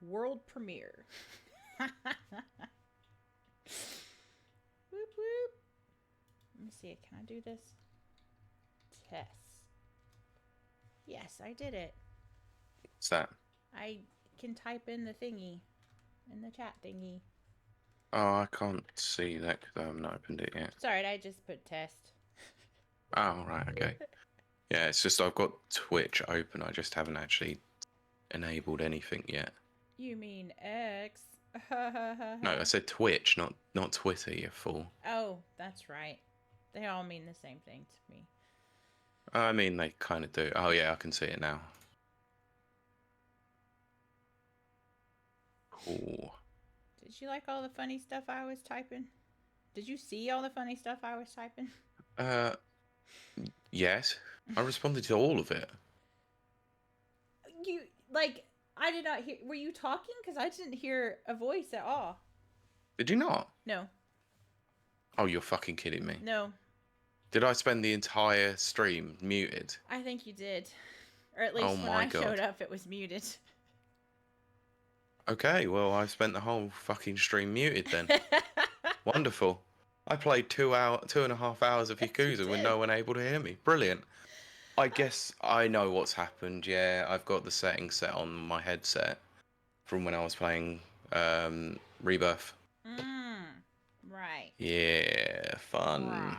World premiere. Whoop whoop. Let me see. Can I do this? Test. Yes, I did it. What's that? I can type in the thingy. In the chat thingy. Oh, I can't see that because I haven't opened it yet. Sorry, I just put test. Oh, right, okay. Yeah, it's just I've got Twitch open. I just haven't actually enabled anything yet. You mean X? No, I said Twitch, not Twitter, you fool. Oh, that's right. They all mean the same thing to me. I mean, they kind of do. Oh, yeah, I can see it now. Cool. Did you like all the funny stuff I was typing? Did you see all the funny stuff I was typing? Yes. I responded to all of it. You, like, I did not hear. Were you talking? Because I didn't hear a voice at all. Did you not? No. Oh, you're fucking kidding me. No. Did I spend the entire stream muted? I think you did. Or at least when I showed up, it was muted. Okay, well, I spent the whole fucking stream muted then. Wonderful. I played 2.5 hours of Yakuza with no one able to hear me. Brilliant. I guess I know what's happened. Yeah, I've got the settings set on my headset from when I was playing Rebirth. Right. Yeah, fun. Right.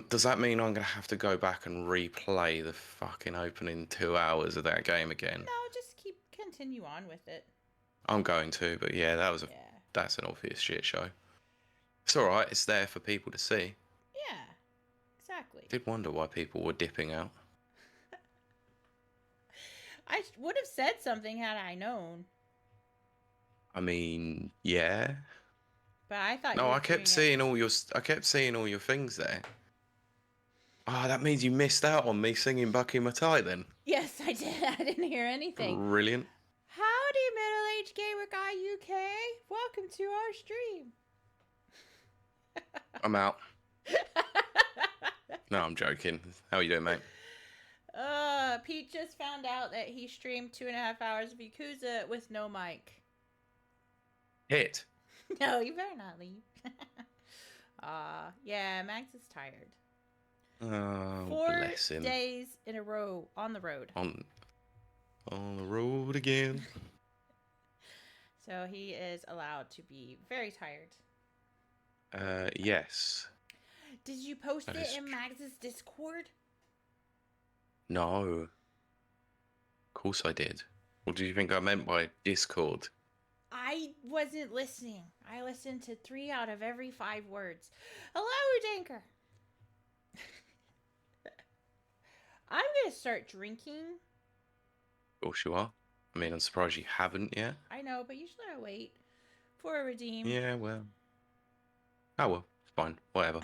Does that mean I'm gonna have to go back and replay the fucking opening 2 hours of that game again? No, just continue on with it. I'm going to, but yeah, that's an obvious shit show. It's alright, it's there for people to see. Yeah, exactly. I did wonder why people were dipping out. I would have said something had I known. I mean, yeah. But I thought no, I kept seeing all your things there. Oh, that means you missed out on me singing Bucky Matai then. Yes, I did. I didn't hear anything. Brilliant. Howdy, middle-aged gamer guy UK. Welcome to our stream. I'm out. No, I'm joking. How are you doing, mate? Pete just found out that he streamed 2.5 hours of Yakuza with no mic. Hit. No, you better not leave. Yeah, Max is tired. Oh, 4 bless him. days in a row on the road. On the road again. So he is allowed to be very tired. Yes. Did you post it in Max's Discord? No. Of course I did. What do you think I meant by Discord? I wasn't listening. I listened to 3 out of every 5 words. Hello, Danker. I'm going to start drinking. Of course you are. I mean, I'm surprised you haven't yet. I know, but usually I wait for a redeem. Yeah, well. Oh, well. Fine. Whatever.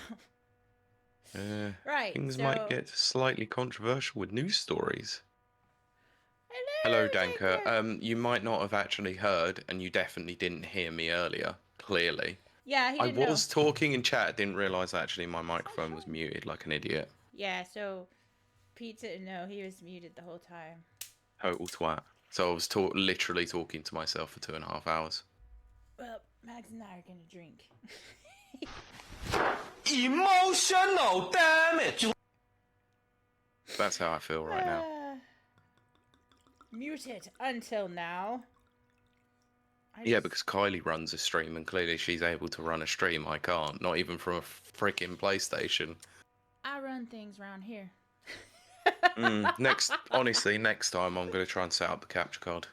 Right. Things might get slightly controversial with news stories. Hello, Danker. You might not have actually heard, and you definitely didn't hear me earlier, clearly. Yeah, I was talking in chat, didn't realise actually my microphone was muted like an idiot. Yeah, so Pete didn't know he was muted the whole time. Total twat. So I was literally talking to myself for 2.5 hours. Well, Max and I are gonna drink. Emotional damage! That's how I feel right now. Muted until now. Yeah, because Kiley runs a stream, and clearly she's able to run a stream. I can't. Not even from a freaking PlayStation. I run things around here. Next time I'm going to try and set up the capture card.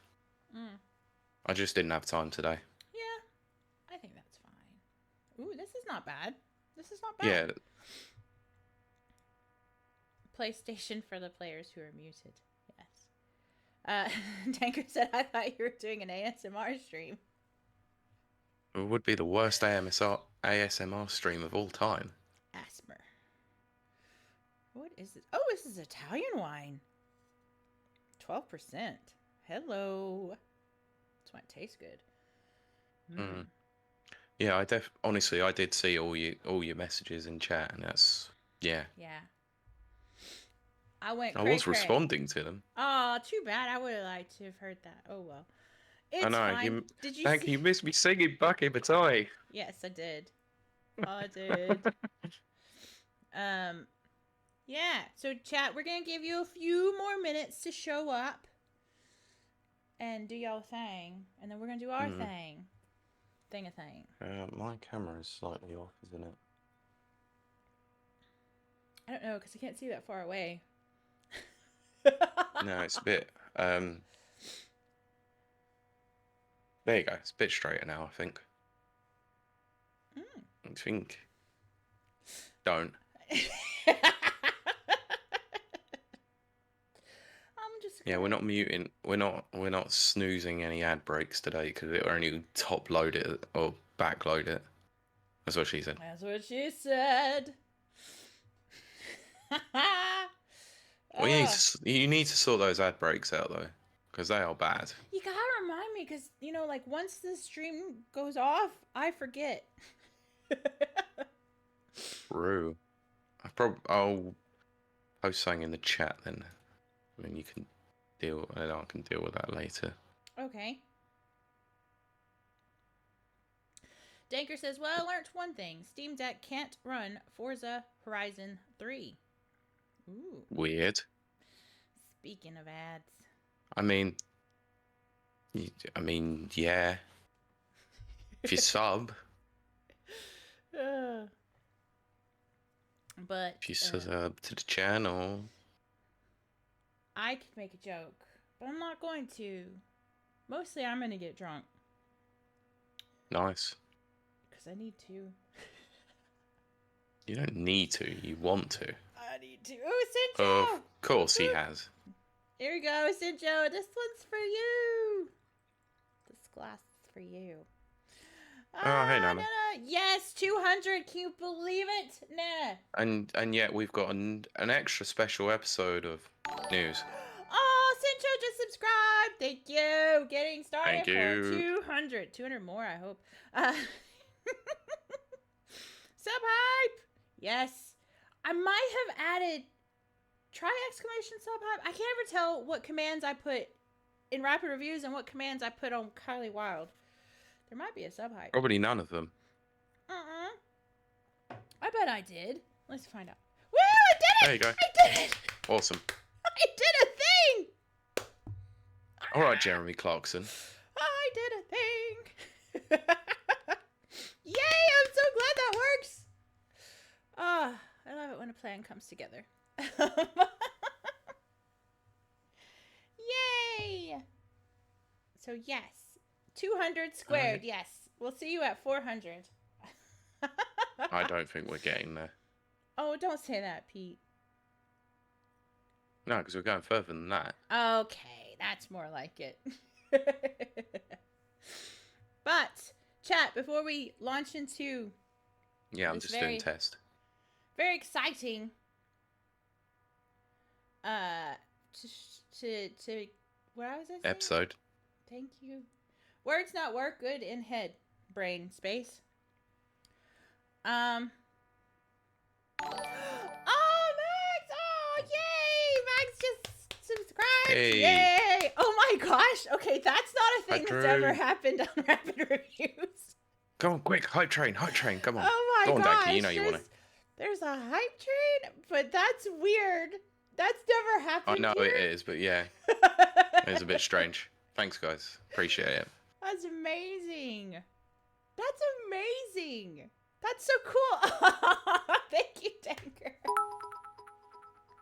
I just didn't have time today. Yeah, I think that's fine. Ooh, this is not bad. This is not bad. Yeah. PlayStation for the players who are muted. Yes. Tanker said, I thought you were doing an ASMR stream. It would be the worst ASMR stream of all time. Asmer. What is it? Oh, this is Italian wine. 12%. Hello. That's why it tastes good. Yeah, honestly, I did see all your messages in chat, and that's yeah. Yeah. I was responding to them. Oh, too bad. I would have liked to have heard that. Oh well. It's I know. fine. Did you Thank see? you. Missed me singing Bucky Batoy. Yes, I did. I did. Yeah. So, chat, we're gonna give you a few more minutes to show up and do y'all thing, and then we're gonna do our thing. Thing. My camera is slightly off, isn't it? I don't know because I can't see that far away. No, it's a bit. There you go. It's a bit straighter now, I think. I think. Don't. Yeah, we're not muting. We're not snoozing any ad breaks today because it only top load it or backload it. That's what she said. That's what she said. Well, you need to sort those ad breaks out though, because they are bad. You gotta remind me, because like once the stream goes off, I forget. True. I'll post something in the chat then. I mean, you can I can deal with that later. Okay. Danker says, well, I learned one thing. Steam Deck can't run Forza Horizon 3. Ooh. Weird. Speaking of ads. I mean, yeah. If you sub. But if you sub to the channel. I could make a joke, but I'm not going to. Mostly I'm going to get drunk. Nice. Because I need to. You don't need to. You want to. I need to. Oh, Sinjo! Of course he has. Here we go, Sinjo. This one's for you. This glass is for you. Oh, hey, Nana. Yes, 200. Can you believe it? Nah. And yet we've got an extra special episode of news. Oh, Sincho just subscribed. Thank you. Getting started Thank you. for 200. 200 more, I hope. Sub hype. Yes. I might have added. Try exclamation sub hype. I can't ever tell what commands I put in rapid reviews and what commands I put on Kiley Wilde. There might be a sub hype. Probably none of them. I bet I did. Let's find out. Woo! I did it! There you go. I did it! Awesome. I did a thing! All right, Jeremy Clarkson. I did a thing! Yay! I'm so glad that works! I love it when a plan comes together. Yay! So yes. 200 squared, yes. We'll see you at 400. I don't think we're getting there. Oh, don't say that, Pete. No, because we're going further than that. Okay, that's more like it. But, chat, before we launch into... Yeah, I'm just doing test. Very exciting. To what was I saying? Episode. Thank you. Words not work good in head, brain space. Oh, Max! Oh, yay! Max just subscribed. Hey. Yay! Oh my gosh. Okay, that's not a thing that's ever happened on Rapid Reviews. Come on, quick! Hype train! Come on! Oh my Go on, gosh! Donkey, you know you want to. There's a hype train, but that's weird. That's never happened. I know here. it is, but yeah, it's a bit strange. Thanks, guys. Appreciate it. That's amazing. That's amazing. That's so cool. Thank you, Tanker.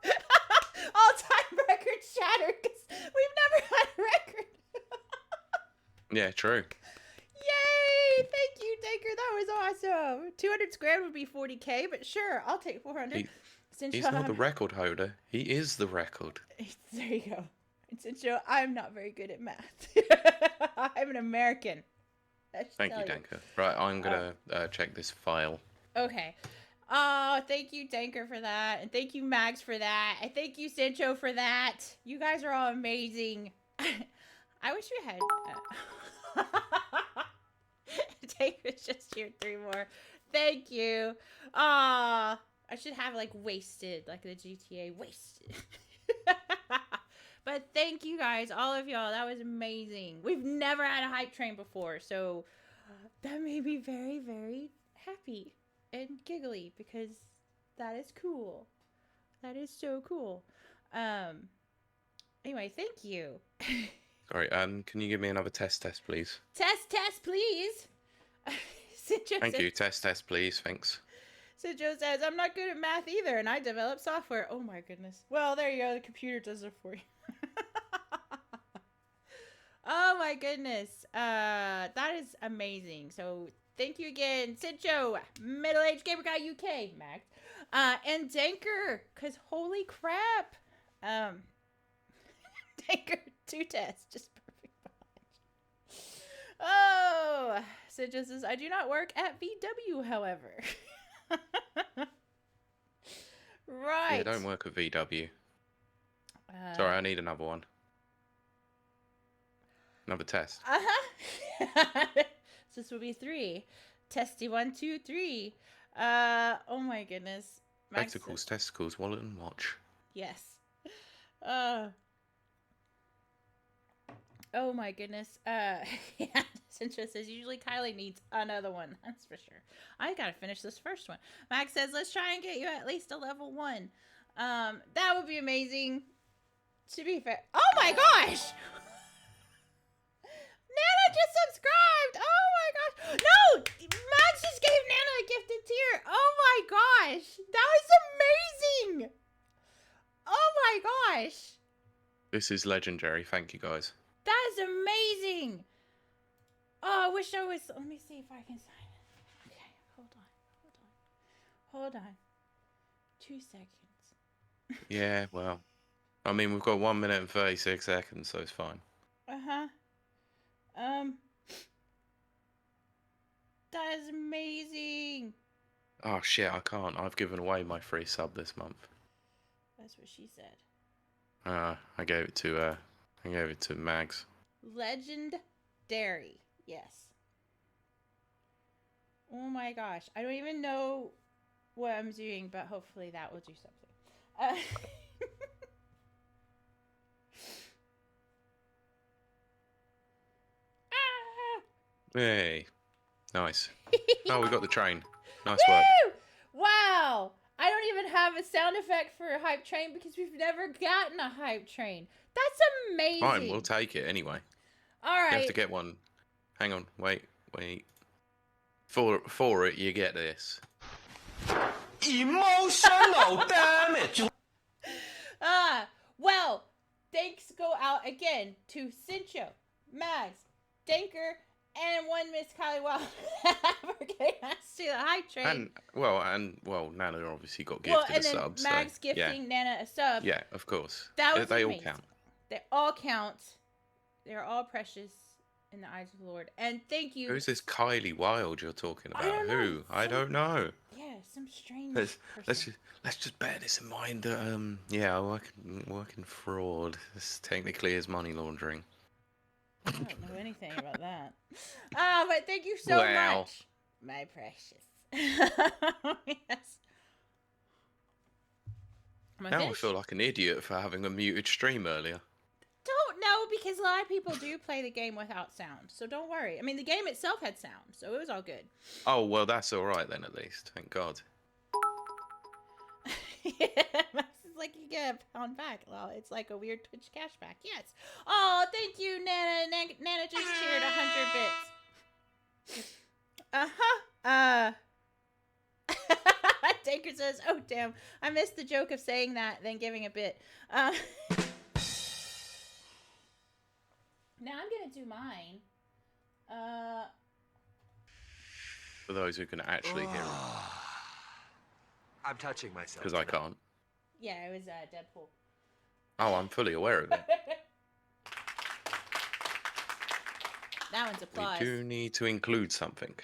All-time record shattered because we've never had a record. Yeah, true. Yay! Thank you, Tanker. That was awesome. 200 squared would be 40K, but sure, I'll take 400. He's not the record holder. He is the record. There you go. And since I'm not very good at math. I'm an American. Thank you, Danker. Right, I'm going to check this file. Okay. Oh, thank you, Danker, for that. And thank you, Max, for that. And thank you, Sancho, for that. You guys are all amazing. I wish we had... Danker's just here 3 more. Thank you. I should have, like, wasted, like the GTA wasted. But thank you guys, all of y'all. That was amazing. We've never had a hype train before, so that made me very, very happy and giggly because that is cool. That is so cool. Anyway, thank you. Sorry, can you give me another test, please? Test, please. Thank you. Test, please. Thanks. So Joe says, I'm not good at math either, and I develop software. Oh my goodness. Well, there you go. The computer does it for you. Oh my goodness. That is amazing. So thank you again, Sidjo, Middle-Aged Gamer Guy UK, Max, and Danker, because holy crap. Danker, 2 tests, just perfect knowledge. Oh, Sidjo says, I do not work at VW, however. Right. Yeah, don't work at VW. Sorry, I need another one. Another test. So this will be 3. Testy 1, 2, 3. Oh my goodness. Spectacles, testicles, wallet, and watch. Yes. Oh my goodness. Yeah, Cintra says usually Kiley needs another one. That's for sure. I gotta finish this first one. Max says let's try and get you at least a level 1. That would be amazing. To be fair. Oh my gosh! Nana just subscribed! Oh my gosh! No! Max just gave Nana a gifted tier! Oh my gosh! That was amazing! Oh my gosh! This is legendary. Thank you, guys. That is amazing! Oh, I wish I was... Let me see if I can sign it. Okay, hold on. 2 seconds. Yeah, well. I mean, we've got 1 minute and 36 seconds, so it's fine. That is amazing! Oh, shit, I can't. I've given away my free sub this month. That's what she said. I gave it to Mags. Legendary. Yes. Oh my gosh. I don't even know what I'm doing, but hopefully that will do something. Hey. Nice. Oh, we got the train. Nice work. Wow. I don't even have a sound effect for a hype train because we've never gotten a hype train. That's amazing. Fine, we'll take it anyway. All right. You have to get one. Hang on, wait. For it, you get this. Emotional damage. Well, thanks go out again to Cincho, Mags, Danker, and one Miss Kiley Wilde for getting us to the hype train. And Nana obviously got gifted a sub. And then Mags gifting Nana a sub. Yeah, of course. That was they amazing. all count. They all count. They're all precious in the eyes of the Lord. And thank you. Who's this Kylie Wilde you're talking about? I don't know. Who? I don't know. Yeah, some strange Let's just bear this in mind that working fraud. This technically is money laundering. I don't know anything about that. But thank you so much, my precious. Yes. Now I feel like an idiot for having a muted stream earlier. Don't know, because a lot of people do play the game without sound, so don't worry. I mean, the game itself had sound, so it was all good. Oh, well, that's all right then, at least. Thank God. Yeah, Max is like, you get a pound back. Well, it's like a weird Twitch cashback. Yes. Oh, thank you, Nana. Nana just cheered 100 bits. Tanker says, oh, damn. I missed the joke of saying that, then giving a bit. Now I'm going to do mine. For those who can actually hear it. I'm touching myself. Because I can't. Yeah, it was Deadpool. Oh, I'm fully aware of it. That one's applause. We do need to include something.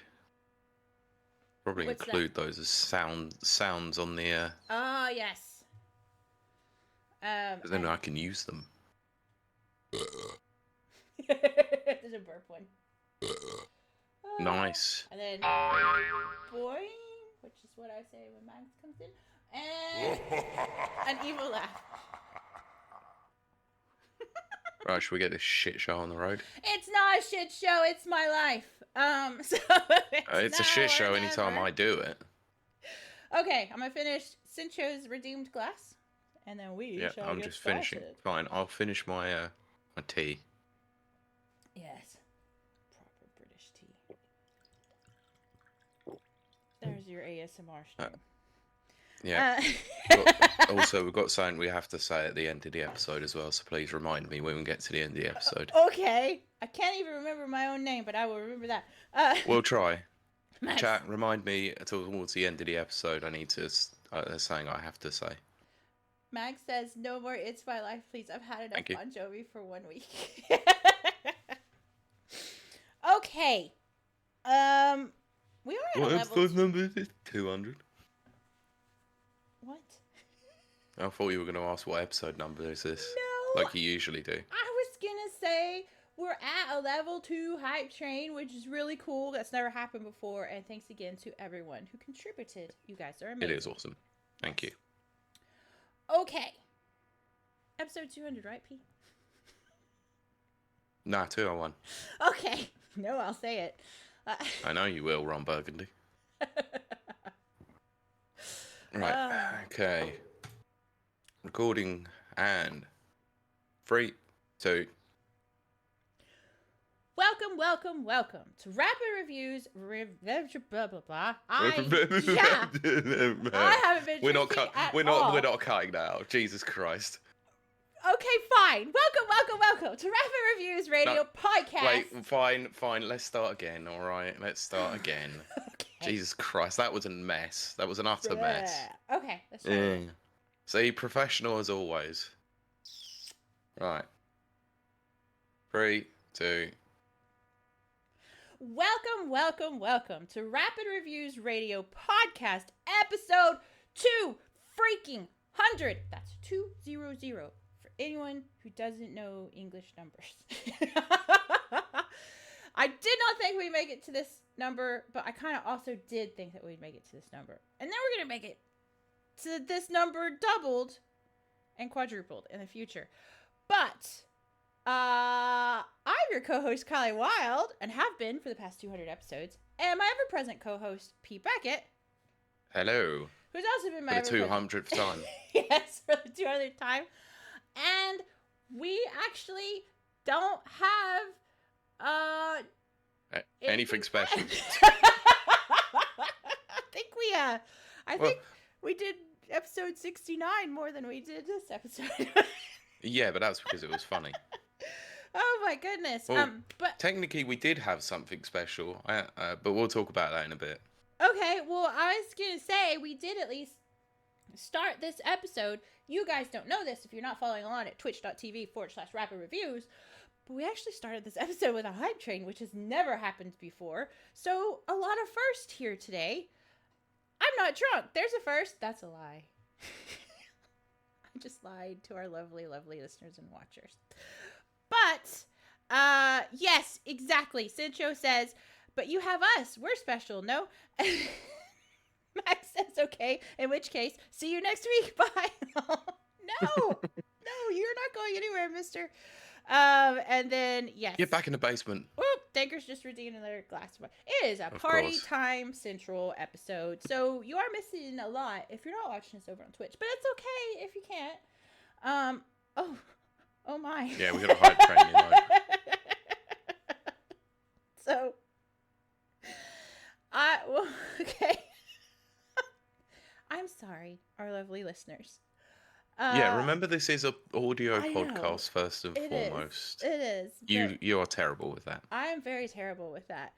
Probably What's include those as sounds on the... Oh, yes. then I can use them. There's a burp one. Nice. And then boing, which is what I say when Max comes in, and an evil laugh. Right, should we get this shit show on the road? It's not a shit show. It's my life. So It's a now shit or show anytime never. I do it. Okay, I'm gonna finish Cincho's redeemed glass, and then we Yeah, shall I'm get just finishing. started. Fine, I'll finish my my tea. Yes, proper British tea. There's your ASMR stream. Yeah. Also, we've got something we have to say at the end of the episode as well, so please remind me when we get to the end of the episode. Okay, I can't even remember my own name, but I will remember that. We'll try. Max. Chat, remind me towards the end of the episode. I need to. There's something I have to say. Max says, "No more. It's my life, please. I've had enough Thank you. Bon Jovi for 1 week." Okay. We are at What a episode level. number is it? 200. What? I thought you were going to ask what episode number is this, No. like you usually do. I was gonna say we're at a level 2 hype train, which is really cool. That's never happened before. And thanks again to everyone who contributed. You guys are amazing. It is awesome. Thank you. Okay. Episode 200, right, P? Nah, 201. Okay. No, I'll say it. I know you will, Ron Burgundy. Right. Okay. Recording and 3, 2. Welcome to Rapid Reviews. Blah blah blah. I haven't been. We're not drinking at we're all. not cutting that out. Jesus Christ. Okay, fine. Welcome to Rapid Reviews Radio Podcast. Wait, fine. Let's start again. All right, let's start again. Okay. Jesus Christ, that was a mess. That was an utter mess. Okay, let's try it. See, professional as always. Right. 3, 2. Welcome to Rapid Reviews Radio Podcast, episode 200. That's 200 for anyone who doesn't know English numbers. I did not think we'd make it to this number, but I kind of also did think that we'd make it to this number. And then we're going to make it to this number doubled and quadrupled in the future. But I'm your co-host, Kiley Wilde, and have been for the past 200 episodes, and my ever-present co-host, P. Beckett. Hello. Who's also been my For the 200th time. Yes, for the 200th time. And we actually don't have Anything special. I think we did episode 69 more than we did this episode. Yeah, but that's because it was funny. Oh my goodness. Well, but technically we did have something special, but we'll talk about that in a bit. okay, well, I was gonna say we did at least start this episode. You guys don't know this if you're not following along at twitch.tv/rapid reviews, but we actually started this episode with a hype train, which has never happened before. So a lot of first here today. I'm not drunk. There's a first. That's a lie. I just lied to our lovely, lovely listeners and watchers. But, yes, exactly. Cincho says, but you have us. We're special, no? Max says, okay, in which case, see you next week. Bye. No, you're not going anywhere, mister. And then, yes. Get back in the basement. Whoop, Danker's just redeemed another glass of wine. It is a party course. time central episode, so you are missing a lot if you're not watching this over on Twitch, but it's okay if you can't. Oh my. Yeah, we got a hype train in mind. So, okay. I'm sorry, our lovely listeners. Yeah, remember this is a audio I know. podcast first and It is. foremost. It is. You are terrible with that. I am very terrible with that.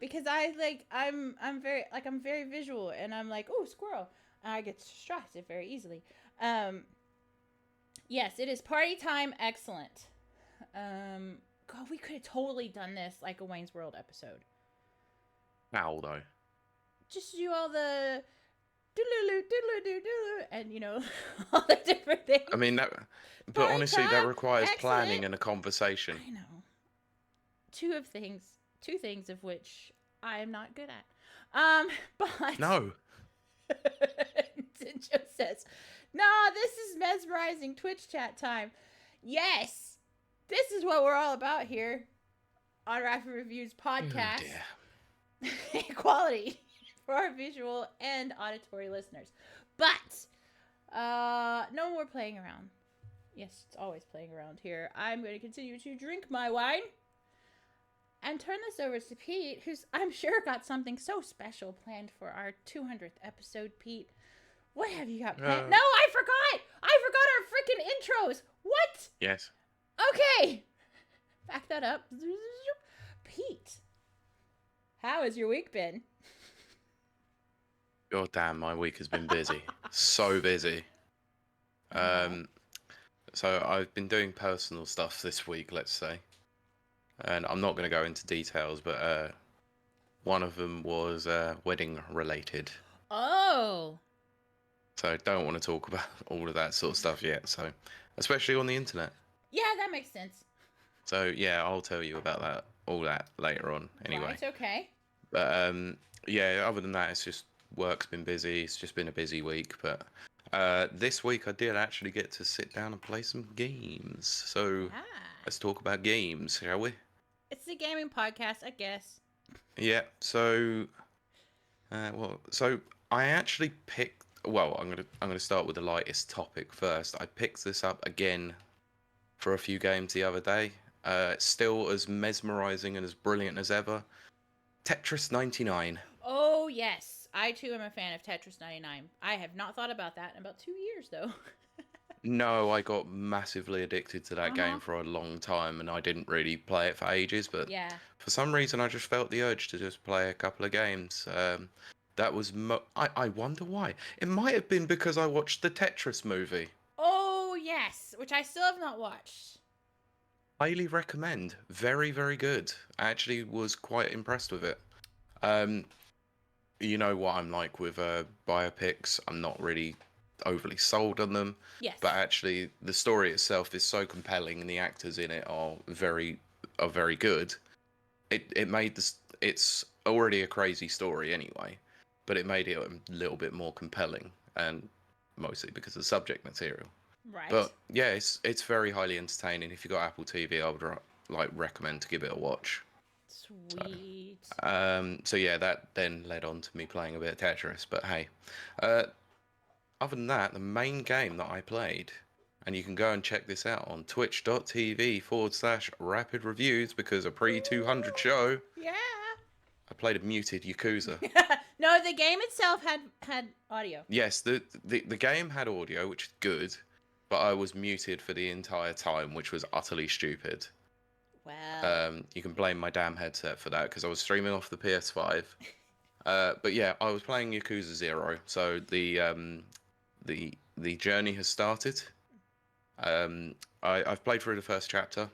Because I'm very visual, and I'm like, oh, squirrel. And I get distracted very easily. Yes, it is party time. Excellent. God, we could have totally done this like a Wayne's World episode. How though? Just do all the doodle doodle doodle, and you know all the different things. I mean that, but Party honestly, that time, requires planning excellent. and a conversation. I know. Two things of which I am not good at. But No. Cincho says, "Nah, this is mesmerizing Twitch chat time." Yes, This is what we're all about here on Rapid Reviews Oh, podcast. dear. Equality for our visual and auditory listeners. But no more playing around. Yes, it's always playing around here. I'm going to continue to drink my wine and turn this over to Pete, who's, I'm sure, got something so special planned for our 200th episode. Pete, what have you got planned? No, I forgot! I forgot our freaking intros! What? Yes. Okay! Back that up. Pete, how has your week been? God damn, my week has been busy. So busy. So I've been doing personal stuff this week, let's say. And I'm not going to go into details, but one of them was wedding related. Oh. So I don't want to talk about all of that sort of stuff yet. So, especially on the internet. Yeah, that makes sense. So yeah, I'll tell you about that, all that later on. Anyway. Right, okay. But yeah, other than that, it's just work's been busy. It's just been a busy week. But this week I did actually get to sit down and play some games. So let's talk about games, shall we? It's the gaming podcast, I guess. Yeah. So, so I actually picked. Well, I'm gonna start with the lightest topic first. I picked this up again for a few games the other day. It's still as mesmerizing and as brilliant as ever. Tetris 99. Oh, yes. I, too, am a fan of Tetris 99. I have not thought about that in about 2 years, though. No, I got massively addicted to that game for a long time, and I didn't really play it for ages, but Yeah. for some reason I just felt the urge to just play a couple of games. That was... I wonder why. It might have been because I watched the Tetris movie. Oh, yes. Which I still have not watched. Highly recommend. Very, very good. I actually was quite impressed with it. You know what I'm like with biopics. I'm not really overly sold on them. Yes. But actually, the story itself is so compelling, and the actors in it are very good. It made this. It's already a crazy story anyway, but it made it a little bit more compelling, and mostly because of the subject material. Right. But yeah, it's very highly entertaining. If you got Apple TV, I would recommend to give it a watch. Sweet. So yeah, that then led on to me playing a bit of Tetris. But hey, other than that, the main game that I played, and you can go and check this out on twitch.tv/rapid reviews, because a pre-200 show, Yeah. I played a muted Yakuza. No, the game itself had audio. Yes, the game had audio, which is good, but I was muted for the entire time, which was utterly stupid. Wow. You can blame my damn headset for that, because I was streaming off the PS5. But yeah, I was playing Yakuza 0, so the journey has started. I've played through the first chapter.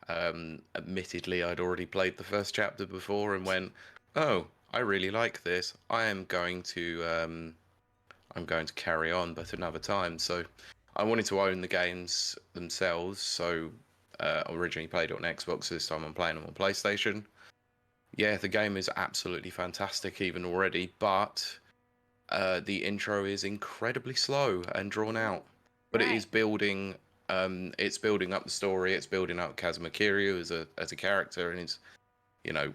Admittedly, I'd already played the first chapter before and went, "Oh, I really like this. I'm going to carry on, but another time." So I wanted to own the games themselves. So I originally played it on Xbox. This time I'm playing them on PlayStation. Yeah, the game is absolutely fantastic even already, but the intro is incredibly slow and drawn out. But it is building. It's building up the story. It's building up Kazuma Kiryu as a character, and his,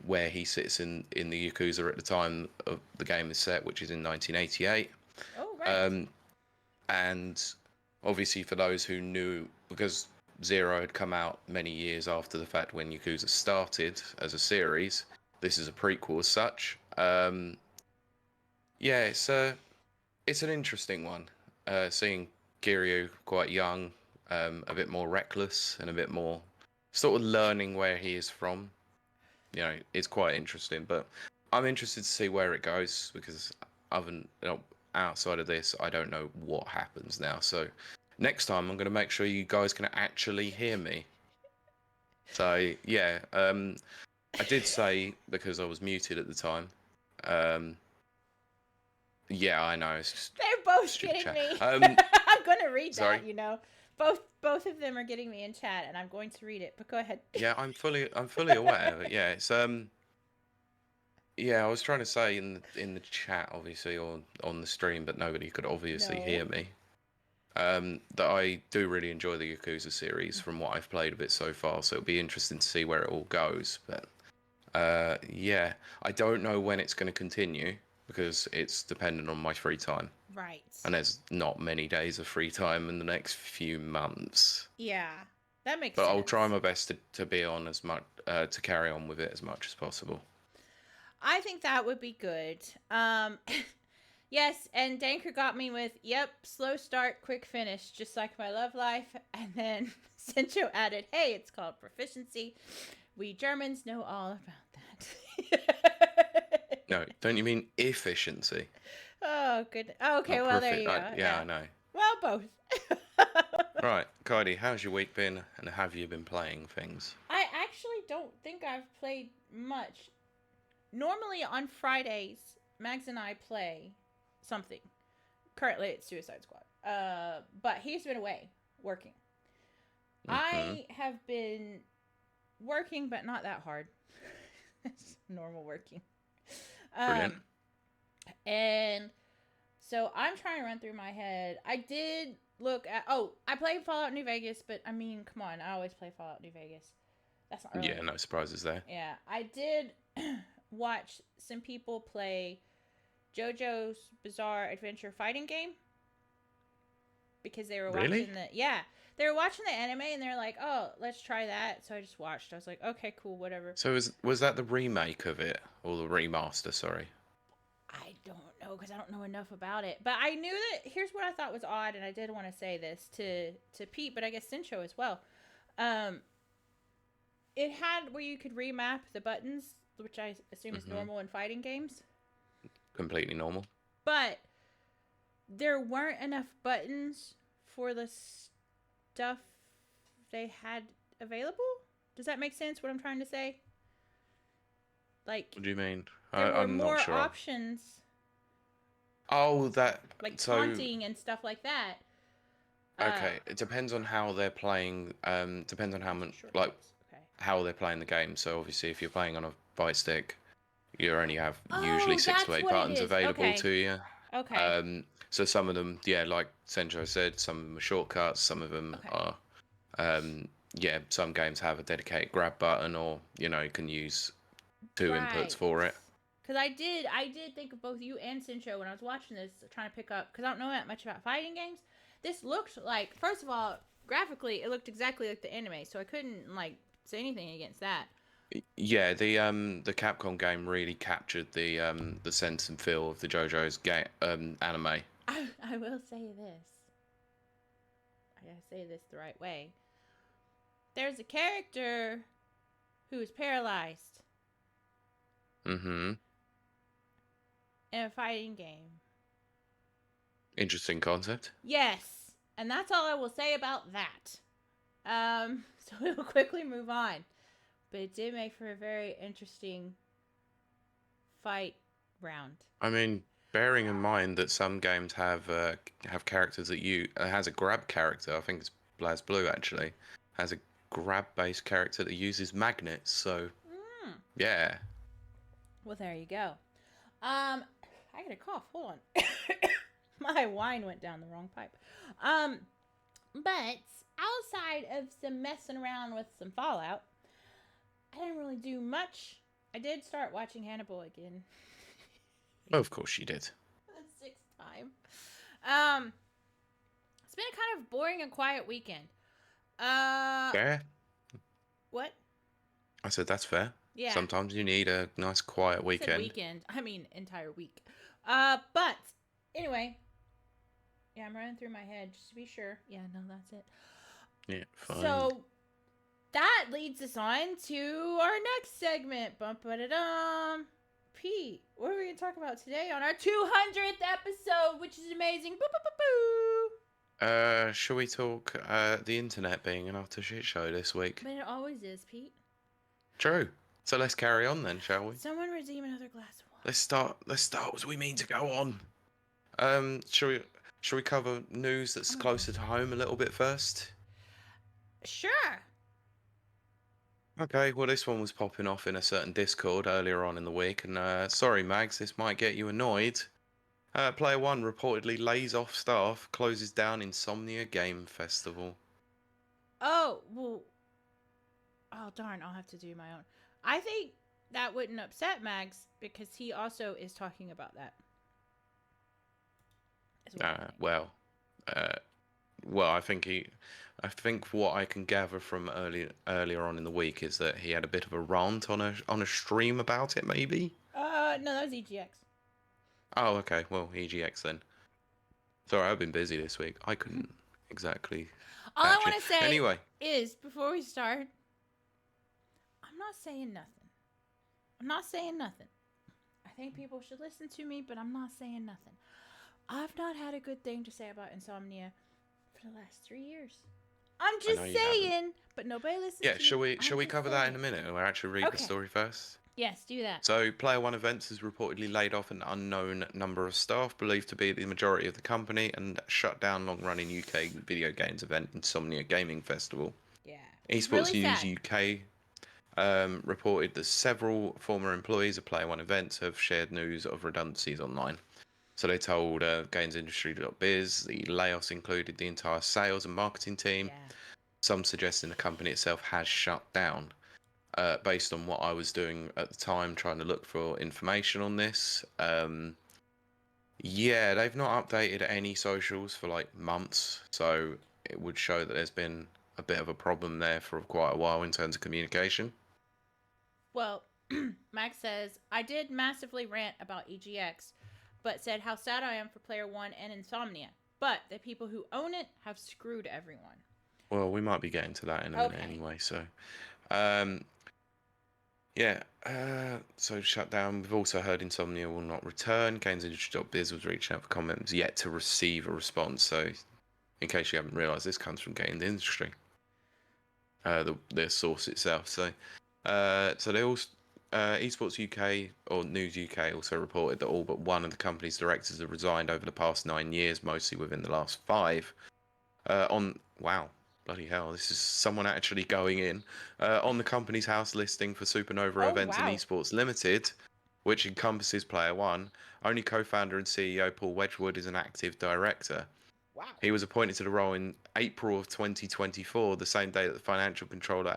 where he sits in the Yakuza at the time of the game is set, which is in 1988. Oh, right. And obviously, for those who knew, because Zero had come out many years after the fact when Yakuza started as a series, this is a prequel as such. Yeah, it's an interesting one. Seeing Kiryu quite young, a bit more reckless, and a bit more sort of learning where he is from. It's quite interesting. But I'm interested to see where it goes, because outside of this, I don't know what happens now. So next time, I'm going to make sure you guys can actually hear me. So yeah, I did say, because I was muted at the time. Yeah, I know. It's just They're both stupid getting chat. me. I'm gonna read Sorry? that. Both of them are getting me in chat, and I'm going to read it. But go ahead. Yeah, I'm fully aware of it. Yeah, it's yeah, I was trying to say in the chat, obviously, or on the stream, but nobody could obviously No. hear me. that I do really enjoy the Yakuza series from what I've played of it so far. So it'll be interesting to see where it all goes. But yeah, I don't know when it's going to continue because it's dependent on my free time. Right. And there's not many days of free time in the next few months. Yeah, that makes But sense. I'll try my best to be on as much, to carry on with it as much as possible. I think that would be good. Yes, and Danker got me with, yep, slow start, quick finish, just like my love life. And then Sencho added, hey, it's called proficiency. We Germans know all about that. No, don't you mean efficiency? Oh, good. Okay, Not well, there you go. yeah, I know. Well, both. Right, Kylie, how's your week been, and have you been playing things? I actually don't think I've played much. Normally on Fridays, Mags and I play something. Currently, it's Suicide Squad. But he's been away working. I have been working, but not that hard. It's normal working. Brilliant. And so I'm trying to run through my head. I did look at. I played Fallout New Vegas, but I mean, come on, I always play Fallout New Vegas. That's not really. Yeah, no surprises there. Yeah, I did watch some people play JoJo's Bizarre Adventure fighting game because they were watching they were watching the anime and they're like, oh, let's try that. So I just watched. I was like, okay, cool, whatever. So was that the remake of it or the remaster? Sorry. I don't know because I don't know enough about it. But I knew that. Here's what I thought was odd, and I did want to say this to Pete, but I guess Sincho as well. It had where you could remap the buttons, which I assume is normal in fighting games. Completely normal. But there weren't enough buttons for the stuff they had available. Does that make sense? What I'm trying to say? Like, What do you mean? there were I'm more not sure. options. Oh, that Like taunting and stuff like that. Okay, it depends on how they're playing. Depends on how much, like, how they're playing the game. So obviously, if you're playing on a fight stick, you only have usually 6 to 8 buttons available to you. Okay. So some of them, yeah, like Senjo said, some of them are shortcuts. Some of them are, yeah. Some games have a dedicated grab button, or you can use 2 inputs for it. Because I did think of both you and Sincho when I was watching this, trying to pick up, because I don't know that much about fighting games. This looked like, first of all, graphically, it looked exactly like the anime, so I couldn't, like, say anything against that. Yeah, the Capcom game really captured the sense and feel of the JoJo's game anime. I will say this. I gotta say this the right way. There's a character who is paralyzed. Mm-hmm. In a fighting game. Interesting concept. Yes. And that's all I will say about that. So we will quickly move on. But it did make for a very interesting fight round. I mean, bearing in mind that some games have characters that has a grab character. I think it's BlazBlue actually has a grab-based character that uses magnets. So yeah. Well, there you go. I got a cough. Hold on. My wine went down the wrong pipe. But outside of some messing around with some Fallout, I didn't really do much. I did start watching Hannibal again. Of course you did. For the 6th time. It's been a kind of boring and quiet weekend. Fair. What? I said that's fair. Yeah. Sometimes you need a nice quiet weekend. I mean entire week. But anyway, yeah, I'm running through my head just to be sure. Yeah, no, that's it. Yeah, fine. So that leads us on to our next segment. Bum-ba-da-dum. Pete, what are we going to talk about today on our 200th episode, which is amazing? Boo-boo-boo-boo. Shall we talk the internet being an utter shit show this week? But it always is, Pete. True. So let's carry on then, shall we? Someone redeem another glass of wine. Let's start as we mean to go on. Shall we cover news that's closer to home a little bit first? Sure. Okay, well this one was popping off in a certain Discord earlier on in the week, and sorry Mags, this might get you annoyed. Player One reportedly lays off staff, closes down Insomnia Game Festival. Oh, well. Oh, darn. I'll have to do my own. I think that wouldn't upset Mags because he also is talking about that. Well, uh, I think I think what I can gather from earlier on in the week is that he had a bit of a rant on a stream about it, maybe. No, that was EGX. Oh, okay. Well, EGX then. Sorry, I've been busy this week. I couldn't exactly. All I catch want it. to say Anyway, is, before we start, I'm not saying nothing. I'm not saying nothing. I think people should listen to me, but I'm not saying nothing. I've not had a good thing to say about Insomnia for the last 3 years. I'm just saying, but nobody listens to me. Yeah, shall we cover that in a minute, or actually read the story first? Yes, do that. So, Player One Events has reportedly laid off an unknown number of staff, believed to be the majority of the company, and shut down long-running UK video games event Insomnia Gaming Festival. Yeah. Esports News UK reported that several former employees of Player One Events have shared news of redundancies online. So they told GamesIndustry.biz the layoffs included the entire sales and marketing team. Yeah. Some suggesting the company itself has shut down. Based on what I was doing at the time, trying to look for information on this. Yeah, they've not updated any socials for like months, so it would show that there's been a bit of a problem there for quite a while in terms of communication. Well, Max says, I did massively rant about EGX, but said how sad I am for Player One and Insomnia. But the people who own it have screwed everyone. Well, we might be getting to that in a minute anyway, so... so shut down. We've also heard Insomnia will not return. GamesIndustry.biz was reaching out for comments, yet to receive a response. So, in case you haven't realised, this comes from Games Industry, the source itself. So they also Esports UK or News UK also reported that all but one of the company's directors have resigned over the past 9 years, mostly within the last 5. Wow. Bloody hell, this is someone actually going in. On the company's house listing for Supernova Events and Esports Limited, which encompasses Player One, only co-founder and CEO Paul Wedgwood is an active director. Wow. He was appointed to the role in April of 2024, the same day that the financial controller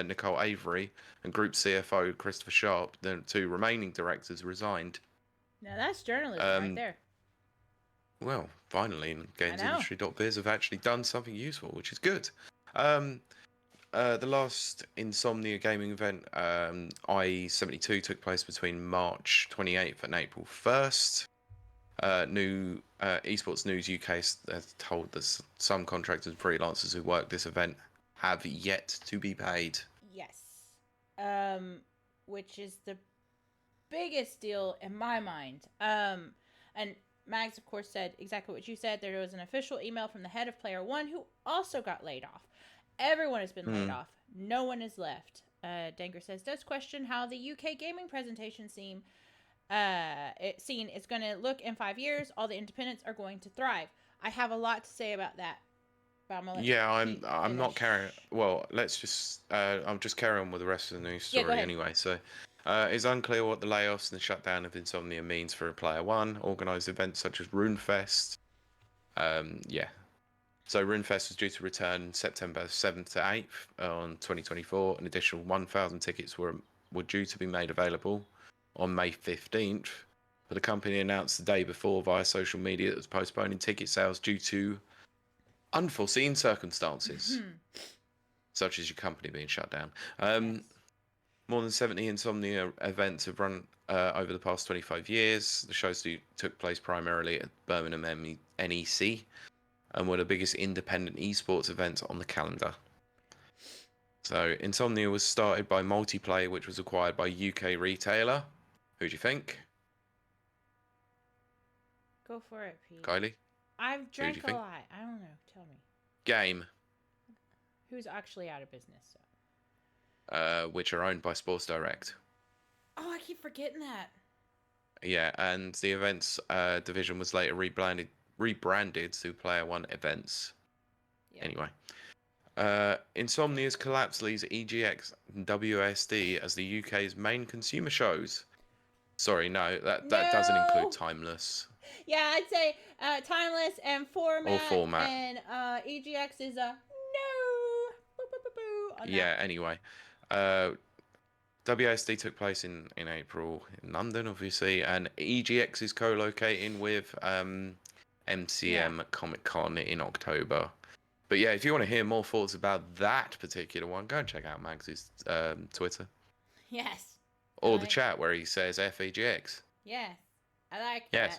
Nicole Avery and group CFO Christopher Sharp, the 2 remaining directors, resigned. Now that's journalism right there. Well, finally, GamesIndustry.biz have actually done something useful, which is good. The last Insomnia gaming event, IE72, took place between March 28th and April 1st. Esports News UK has told that some contractors and freelancers who work this event have yet to be paid. Yes. Which is the biggest deal in my mind. And Mags, of course, said exactly what you said. There was an official email from the head of Player One who also got laid off. Everyone has been laid off. No one is left. Danger says, does question how the UK gaming presentation scene is going to look in 5 years. All the independents are going to thrive. I have a lot to say about that. I'm not carrying... Well, let's just... I'll just carry on with the rest of the news story anyway. So... it's unclear what the layoffs and the shutdown of Insomnia means for Player One. Organised events such as RuneFest. So RuneFest was due to return September 7th to 8th on 2024. An additional 1,000 tickets were due to be made available on May 15th. But the company announced the day before via social media that it was postponing ticket sales due to unforeseen circumstances, such as your company being shut down. More than 70 Insomnia events have run over the past 25 years. The shows took place primarily at Birmingham NEC and were the biggest independent esports events on the calendar. So Insomnia was started by Multiplay, which was acquired by UK retailer. Who do you think? Go for it, Pete. Kylie? I've drank a lot. I don't know. Tell me. Game. Who's actually out of business, so. Which are owned by Sports Direct. Oh, I keep forgetting that. Yeah, and the events division was later rebranded to Player One Events. Yeah. Anyway, Insomnia's collapse leaves EGX and WSD as the UK's main consumer shows. Sorry, no, that doesn't include Timeless. Yeah, I'd say timeless and format. Or format. And EGX is a no. Boo, boo, boo, boo on Yeah, that. anyway. WASD took place in April in London, obviously, and EGX is co-locating with MCM Comic Con in October. But yeah, if you want to hear more thoughts about that particular one, go and check out Mags's Twitter. Yes. Or the chat where he says FEGX. Yes. I like Yes.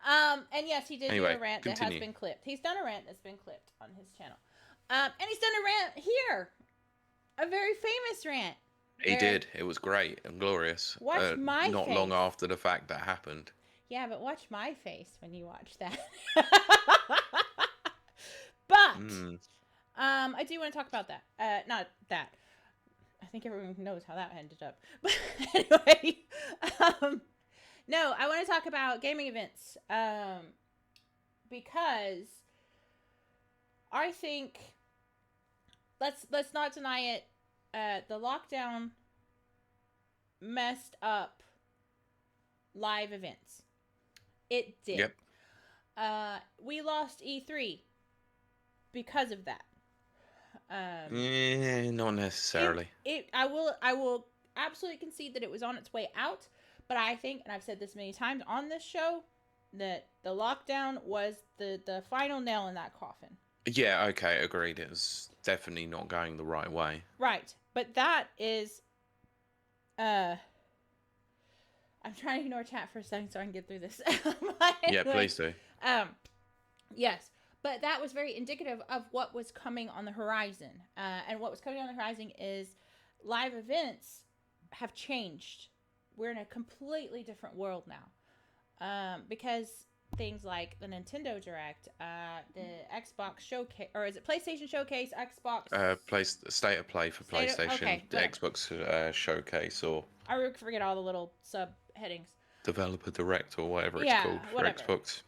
that. And yes, he did do Anyway, a rant that continue. has been clipped. He's done a rant that's been clipped on his channel. And he's done a rant here. A very famous rant. He did. It was great and glorious. Watch my Not face. long after the fact that happened. Yeah, but watch my face when you watch that. But I do want to talk about that. Not that. I think everyone knows how that ended up. But anyway, no, I want to talk about gaming events. Because I think let's not deny it. The lockdown messed up live events. It did. Yep. We lost E3 because of that. Not necessarily. I will absolutely concede that it was on its way out, but I think, and I've said this many times on this show, that the lockdown was the final nail in that coffin. Yeah, okay, agreed. It was definitely not going the right way. Right. But that is I'm trying to ignore chat for a second so I can get through this. Yeah, please do. Yes. But that was very indicative of what was coming on the horizon. And what was coming on the horizon is live events have changed. We're in a completely different world now. Because things like the Nintendo Direct, the Xbox Showcase, or is it PlayStation Showcase, Xbox? State of Play for PlayStation, the Xbox Showcase, or I forget all the little subheadings. Developer Direct, or whatever it's called for Xbox.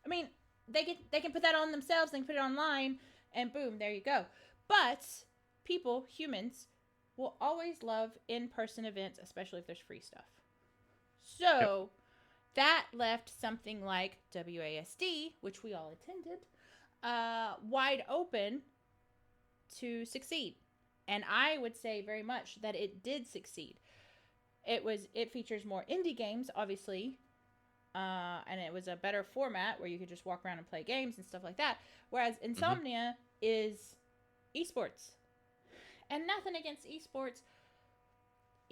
I mean, they can put that on themselves, they can put it online, and boom, there you go. But people, humans, will always love in-person events, especially if there's free stuff. So that left something like WASD, which we all attended, wide open to succeed. And I would say very much that it did succeed. It features more indie games, obviously, and it was a better format where you could just walk around and play games and stuff like that. Whereas Insomnia is esports. And nothing against esports.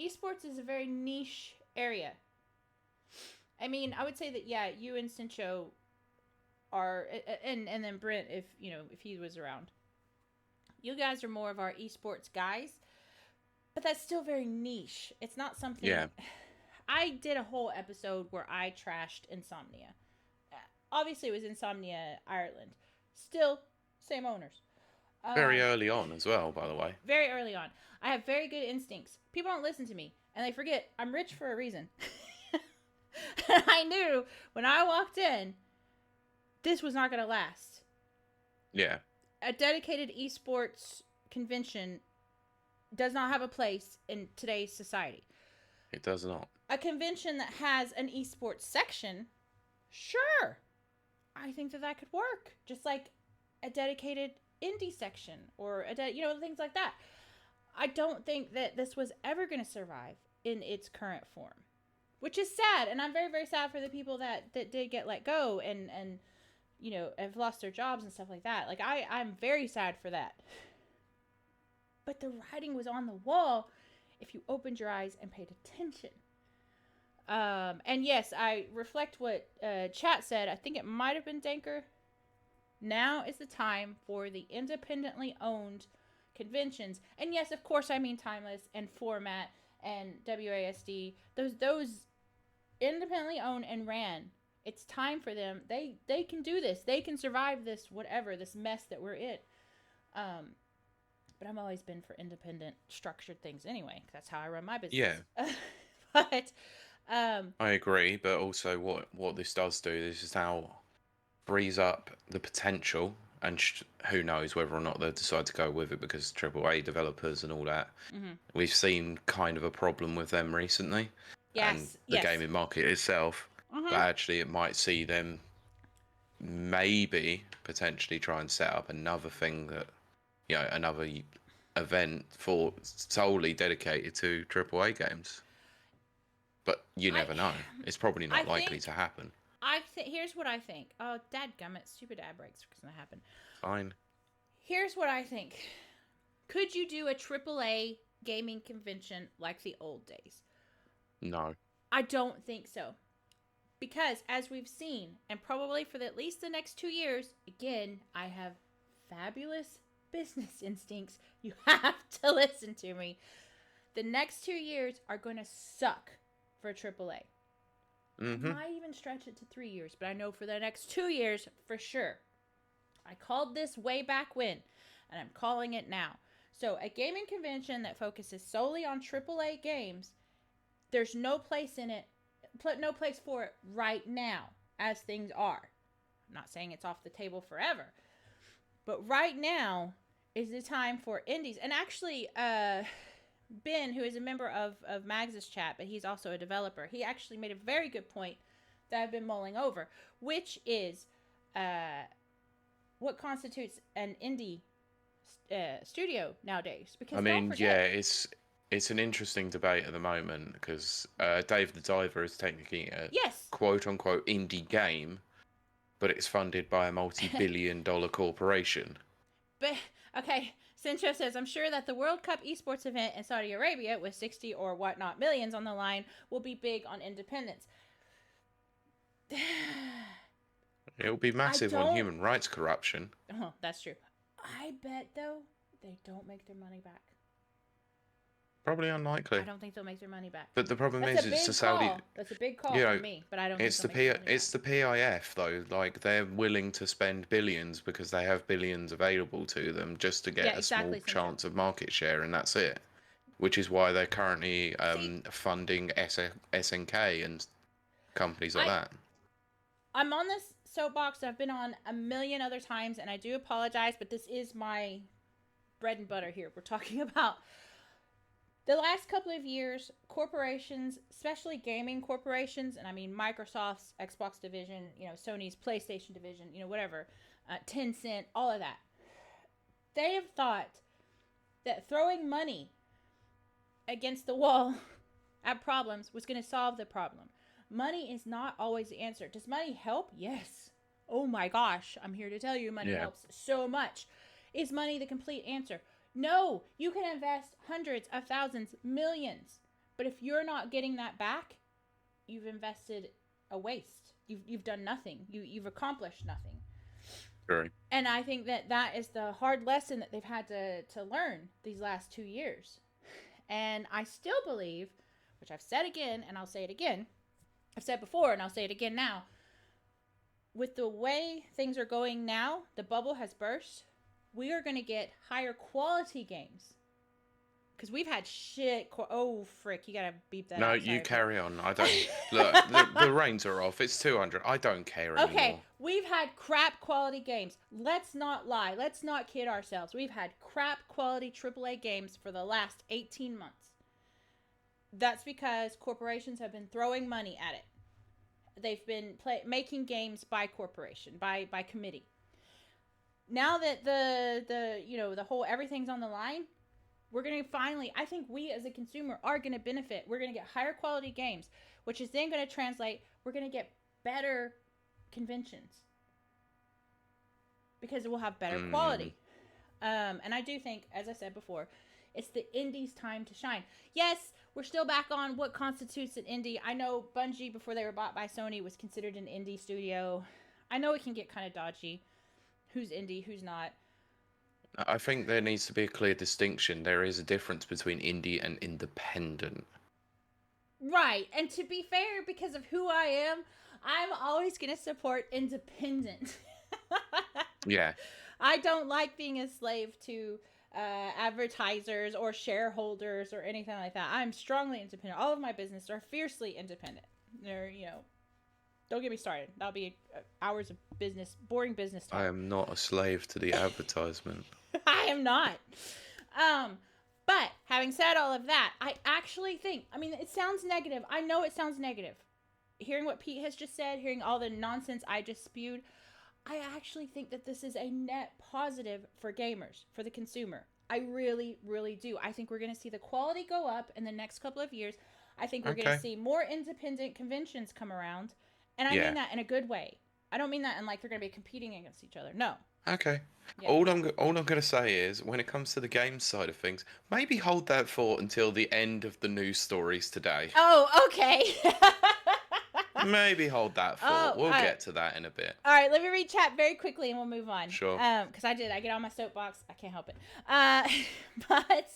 Esports is a very niche area. I mean, I would say that, yeah, you and Cincho are, and then Brent, if he was around. You guys are more of our esports guys, but that's still very niche. It's not something. Yeah. I did a whole episode where I trashed Insomnia. Obviously, it was Insomnia Ireland. Still, same owners. Very early on as well, by the way. Very early on. I have very good instincts. People don't listen to me, and they forget I'm rich for a reason. I knew when I walked in, this was not going to last. Yeah. A dedicated esports convention does not have a place in today's society. It does not. A convention that has an esports section, sure. I think that could work. Just like a dedicated indie section or things like that. I don't think that this was ever going to survive in its current form, which is sad. And I'm very, very sad for the people that did get let go and have lost their jobs and stuff like that. Like, I'm very sad for that. But the writing was on the wall if you opened your eyes and paid attention. And yes, I reflect what chat said. I think it might have been Danker. Now is the time for the independently owned conventions. And yes, of course, I mean Timeless and Format and WASD. Those independently owned and ran. It's time for them. They can do this. They can survive this this mess that we're in. But I've always been for independent, structured things anyway. That's how I run my business. Yeah. But I agree, but also what this does do, this is now frees up the potential, and who knows whether or not they'll decide to go with it, because AAA developers and all that, we've seen kind of a problem with them recently. Yes, and the gaming market itself. but actually it might see them maybe potentially try and set up another thing that, another event for solely dedicated to AAA games. But you never know. It's probably not likely to happen. Here's what I think. Oh, dadgummit, stupid ad breaks are gonna happen. Fine. Here's what I think. Could you do a AAA gaming convention like the old days? No. I don't think so. Because as we've seen, and probably for at least the next 2 years, again, I have fabulous business instincts. You have to listen to me. The next 2 years are going to suck for AAA. I might even stretch it to 3 years, but I know for the next 2 years for sure. I called this way back when, and I'm calling it now. So a gaming convention that focuses solely on AAA games, there's no place in it, no place for it right now as things are. I'm not saying it's off the table forever, but right now is the time for indies. And actually, Ben, who is a member of Mags' chat, but he's also a developer, he actually made a very good point that I've been mulling over, which is what constitutes an indie studio nowadays. Because it's an interesting debate at the moment because Dave the Diver is technically a quote-unquote indie game, but it's funded by a multi-billion-dollar corporation. But, okay, Sincho says, I'm sure that the World Cup esports event in Saudi Arabia with 60 or whatnot millions on the line will be big on independence. It'll be massive on human rights corruption. Oh, that's true. I bet, though, they don't make their money back. Probably unlikely. I don't think they'll make their money back. But the problem is, it's the Saudi. That's a big call for me, but I don't. It's the PIF though. Like they're willing to spend billions because they have billions available to them just to get a small chance of market share, and that's it. Which is why they're currently funding SNK and companies like that. I'm on this soapbox that I've been on a million other times, and I do apologize, but this is my bread and butter here. We're talking about the last couple of years, corporations, especially gaming corporations, and I mean Microsoft's Xbox division, Sony's PlayStation division, whatever, Tencent, all of that. They have thought that throwing money against the wall at problems was going to solve the problem. Money is not always the answer. Does money help? Yes. Oh my gosh, I'm here to tell you money helps so much. Is money the complete answer? No, you can invest hundreds of thousands, millions. But if you're not getting that back, you've invested a waste. You've done nothing. You've accomplished nothing. Sure. And I think that is the hard lesson that they've had to learn these last 2 years. And I still believe, which I've said again, and I'll say it again. I've said before, and I'll say it again now. With the way things are going now, the bubble has burst. We are going to get higher quality games. Because we've had shit. Oh, frick. You got to beep that out. No, you carry on. I don't. Look, the reins are off. It's 200. I don't care anymore. Okay, we've had crap quality games. Let's not lie. Let's not kid ourselves. We've had crap quality AAA games for the last 18 months. That's because corporations have been throwing money at it. They've been making games by corporation, by committee. Now that the whole everything's on the line, we're going to finally, I think we as a consumer are going to benefit. We're going to get higher quality games, which is then going to translate, we're going to get better conventions. Because it will have better quality. And I do think, as I said before, it's the indies' time to shine. Yes, we're still back on what constitutes an indie. I know Bungie, before they were bought by Sony, was considered an indie studio. I know it can get kind of dodgy. Who's indie, who's not. I think there needs to be a clear distinction. There is a difference between indie and independent. Right. And to be fair, because of who I am, I'm always going to support independent. Yeah. I don't like being a slave to advertisers or shareholders or anything like that. I'm strongly independent. All of my businesses are fiercely independent. They're, don't get me started. That'll be hours of business, boring business talk. I am not a slave to the advertisement. I am not. But having said all of that, I actually think, it sounds negative. I know it sounds negative. hearing what Pete has just said, hearing all the nonsense I just spewed, I actually think that this is a net positive for gamers, for the consumer. I really, really do. I think we're going to see the quality go up in the next couple of years. I think we're going to see more independent conventions come around. And I mean that in a good way. I don't mean that in like they're going to be competing against each other. No. Okay. Yeah. All I'm going to say is, when it comes to the game side of things, maybe hold that thought until the end of the news stories today. Oh, okay. Maybe hold that thought. We'll get to that in a bit. All right, let me read chat very quickly and we'll move on. Sure. Because I get on my soapbox. I can't help it. But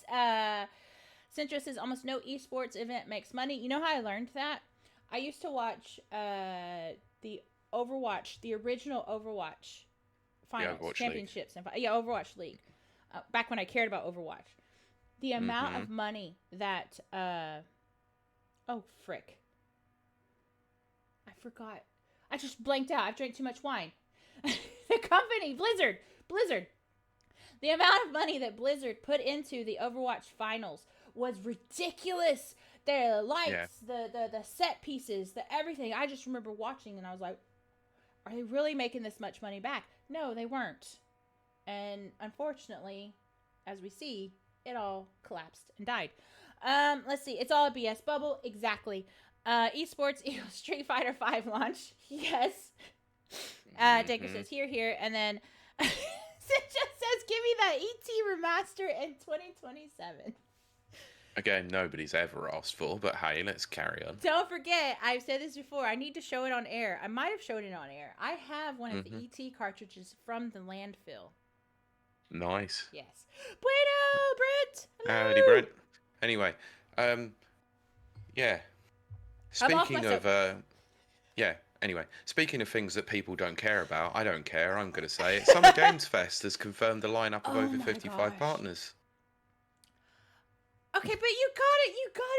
Centra says almost no esports event makes money. You know how I learned that? I used to watch the Overwatch, the original Overwatch finals, Overwatch championships, Overwatch League. Back when I cared about Overwatch, the amount of money that oh frick, I forgot. I just blanked out. I've drank too much wine. The company Blizzard. The amount of money that Blizzard put into the Overwatch finals was ridiculous. The lights, the set pieces, the everything. I just remember watching and I was like, are they really making this much money back? No, they weren't. And unfortunately, as we see, it all collapsed and died. Let's see. It's all a BS bubble. Exactly. Esports equals Street Fighter 5 launch. Yes. Daker says here. And then it just says, give me that ET remaster in 2027. Again, nobody's ever asked for, but hey, let's carry on. Don't forget, I've said this before, I need to show it on air. I might have showed it on air. I have one of the ET cartridges from the landfill. Nice. Yes. Bueno, Brent! Hello! Howdy, Brent. Anyway, yeah. Speaking of things that people don't care about, I don't care, I'm going to say it. Summer Games Fest has confirmed a lineup of over 55 partners. Okay, but you gotta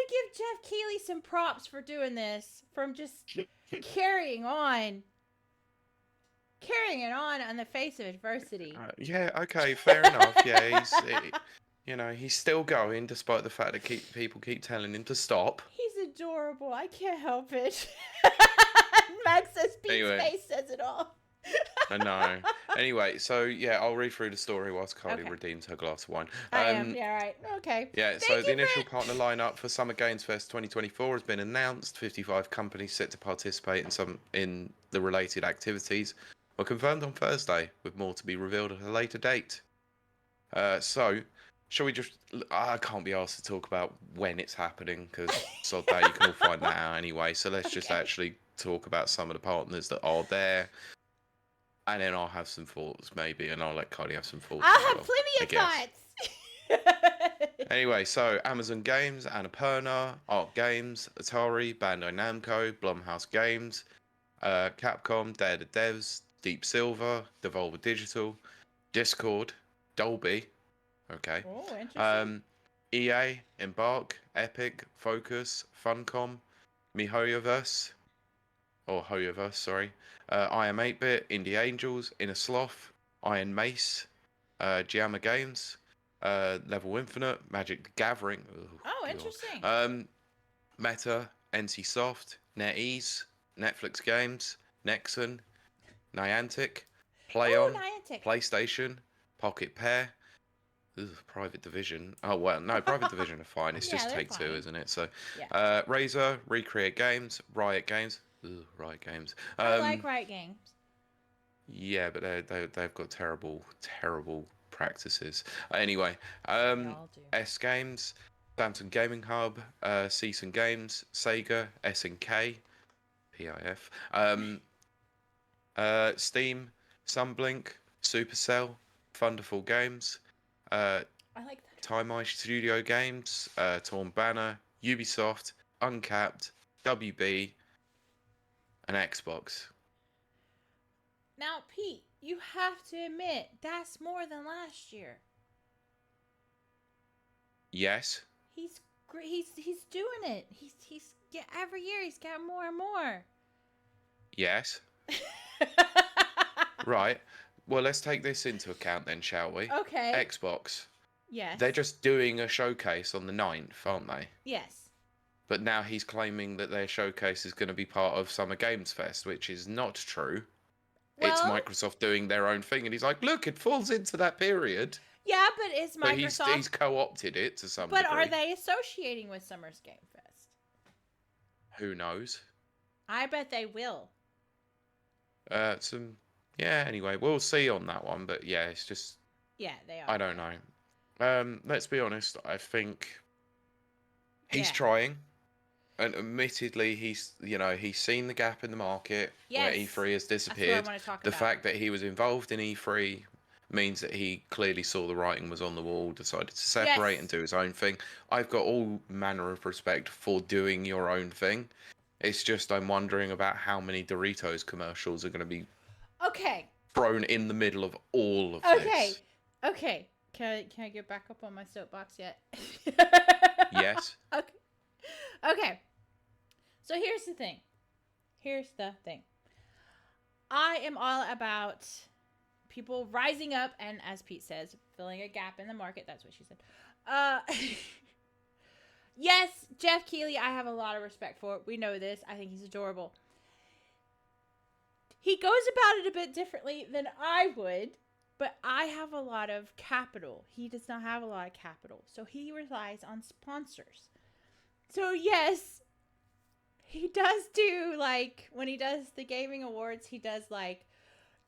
give Jeff Kiley some props for doing this, from just carrying on the face of adversity. Yeah, okay, fair enough. Yeah, he's still going despite the fact that people keep telling him to stop. He's adorable. I can't help it. Max says Pete's face says it all. I know. Anyway, so yeah, I'll read through the story whilst Kylie redeems her glass of wine. I am. Yeah, right. Okay. Yeah, so the initial partner lineup for Summer Games Fest 2024 has been announced. 55 companies set to participate in the related activities were confirmed on Thursday, with more to be revealed at a later date. So, shall we just... I can't be asked to talk about when it's happening, because sod that, you can all find that out anyway. So let's just actually talk about some of the partners that are there. And then I'll have some thoughts, maybe, and I'll let Kylie have some thoughts. I'll have plenty of thoughts. Anyway, so Amazon Games, Annapurna, Arc Games, Atari, Bandai Namco, Blumhouse Games, Capcom, Dare the Devs, Deep Silver, Devolver Digital, Discord, Dolby, okay, interesting. EA, Embark, Epic, Focus, Funcom, MiHoYoverse, I Am 8-Bit, Indie Angels, Inner Sloth, Iron Mace, Giamma Games, Level Infinite, Magic the Gathering. Interesting. Meta, NCSoft, NetEase, Netflix Games, Nexon, Niantic, PlayOn, PlayStation, Pocket Pair, Private Division. Oh, well, no, Private Division are fine. It's just Take-Two, isn't it? So, Razer, Recreate Games, Riot Games. Riot Games. I like Riot Games. Yeah, but they've got terrible practices. Anyway, S Games, Samsung Gaming Hub, Season Games, Sega, SNK, PIF, Steam, Sunblink, Supercell, Thunderful Games, I like that. Time Ice Studio Games, Torn Banner, Ubisoft, Uncapped, WB, and Xbox. Now, Pete, you have to admit that's more than last year. Yes. He's great. He's doing it. He's every year he's got more and more. Yes. Right. Well, let's take this into account then, shall we? Okay. Xbox. Yes. They're just doing a showcase on the 9th, aren't they? Yes. But now he's claiming that their showcase is going to be part of Summer Games Fest, which is not true. It's Well, Microsoft doing their own thing, and he's like, "Look, it falls into that period." yeah, but it's But he's Microsoft. co-opted it to some But are degree. they associating with Summer's Game Fest? Who knows? I bet they will. Yeah. Anyway, we'll see on that one. But yeah, it's just Yeah, they are. I don't know. Let's be honest. I think he's Yeah. trying, and admittedly, he's seen the gap in the market where Yes. E3 has That's what I disappeared. want to talk The about. fact that he was involved in E3 means that he clearly saw the writing was on the wall, decided to separate Yes. and do his own thing. I've got all manner of respect for doing your own thing. It's just I'm wondering about how many Doritos commercials are going to be Okay. thrown in the middle of all of Okay. this. Okay. Can I get back up on my soapbox yet? Yes. Okay. Okay. So here's the thing. I am all about people rising up and, as Pete says, filling a gap in the market. That's what she said. Yes, Jeff Kiley, I have a lot of respect for. We know this. I think he's adorable. He goes about it a bit differently than I would, but I have a lot of capital. He does not have a lot of capital, so he relies on sponsors. So yes, he does do, like, when he does the gaming awards, he does, like,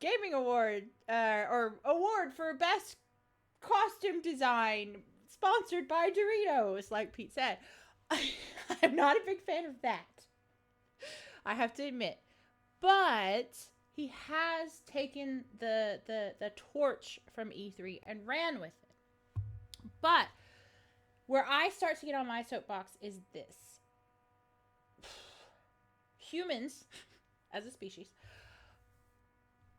gaming award, or award for best costume design, sponsored by Doritos, like Pete said. I'm not a big fan of that, I have to admit. But he has taken the torch from E3 and ran with it. But where I start to get on my soapbox is this. Humans, as a species,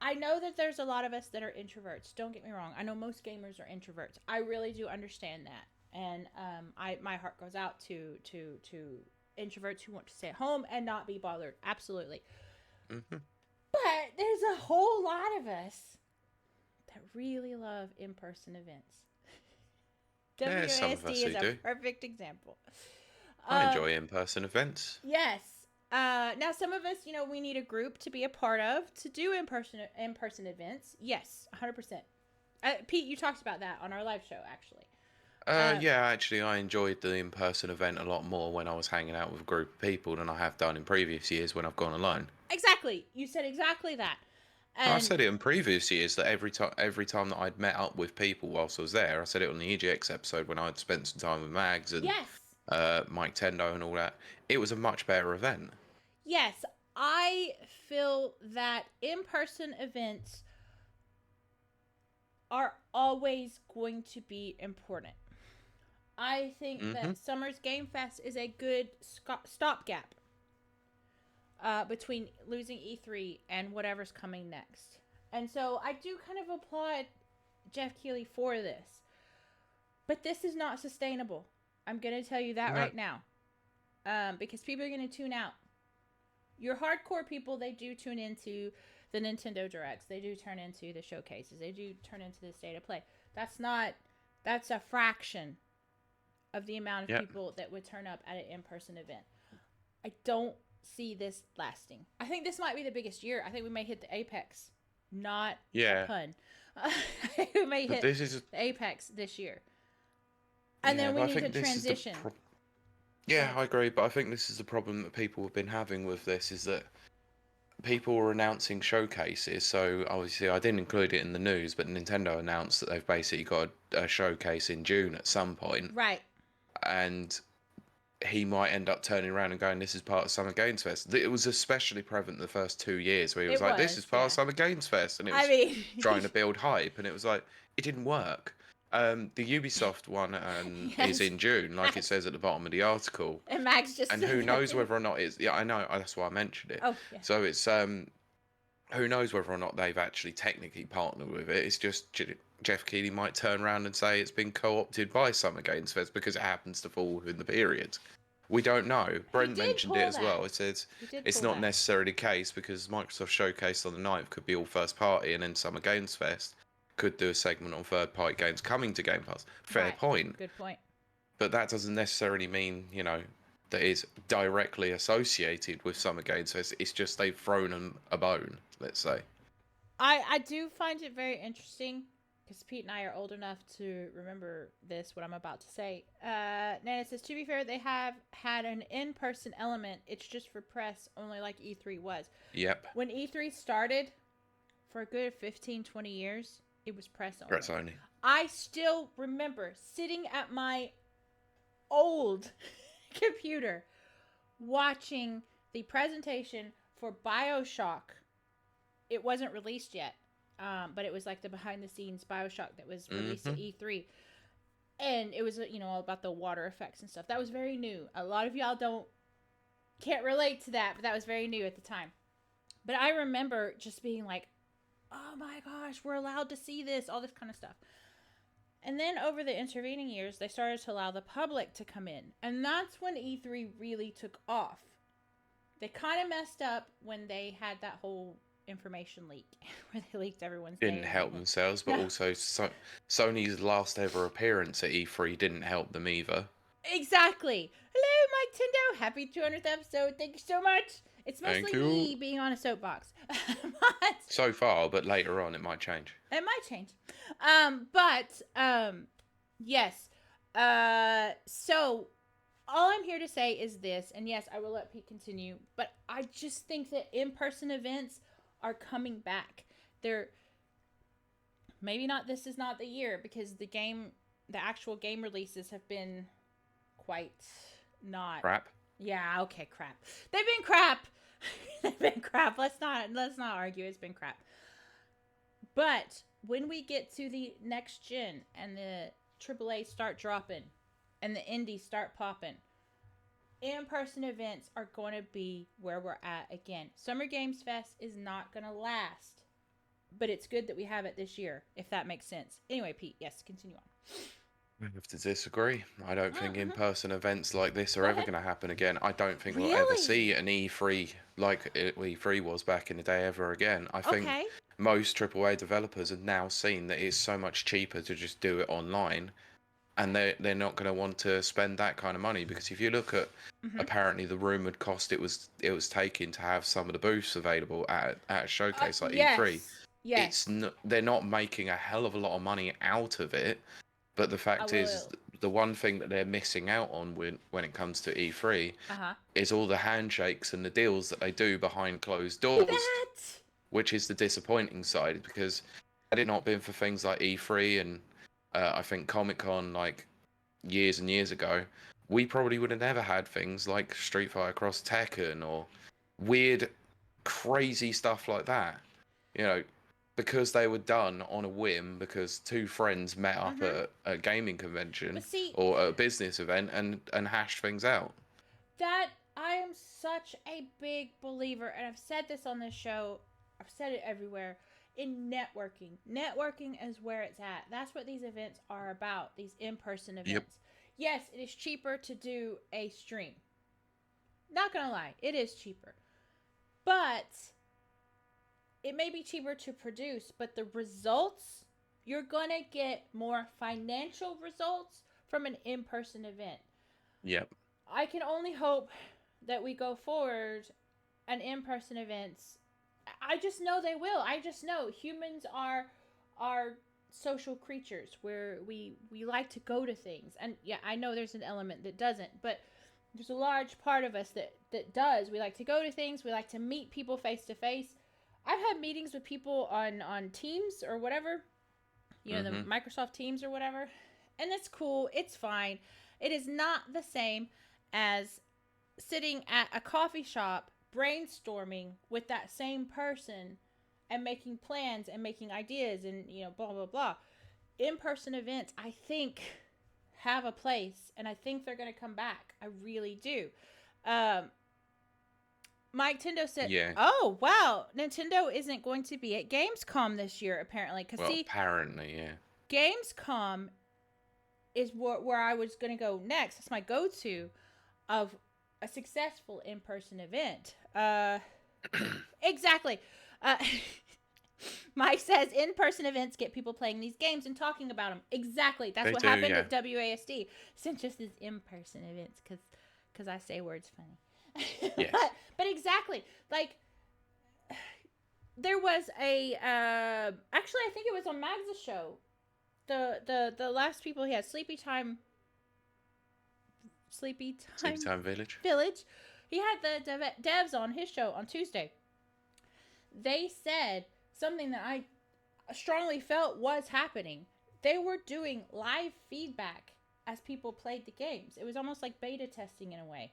I know that there's a lot of us that are introverts. Don't get me wrong. I know most gamers are introverts. I really do understand that. And my heart goes out to introverts who want to stay at home and not be bothered. Absolutely. Mm-hmm. But there's a whole lot of us that really love in-person events. Yeah, some of us WASD is who a do. perfect example. I enjoy in-person events. Yes. Now, some of us, we need a group to be a part of to do in-person events. Yes, 100%. Pete, you talked about that on our live show, actually. Yeah, actually, I enjoyed the in-person event a lot more when I was hanging out with a group of people than I have done in previous years when I've gone alone. Exactly. You said exactly that. And I said it in previous years that every time that I'd met up with people whilst I was there, I said it on the EGX episode when I'd spent some time with Mags and yes. Mike Tendo and all that. It was a much better event. Yes, I feel that in-person events are always going to be important. I think that Summer's Game Fest is a good stopgap between losing E3 and whatever's coming next. And so I do kind of applaud Jeff Kiley for this. But this is not sustainable. I'm going to tell you that right now. Because people are going to tune out. Your hardcore people, they do tune into the Nintendo Directs. They do turn into the showcases. They do turn into the state of play. That's a fraction of the amount of people that would turn up at an in-person event. I don't see this lasting. I think this might be the biggest year. I think we may hit the apex. Not a pun. We may hit the apex this year. And then we need to transition. Yeah, I agree, but I think this is the problem that people have been having with this, is that people were announcing showcases. So obviously I didn't include it in the news, but Nintendo announced that they've basically got a showcase in June at some point. Right. And he might end up turning around and going, this is part of Summer Games Fest. It was especially prevalent the first 2 years where he was like, this is part of Summer Games Fest. And it was trying to build hype, and it was like, it didn't work. The Ubisoft one is in June, like it says at the bottom of the article. And Max just and who knows whether or not it's... Yeah, I know. That's why I mentioned it. Oh, yeah. So it's... who knows whether or not they've actually technically partnered with it. It's just Jeff Keighley might turn around and say it's been co-opted by Summer Games Fest because it happens to fall within the period. We don't know. Brent mentioned it as well. It says it's not necessarily the case because Microsoft Showcase on the 9th could be all first party, and then Summer Games Fest could do a segment on third-party games coming to Game Pass. Fair point. Good point. But that doesn't necessarily mean, that is directly associated with Summer Games. So it's just they've thrown them a bone, let's say. I do find it very interesting because Pete and I are old enough to remember this, what I'm about to say. Nana says, to be fair, they have had an in-person element. It's just for press, only like E3 was. Yep. When E3 started, for a good 15, 20 years, it was press only. Press only. I still remember sitting at my old computer watching the presentation for BioShock. It wasn't released yet, but it was like the behind-the-scenes BioShock that was released at E3. And it was, all about the water effects and stuff. That was very new. A lot of y'all can't relate to that, but that was very new at the time. But I remember just being like, oh my gosh, we're allowed to see this, all this kind of stuff. And then over the intervening years, they started to allow the public to come in. And that's when E3 really took off. They kind of messed up when they had that whole information leak where they leaked everyone's Didn't name. help themselves, but also Sony's last ever appearance at E3 didn't help them either. Exactly. Hello, Mike Tindo. Happy 200th episode. Thank you so much. It's mostly me being on a soapbox. So far, but later on it might change. It might change. Yes. So all I'm here to say is this, and yes, I will let Pete continue, but I just think that in-person events are coming back. They're maybe not, this is not the year, because the actual game releases have been quite not Crap. Yeah, okay, crap. They've been crap. They've been crap. Let's not argue. It's been crap. But when we get to the next gen and the AAA start dropping and the indies start popping, in-person events are going to be where we're at again. Summer Games Fest is not going to last, but it's good that we have it this year, if that makes sense. Anyway, Pete, yes, continue on. I have to disagree. I don't think in-person events like this are ever going to happen again. I don't think we'll ever see an E3 like E3 was back in the day ever again. I think most AAA developers have now seen that it's so much cheaper to just do it online, and they're not going to want to spend that kind of money, because if you look at apparently the rumored cost it was taking to have some of the booths available at a showcase like E3, they're not making a hell of a lot of money out of it. But the fact is, the one thing that they're missing out on when it comes to E3 is all the handshakes and the deals that they do behind closed doors, which is the disappointing side, because had it not been for things like E3 and I think Comic-Con like years and years ago, we probably would have never had things like Street Fighter Cross Tekken or weird, crazy stuff like that. Because they were done on a whim, because two friends met up at a gaming convention or a business event and hashed things out. That, I am such a big believer, and I've said this on this show, I've said it everywhere, in networking. Networking is where it's at. That's what these events are about, these in-person events. Yep. Yes, it is cheaper to do a stream. Not gonna lie, it is cheaper. But it may be cheaper to produce, but the results, you're going to get more financial results from an in-person event. Yep. I can only hope that we go forward and in-person events. I just know they will. I just know humans are social creatures where we like to go to things. And yeah, I know there's an element that doesn't, but there's a large part of us that does. We like to go to things. We like to meet people face to face. I've had meetings with people on Teams or whatever, the Microsoft Teams or whatever, and it's cool. It's fine. It is not the same as sitting at a coffee shop brainstorming with that same person and making plans and making ideas and, blah, blah, blah. In-person events, I think, have a place, and I think they're going to come back. I really do. Mike Tindo said, oh, wow, Nintendo isn't going to be at Gamescom this year, apparently. Apparently, yeah. Gamescom is where I was going to go next. That's my go-to of a successful in-person event. Exactly. Mike says, in-person events get people playing these games and talking about them. Exactly. That's what happened at WASD. Since just these in-person events, because because I say words funny. Yes. but exactly, like, there was a actually I think it was on Mag's show. The last people he had, Sleepy Time Village. He had the devs on his show on Tuesday. They said something that I strongly felt was happening. They were doing live feedback as people played the games. It was almost like beta testing in a way.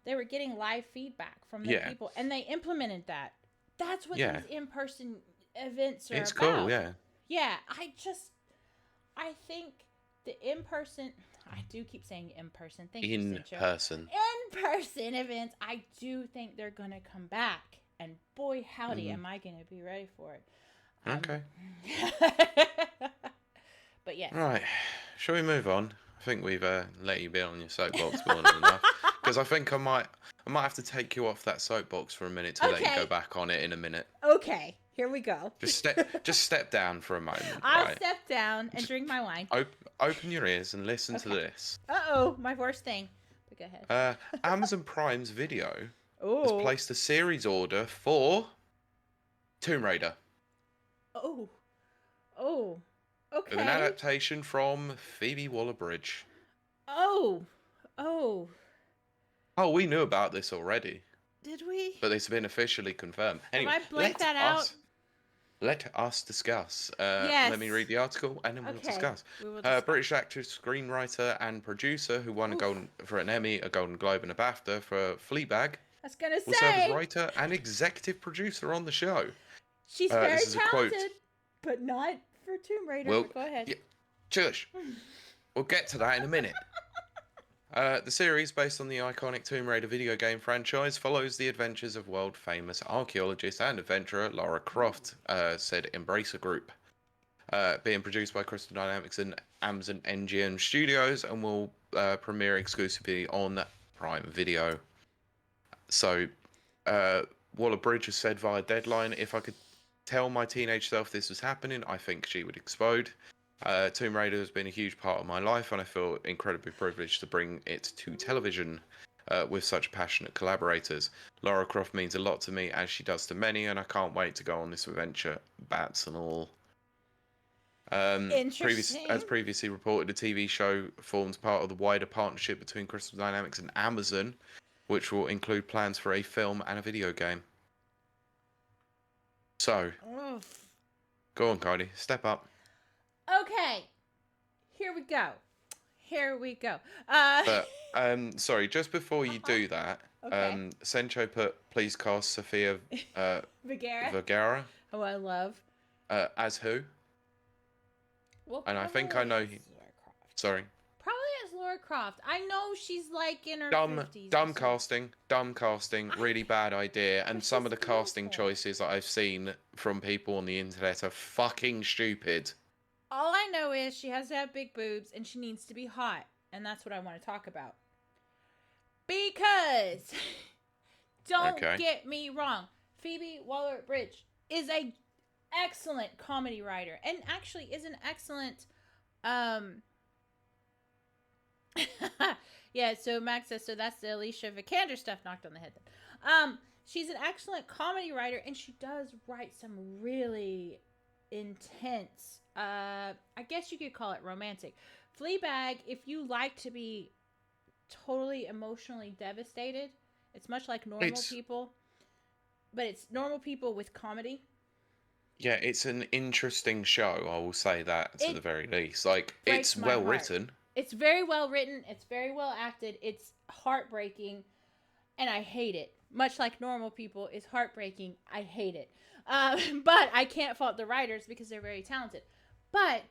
They were getting live feedback from the people, and they implemented that. That's what these in-person events are about. It's cool, yeah. Yeah, I think the in-person, I do keep saying in-person. Thank you, Cincho. In-person events, I do think they're going to come back. And boy, howdy, am I going to be ready for it. Okay. But yes. Right. Shall we move on? I think we've let you be on your soapbox more than enough. Because I think I might have to take you off that soapbox for a minute to let you go back on it in a minute. Okay, here we go. Just step down for a moment. I'll step down and drink my wine. Open your ears and listen to this. Uh-oh, my worst thing. But go ahead. Amazon Prime's Video has placed a series order for Tomb Raider. Oh, okay. With an adaptation from Phoebe Waller-Bridge. Oh, we knew about this already. did we? But it's been officially confirmed. Anyway, Have I blanked that out? Let us discuss. Yes. Let me read the article and then we'll discuss. We will discuss. British actress, screenwriter, and producer who won an Emmy, a Golden Globe, and a BAFTA for Fleabag. I was gonna Will serve as say writer and executive producer on the show. she's very this is a quote. talented, but not for Tomb Raider. Well, but go ahead. Yeah, shush. We'll get to that in a minute. The series, based on the iconic Tomb Raider video game franchise, follows the adventures of world-famous archaeologist and adventurer Lara Croft, said Embracer Group. Being produced by Crystal Dynamics and Amazon NGM Studios, and will premiere exclusively on Prime Video. So, Waller-Bridge has said via Deadline, if I could tell my teenage self this was happening, I think she would explode. Tomb Raider has been a huge part of my life, and I feel incredibly privileged to bring it to television with such passionate collaborators. Lara Croft means a lot to me, as she does to many, and I can't wait to go on this adventure, bats and all. Interesting. As previously reported, the TV show forms part of the wider partnership between Crystal Dynamics and Amazon, which will include plans for a film and a video game. So, go on, Kylie, step up. Okay, here we go. But sorry, just before you do that, Sencho put please cast Sofia Vergara. Oh, I love. As who? Well, and I think I know. Sorry. Probably as Lara Croft. I know she's like in her 50s. Dumb casting, really bad idea. And some of the casting choices that I've seen from people on the internet are fucking stupid. All I know is she has to have big boobs and she needs to be hot. And that's what I want to talk about. Because, don't get me wrong, Phoebe Waller-Bridge is a excellent comedy writer. And actually is an excellent... yeah, so Max says, so that's the Alicia Vikander stuff knocked on the head then. She's an excellent comedy writer, and she does write some really intense, I guess you could call it romantic. Fleabag, if you like to be totally emotionally devastated, it's much like Normal People, but it's Normal People with comedy. Yeah, it's an interesting show, I will say that, to the very least. Like, it's well written. It's very well written. It's very well acted. It's heartbreaking, and I hate it. Much like Normal People is heartbreaking. I hate it. But I can't fault the writers because they're very talented. But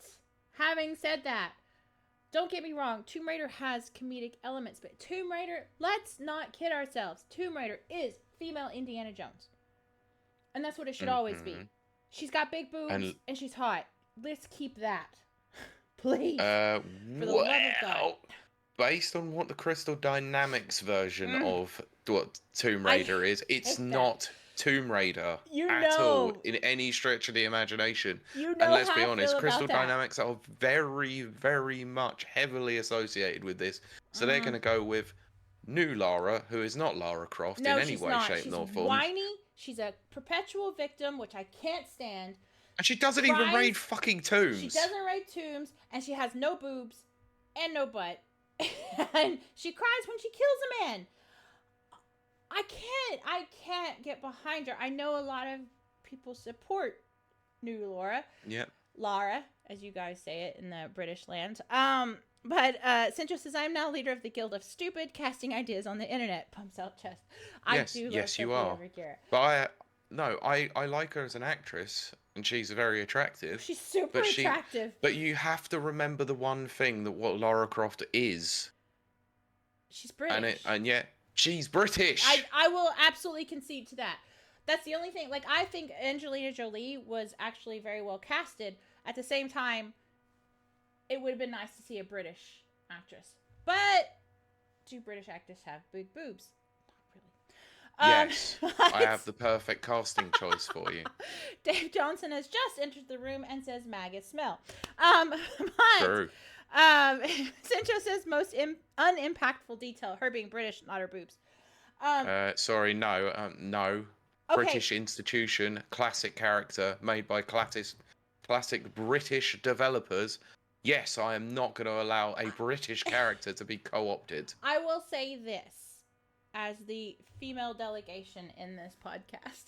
having said that, don't get me wrong. Tomb Raider has comedic elements, but Tomb Raider, let's not kid ourselves. Tomb Raider is female Indiana Jones, and that's what it should always be. She's got big boobs and she's hot. Let's keep that. Please. For the love of God. Based on what the Crystal Dynamics version of what Tomb Raider is, it's not Tomb Raider at all in any stretch of the imagination. And let's be honest, Crystal Dynamics are very, very much heavily associated with this. So they're going to go with new Lara, who is not Lara Croft No, in any she's way, not. shape, She's nor form. whiny. She's a perpetual victim, which I can't stand. And she doesn't even Cries. raid fucking tombs. She doesn't raid tombs, and she has no boobs and no butt. And she cries when she kills a man. I can't get behind her. I know a lot of people support new Laura. Yep. Lara, as you guys say it in the British land. But Central says, I'm now leader of the Guild of Stupid, casting ideas on the internet. Pumps out chest. Yes, I do yes, love you are. Vergara. But I like her as an actress, and she's very attractive. She's super attractive. But you have to remember the one thing that what Lara Croft is. She's British. And yet she's British. I will absolutely concede to that. That's the only thing. Like, I think Angelina Jolie was actually very well casted. At the same time, it would have been nice to see a British actress. But do British actors have big boobs? Not really. Yes, I have the perfect casting choice for you. Dave Johnson has just entered the room and says maggot smell. True. Central says most unimpactful detail, her being British, not her boobs. Sorry, no. No. Okay. British institution, classic character, made by classic British developers. Yes, I am not going to allow a British character to be co-opted. I will say this as the female delegation in this podcast.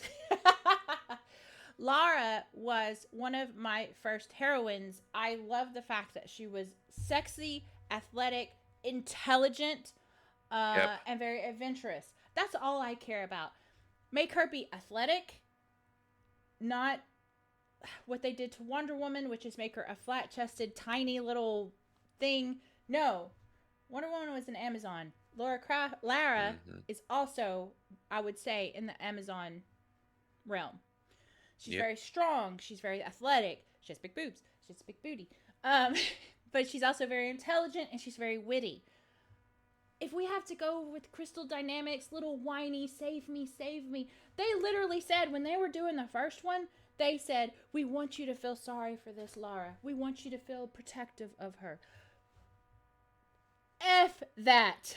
Lara was one of my first heroines. I love the fact that she was sexy, athletic, intelligent, and very adventurous. That's all I care about. Make her be athletic, not what they did to Wonder Woman, which is make her a flat-chested, tiny little thing. No. Wonder Woman was an Amazon. Lara is also, I would say, in the Amazon realm. She's very strong. She's very athletic. She has big boobs. She has a big booty. But she's also very intelligent, and she's very witty. If we have to go with Crystal Dynamics, little whiny, save me, they literally said when they were doing the first one, they said, we want you to feel sorry for this Lara. We want you to feel protective of her. F that.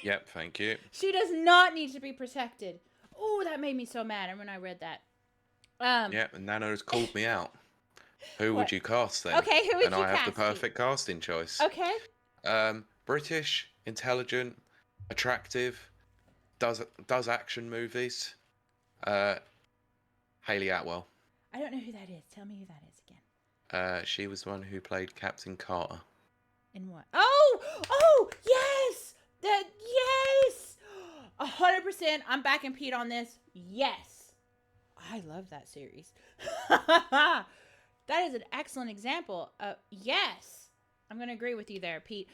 Yep, thank you. She does not need to be protected. Oh, that made me so mad when I read that. Yep, and Nano's called me out. Who would you cast then? Okay, who would you cast? And I have the cast, perfect casting choice. Okay. British, intelligent, attractive, does action movies. Hayley Atwell. I don't know who that is. Tell me who that is again. She was the one who played Captain Carter. In what? Oh, yes! Yes! 100%. I'm backing Pete on this. Yes. I love that series. That is an excellent example. Yes. I'm going to agree with you there, Pete.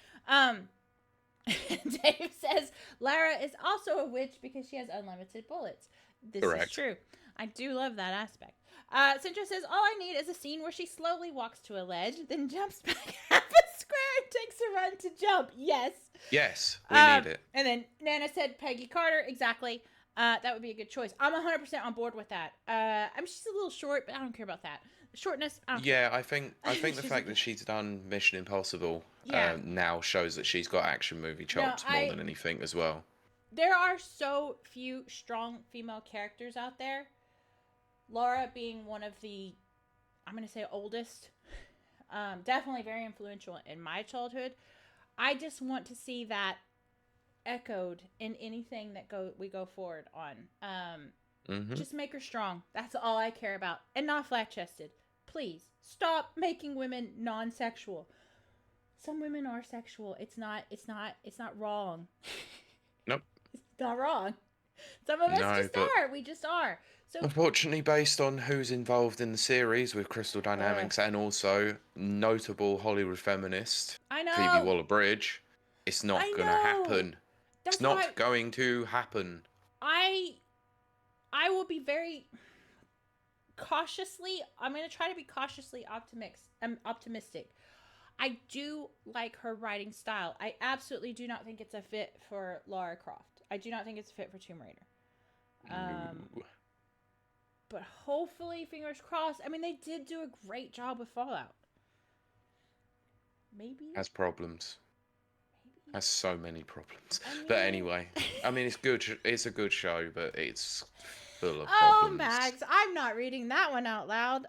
Dave says Lara is also a witch because she has unlimited bullets. This Correct. is true. I do love that aspect. Centra says, all I need is a scene where she slowly walks to a ledge, then jumps back half a square and takes a run to jump. Yes. Yes, we need it. And then Nana said Peggy Carter. Exactly. That would be a good choice. I'm 100% on board with that. She's a little short, but I don't care about that. Shortness, I don't care. I think the fact that she's done Mission Impossible now shows that she's got action movie chops more than anything as well. There are so few strong female characters out there. Laura being one of the, I'm going to say oldest, definitely very influential in my childhood. I just want to see that echoed in anything that we go forward on. Just make her strong. That's all I care about. And not flat-chested. Please, stop making women non-sexual. Some women are sexual. It's not wrong. Nope. It's not wrong. Some of us just are. We just are. So unfortunately, based on who's involved in the series with Crystal Dynamics and also notable Hollywood feminist Phoebe Waller-Bridge, it's not going to happen. It's not going to happen. I will be very cautiously. I'm going to try to be cautiously optimistic. I do like her writing style. I absolutely do not think it's a fit for Lara Croft. I do not think it's a fit for Tomb Raider. But hopefully, fingers crossed. I mean, they did do a great job with Fallout. Maybe. Has problems. Has so many problems. I But mean- anyway, I mean, it's good. It's a good show, but it's full of Oh, problems. Max, I'm not reading that one out loud.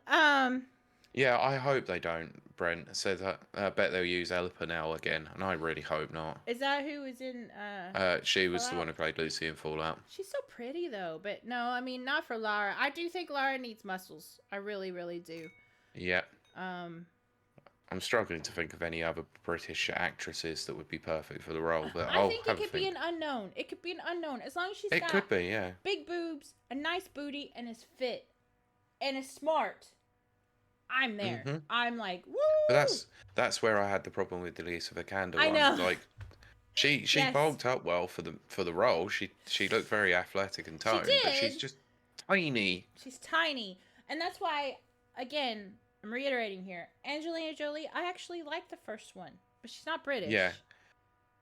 Yeah, I hope they don't. Brent said that. I bet they'll use Ella Purnell again, and I really hope not. Is that who was in She was the Fallout? one who played Lucy in Fallout. She's so pretty though, but no, I mean not for Lara. I do think Lara needs muscles. I really, really do. Yeah. Um, I'm struggling to think of any other British actresses that would be perfect for the role, but I I'll think have it could a be think. an unknown. It could be an unknown as long as she's It got could be, yeah. big boobs, a nice booty, and is fit and is smart. I'm there. Mhm. I'm like, woo! But that's where I had the problem with Elisa Vikander I one. know. Like, she Yes. bulked up well for the role. She looked very athletic and toned, but she's did. just tiny. She's tiny, and that's why, again, I'm reiterating here. Angelina Jolie, I actually like the first one, but she's not British. Yeah.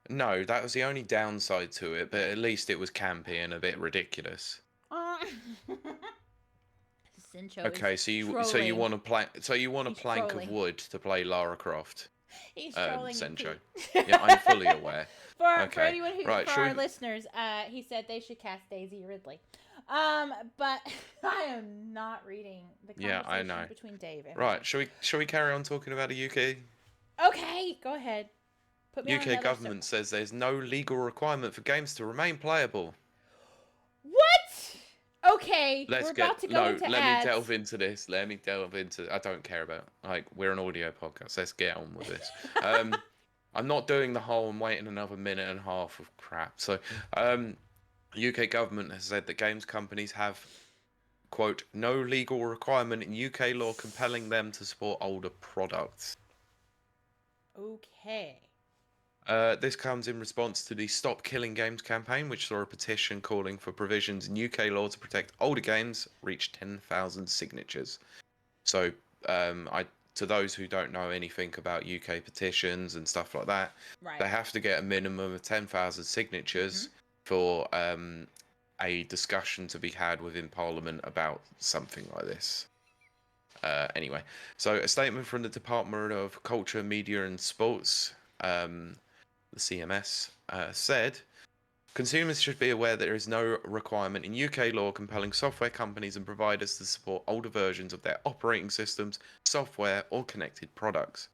No, that was the only downside to it, but at least it was campy and a bit ridiculous. Sincho Okay, is so you trolling. want a plank He's plank trolling. of wood to play Lara Croft. He's trolling. Sencho. Pete. Yeah, I'm fully aware. For Okay, anyone who, right, for shall our we- listeners, he said they should cast Daisy Ridley. But I am not reading the conversation Yeah, I know. between Dave and Right, shall we carry on talking about the UK? Okay, go ahead. Put me on UK another government says there's no legal requirement for games to remain playable. What? Okay, we're about to go into let ads. me delve into this. Let me delve into. I don't care about, like, we're an audio podcast. Let's get on with this. I'm not doing the whole and waiting another minute and a half of crap. So, UK government has said that games companies have, quote, no legal requirement in UK law compelling them to support older products. Okay. This comes in response to the Stop Killing Games campaign, which saw a petition calling for provisions in UK law to protect older games reach 10,000 signatures. So, to those who don't know anything about UK petitions and stuff like that, Right. they have to get a minimum of 10,000 signatures for a discussion to be had within Parliament about something like this. Anyway, so a statement from the Department of Culture, Media and Sports, the CMS, said, consumers should be aware that there is no requirement in UK law compelling software companies and providers to support older versions of their operating systems, software, or connected products.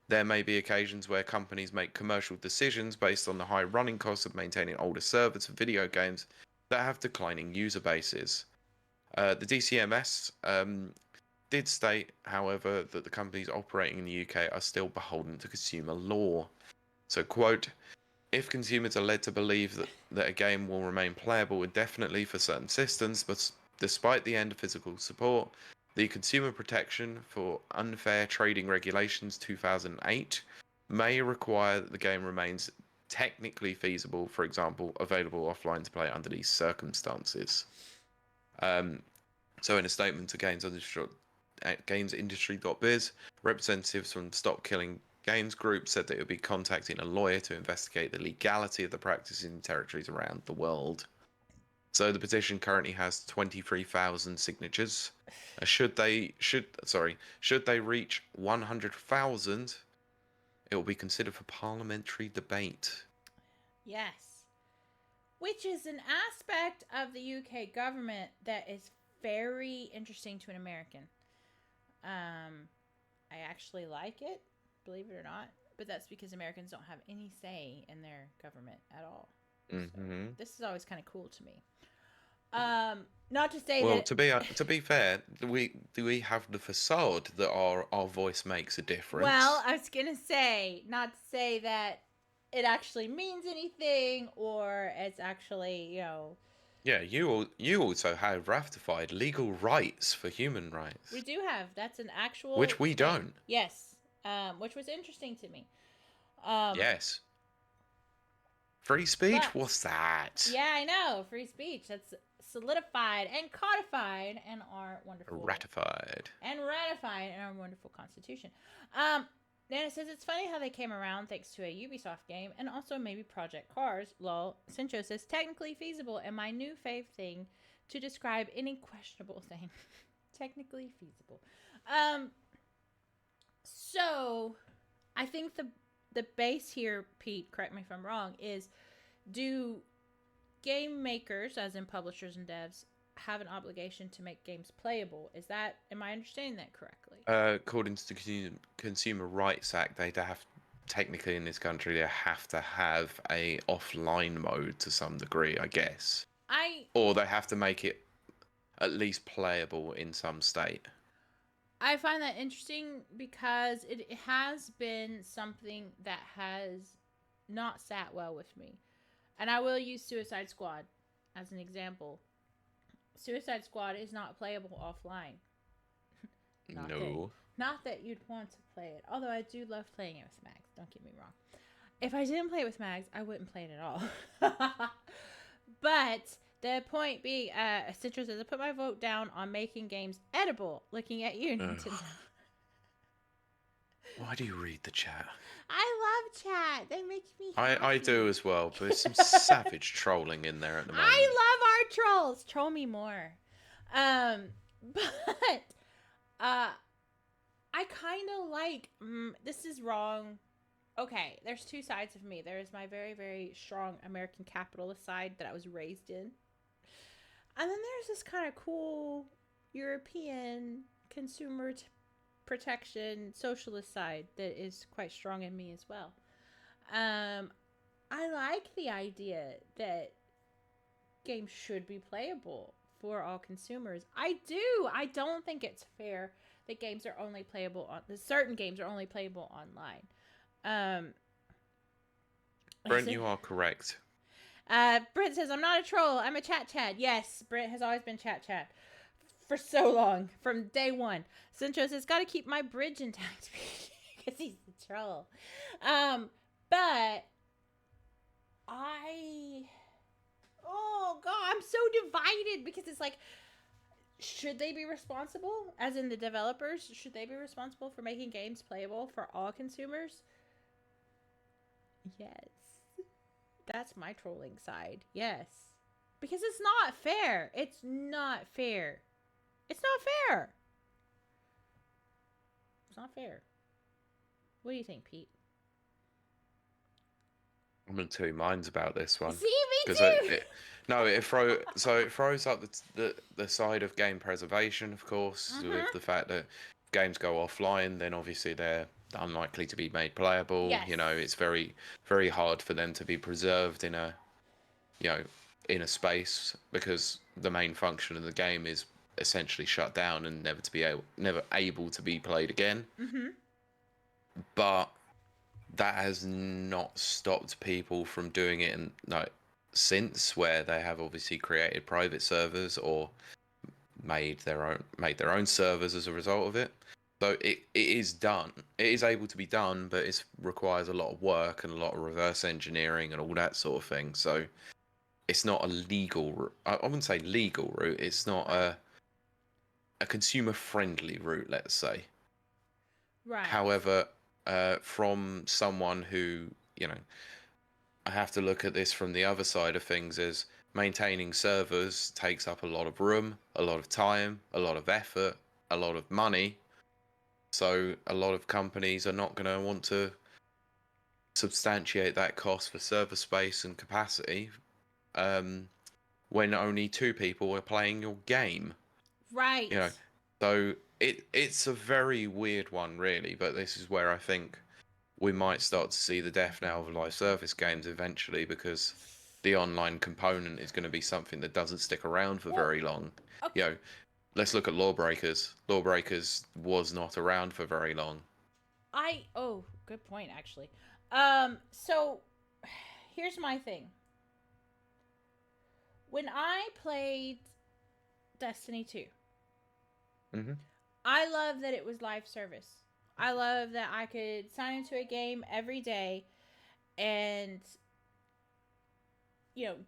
There may be occasions where companies make commercial decisions based on the high running costs of maintaining older servers for video games that have declining user bases. The DCMS did state, however, that the companies operating in the UK are still beholden to consumer law. So, quote, if consumers are led to believe that a game will remain playable indefinitely for certain systems, but despite the end of physical support, the Consumer Protection for Unfair Trading Regulations 2008 may require that the game remains technically feasible, for example, available offline to play under these circumstances. So in a statement to GamesIndustry.biz, representatives from Stop Killing Games Group said that it would be contacting a lawyer to investigate the legality of the practice in territories around the world. So the petition currently has 23,000 signatures. Should they reach 100,000, it will be considered for parliamentary debate. Yes. Which is an aspect of the UK government that is very interesting to an American. I actually like it, believe it or not, but that's because Americans don't have any say in their government at all. Mm-hmm. So this is always kind of cool to me. Not to say Well, that. to be fair, do we have the facade that our voice makes a difference? Well, I was gonna say, not to say that it actually means anything, or it's actually, yeah, you also have ratified legal rights for human rights. we do have. That's an actual. Which we thing. don't. Yes. Which was interesting to me. Yes. Free speech? but- What's that? Yeah, I know. Free speech. That's solidified and codified in our wonderful. Ratified. And ratified in our wonderful Constitution. Then it says it's funny how they came around thanks to a Ubisoft game and also maybe Project Cars. Lol. Sincho says technically feasible and my new fave thing to describe any questionable thing. Technically feasible. So I think the base here, Pete, correct me if I'm wrong, is do game makers, as in publishers and devs, have an obligation to make games playable? Am I understanding that correctly? According to the Consumer Rights Act, they have technically in this country they have to have a offline mode to some degree, I guess, or they have to make it at least playable in some state. I find that interesting because it has been something that has not sat well with me. And I will use Suicide Squad as an example. Suicide Squad is not playable offline. Not that you'd want to play it. Although I do love playing it with Mags. Don't get me wrong. If I didn't play it with Mags, I wouldn't play it at all. But the point being, Citra says, I put my vote down on making games edible. Looking at you, Nintendo. Why do you read the chat? I love chat. They make me happy. I do as well, but there's some savage trolling in there at the moment. I love our trolls. Troll me more. But I kind of like, this is wrong. Okay, there's two sides of me. There is my very, very strong American capitalist side that I was raised in. And then there's this kind of cool European consumer protection socialist side that is quite strong in me as well. I like the idea that games should be playable for all consumers. I do. I don't think it's fair that games are only playable certain games are only playable online. Brent, you are correct. Brent says, I'm not a troll. I'm a chat. Yes, Brent has always been chat. For so long. From day one. Centro says, gotta keep my bridge intact. Because he's the troll. But oh God, I'm so divided. Because it's like, should they be responsible? As in the developers, should they be responsible for making games playable for all consumers? Yes. That's my trolling side. Yes. Because it's not fair. It's not fair. It's not fair. It's not fair. What do you think, Pete? I'm in two minds about this one. See, me too. It throws up the side of game preservation, of course, with the fact that if games go offline, then obviously they're unlikely to be made playable. Yes. You know, it's very, very hard for them to be preserved in a space because the main function of the game is essentially shut down and never able to be played again. But that has not stopped people from doing it since, where they have obviously created private servers or made their own servers as a result of it. So it is done. It is able to be done, but it requires a lot of work and a lot of reverse engineering and all that sort of thing. So it's not a legal. I wouldn't say legal route. It's not a consumer-friendly route, let's say. Right. However, from someone who, I have to look at this from the other side of things, is maintaining servers takes up a lot of room, a lot of time, a lot of effort, a lot of money. So a lot of companies are not going to want to substantiate that cost for server space and capacity when only two people are playing your game. Right. So it's a very weird one, really. But this is where I think we might start to see the death knell of live service games eventually, because the online component is going to be something that doesn't stick around for very long. Okay. Let's look at Lawbreakers. Lawbreakers was not around for very long. Good point, actually. So here's my thing. When I played Destiny 2, I love that it was live service. I love that I could sign into a game every day and,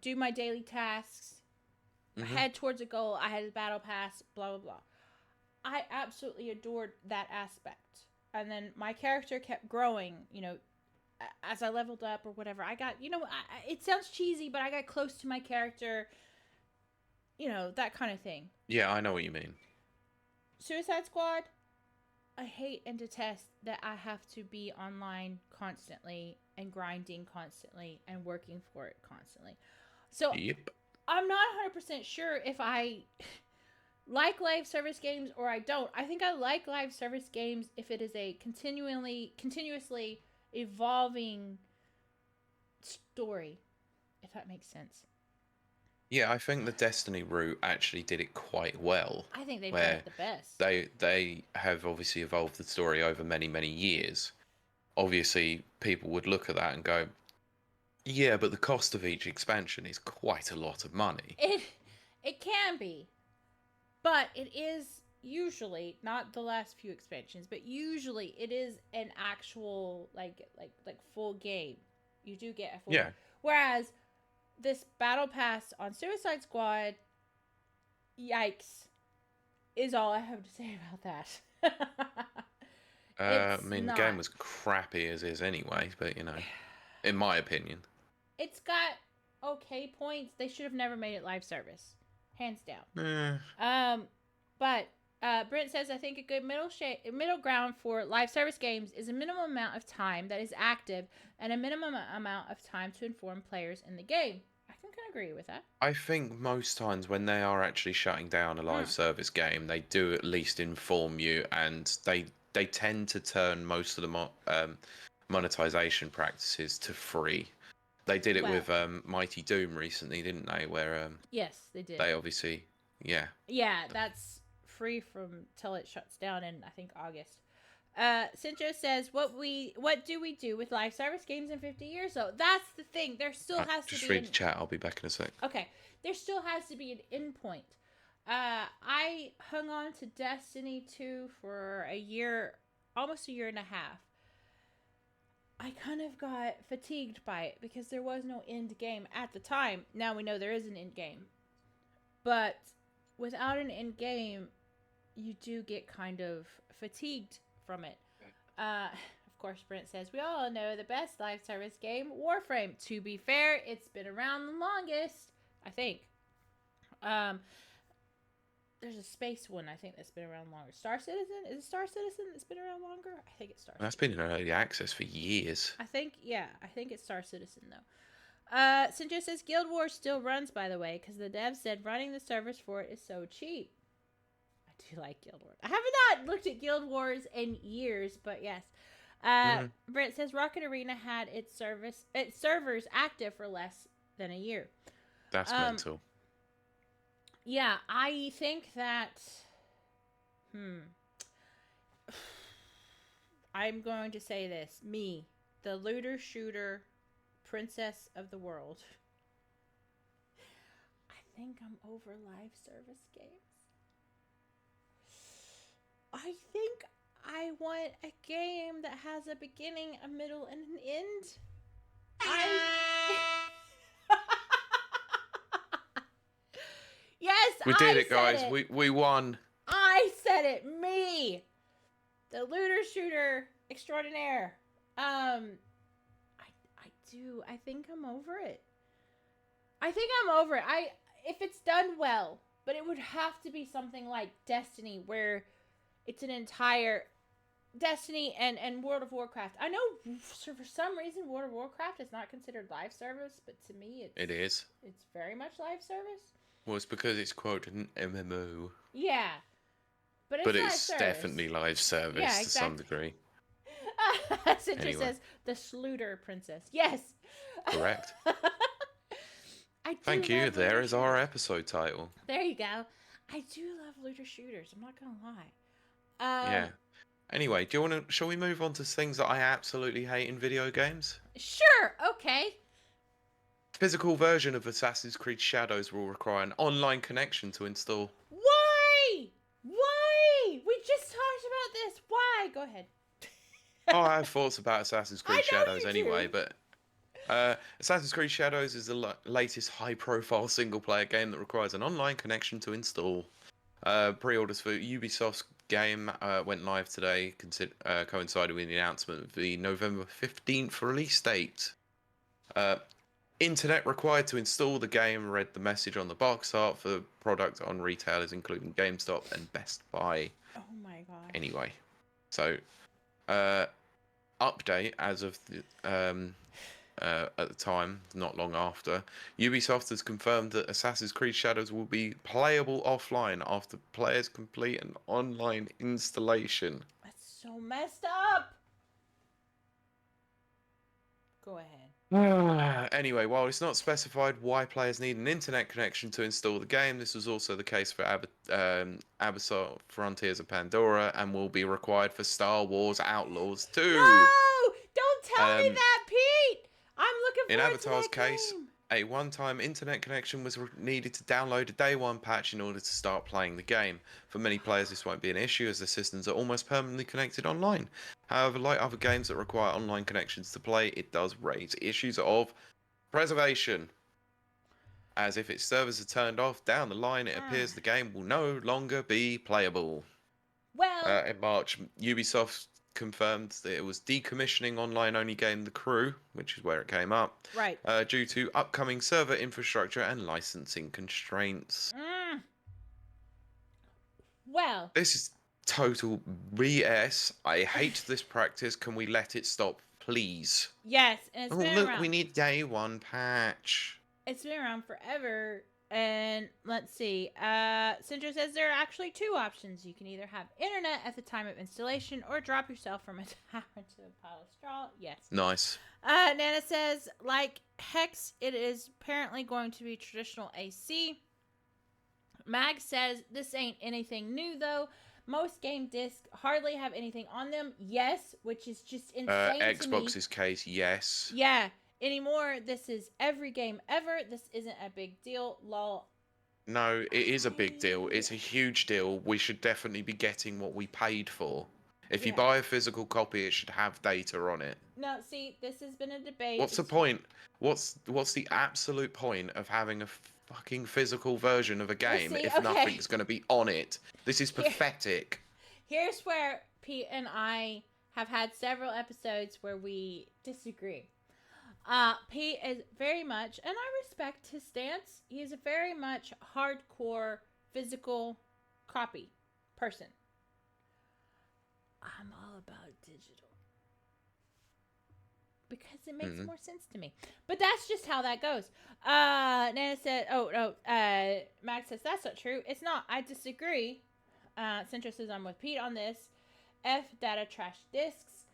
do my daily tasks, head towards a goal. I had a battle pass, blah, blah, blah. I absolutely adored that aspect. And then my character kept growing, as I leveled up or whatever. I got, it sounds cheesy, but I got close to my character, that kind of thing. Yeah, I know what you mean. Suicide Squad, I hate and detest that I have to be online constantly and grinding constantly and working for it constantly. So Yep. I'm not 100% sure if I like live service games or I don't. I think I like live service games if it is a continuously evolving story, if that makes sense. Yeah, I think the Destiny route actually did it quite well. I think they've done Where it the best. they have obviously evolved the story over many, many years. Obviously, people would look at that and go, yeah, but the cost of each expansion is quite a lot of money. It can be, but it is usually not the last few expansions, but usually it is an actual like full game. You do get a full Yeah. game. Whereas this battle pass on Suicide Squad, yikes, is all I have to say about that. I It's mean, the not. game was crappy as is anyway, but you know, in my opinion. It's got okay points. They should have never made it live service, hands down. But Brent says, I think a good middle ground for live service games is a minimum amount of time that is active and a minimum amount of time to inform players in the game. I can agree with that. I think most times when they are actually shutting down a live service game, they do at least inform you, and they tend to turn most of the monetization practices to free. They did it with Mighty Doom recently, didn't they? Where yes, they did. They obviously, yeah. Yeah, that's free from till it shuts down in I think August. Cincho says, "What do we do with live service games in 50 years though?" That's the thing. There still has to be. Just read the chat. I'll be back in a sec. Okay, there still has to be an endpoint. I hung on to Destiny 2 for a year, almost a year and a half. I kind of got fatigued by it because there was no end game at the time. Now we know there is an end game. But without an end game, you do get kind of fatigued from it. Of course, Brent says, we all know the best live service game, Warframe. To be fair, it's been around the longest, I think. There's a space one, I think, that's been around longer. Star Citizen? Is it Star Citizen that's been around longer? I think it's Star Citizen. That's been in early access for years. I think it's Star Citizen, though. Sinjo says Guild Wars still runs, by the way, because the devs said running the servers for it is so cheap. I do like Guild Wars. I have not looked at Guild Wars in years, but yes. Brent says Rocket Arena had its servers active for less than a year. That's mental. Yeah, I think that... I'm going to say this. Me, the looter shooter princess of the world. I think I'm over live service games. I think I want a game that has a beginning, a middle, and an end. Yes, we did it, guys. We won. I said it. Me, the looter shooter extraordinaire. I do. I think I'm over it. If it's done well, but it would have to be something like Destiny, where it's an entire Destiny and World of Warcraft. I know for some reason World of Warcraft is not considered live service, but to me it is. It's very much live service. Well, it's because it's quoted an MMO. Yeah. But it's definitely live service to some degree. Cintra says the Schlooter princess. Yes. Correct. Thank you. There is our episode title. There you go. I do love looter shooters. I'm not gonna lie. Yeah. Anyway, shall we move on to things that I absolutely hate in video games? Sure. Okay. Physical version of Assassin's Creed Shadows will require an online connection to install. Why? We just talked about this. Why? Go ahead. I have thoughts about Assassin's Creed Shadows anyway, but Assassin's Creed Shadows is the latest high-profile single-player game that requires an online connection to install. Pre-orders for Ubisoft's game went live today, coincided with the announcement of the November 15th release date. Internet required to install the game read the message on the box art for the product on retailers including GameStop and Best Buy. Oh my god. Anyway. So, update as of the, at the time, not long after, Ubisoft has confirmed that Assassin's Creed Shadows will be playable offline after players complete an online installation. That's so messed up. Go ahead. Anyway, while it's not specified why players need an internet connection to install the game, this was also the case for Abyssal Frontiers of Pandora and will be required for Star Wars Outlaws 2. No! Don't tell me Um, that, Pete! I'm looking In forward to Avatar's that case, game. a one-time internet connection was needed to download a day one patch in order to start playing the game. For many players, this won't be an issue as the systems are almost permanently connected online. However, like other games that require online connections to play, it does raise issues of preservation. As if its servers are turned off down the line, it appears the game will no longer be playable. Well, In March, Ubisoft confirmed that it was decommissioning online-only game The Crew, which is where it came up, right. due to upcoming server infrastructure and licensing constraints. Well, This is total BS. I hate this practice. Can we let it stop, please? yes, and it's Oh, been look, around. we need day one patch. It's been around forever. And let's see. Sindra says there are actually two options. You can either have internet at the time of installation or drop yourself from a tower to a pile of straw. Yes. Nice. Nana says, like Hex, it is apparently going to be traditional AC. Mag says, this ain't anything new though. Most game discs hardly have anything on them. Yes, which is just insane to me. Xbox's case, yes. Yeah. Anymore, this is every game ever. This isn't a big deal. Lol. No, it is a big deal. It's a huge deal. We should definitely be getting what we paid for. If you Yeah. buy a physical copy, it should have data on it. No, see, this has been a debate. What's the point? What's the absolute point of having a fucking physical version of a game see, if okay. nothing's going to be on it? This is pathetic. Here's where Pete and I have had several episodes where we disagree. Pete is very much, and I respect his stance, he is a very much hardcore physical copy person. I'm all about digital. Because it makes more sense to me. But that's just how that goes. Nana said, Max says, that's not true. It's not. I disagree. Centra says, I'm with Pete on this. F data trash discs.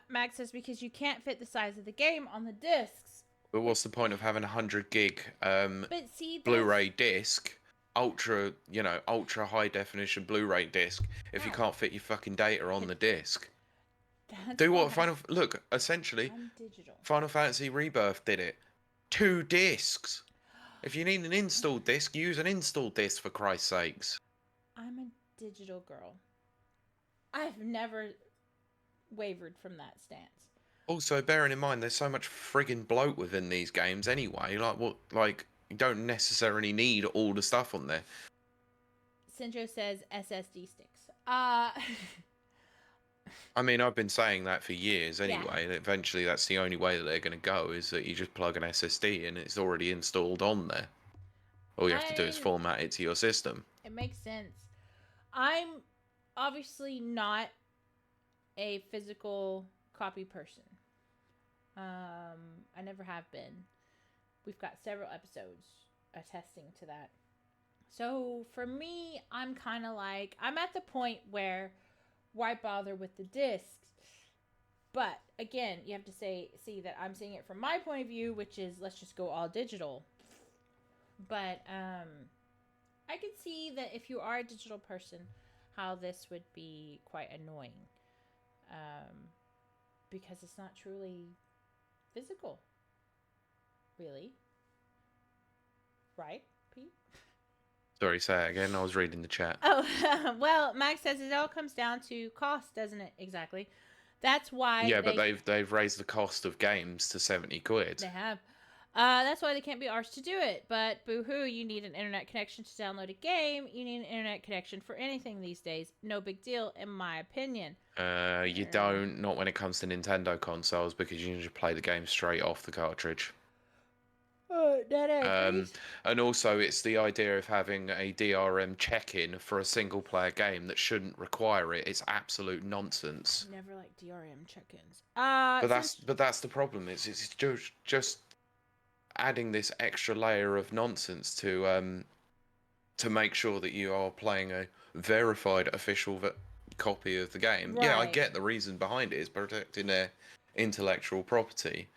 Max says, because you can't fit the size of the game on the discs. But what's the point of having a 100 gig But see, Blu-ray disc, ultra high definition Blu-ray disc, if you can't fit your fucking data on the disc? Do what essentially, digital. Final Fantasy Rebirth did it. 2 discs. If you need an install disc, use an install disc for Christ's sakes. I'm a digital girl. I've never wavered from that stance. Also, bearing in mind, there's so much friggin' bloat within these games anyway. You don't necessarily need all the stuff on there. Sindro says SSD sticks. I mean, I've been saying that for years anyway. And eventually, that's the only way that they're going to go, is that you just plug an SSD and it's already installed on there. All you have to do is format it to your system. It makes sense. I'm obviously not a physical copy person. I never have been. We've got several episodes attesting to that. So for me, I'm kind of like, I'm at the point where why bother with the discs? But again, you have to see that I'm seeing it from my point of view, which is let's just go all digital. But I could see that if you are a digital person, how this would be quite annoying. Because it's not truly physical. Really? Right, Pete? Sorry, say it again. I was reading the chat. Oh, well, Max says it all comes down to cost, doesn't it? Exactly. That's why. Yeah, but they've raised the cost of games to 70 quid. They have. That's why they can't be arsed to do it. But boo-hoo, you need an internet connection to download a game. You need an internet connection for anything these days. No big deal, in my opinion. You don't. Not when it comes to Nintendo consoles, because you can just play the game straight off the cartridge. Dead air, please. And also, it's the idea of having a DRM check-in for a single-player game that shouldn't require it. It's absolute nonsense. Never like DRM check-ins. But that's the problem. It's just adding this extra layer of nonsense to make sure that you are playing a verified official copy of the game. Yeah, I Right. get the reason behind it is protecting their intellectual property.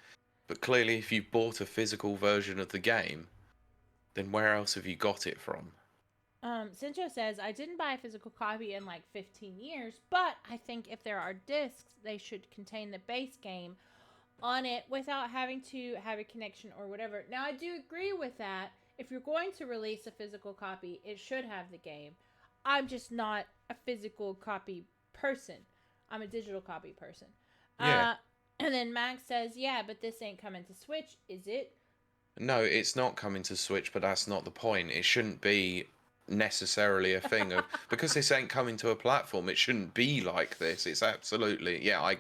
But clearly, if you bought a physical version of the game, then where else have you got it from? Sinjo says, I didn't buy a physical copy in like 15 years, but I think if there are discs, they should contain the base game on it without having to have a connection or whatever. Now, I do agree with that. If you're going to release a physical copy, it should have the game. I'm just not a physical copy person. I'm a digital copy person. Yeah. And then Max says, yeah, but this ain't coming to Switch, is it? No, it's not coming to Switch, but that's not the point. It shouldn't be necessarily a thing of because this ain't coming to a platform. It shouldn't be like this. It's absolutely I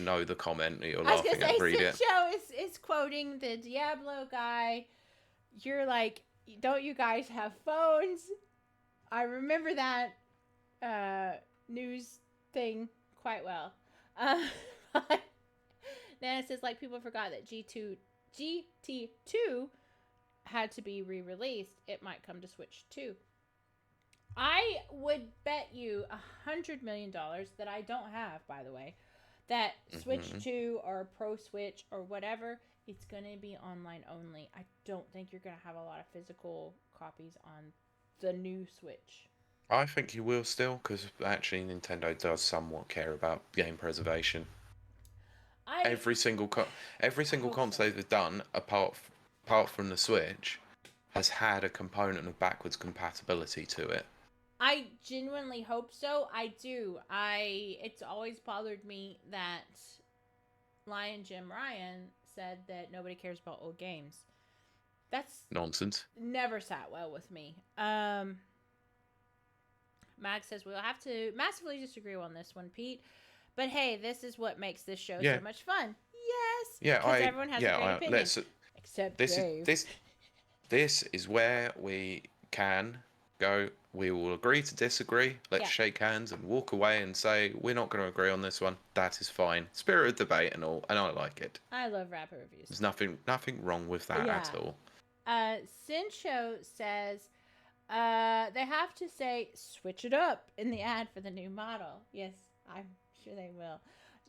know the comment that you're laughing at. Read it. Sincho is quoting the Diablo guy. You're like, don't you guys have phones? I remember that news thing quite well. Nana says, like, people forgot that GT2 had to be re-released. It might come to Switch too. I would bet you $100 million that I don't have, by the way, that Switch 2 or Pro Switch or whatever, it's going to be online only. I don't think you're going to have a lot of physical copies on the new Switch. I think you will still, because actually Nintendo does somewhat care about game preservation. Every single console they've done, apart from the Switch, has had a component of backwards compatibility to it. I genuinely hope so. I do. It's always bothered me that Lion Jim Ryan said that nobody cares about old games. That's Nonsense. never sat well with me. Max says we'll have to massively disagree on this one, Pete. But hey, this is what makes this show so much fun. Yes. Yeah, because everyone has a great opinion. Except Dave. This is where we can go. We will agree to disagree. Let's shake hands and walk away and say we're not going to agree on this one. That is fine. Spirit of debate and all, and I like it. I love rapid reviews. There's nothing wrong with that at all. Sincho says they have to say switch it up in the ad for the new model. Yes, I'm sure they will.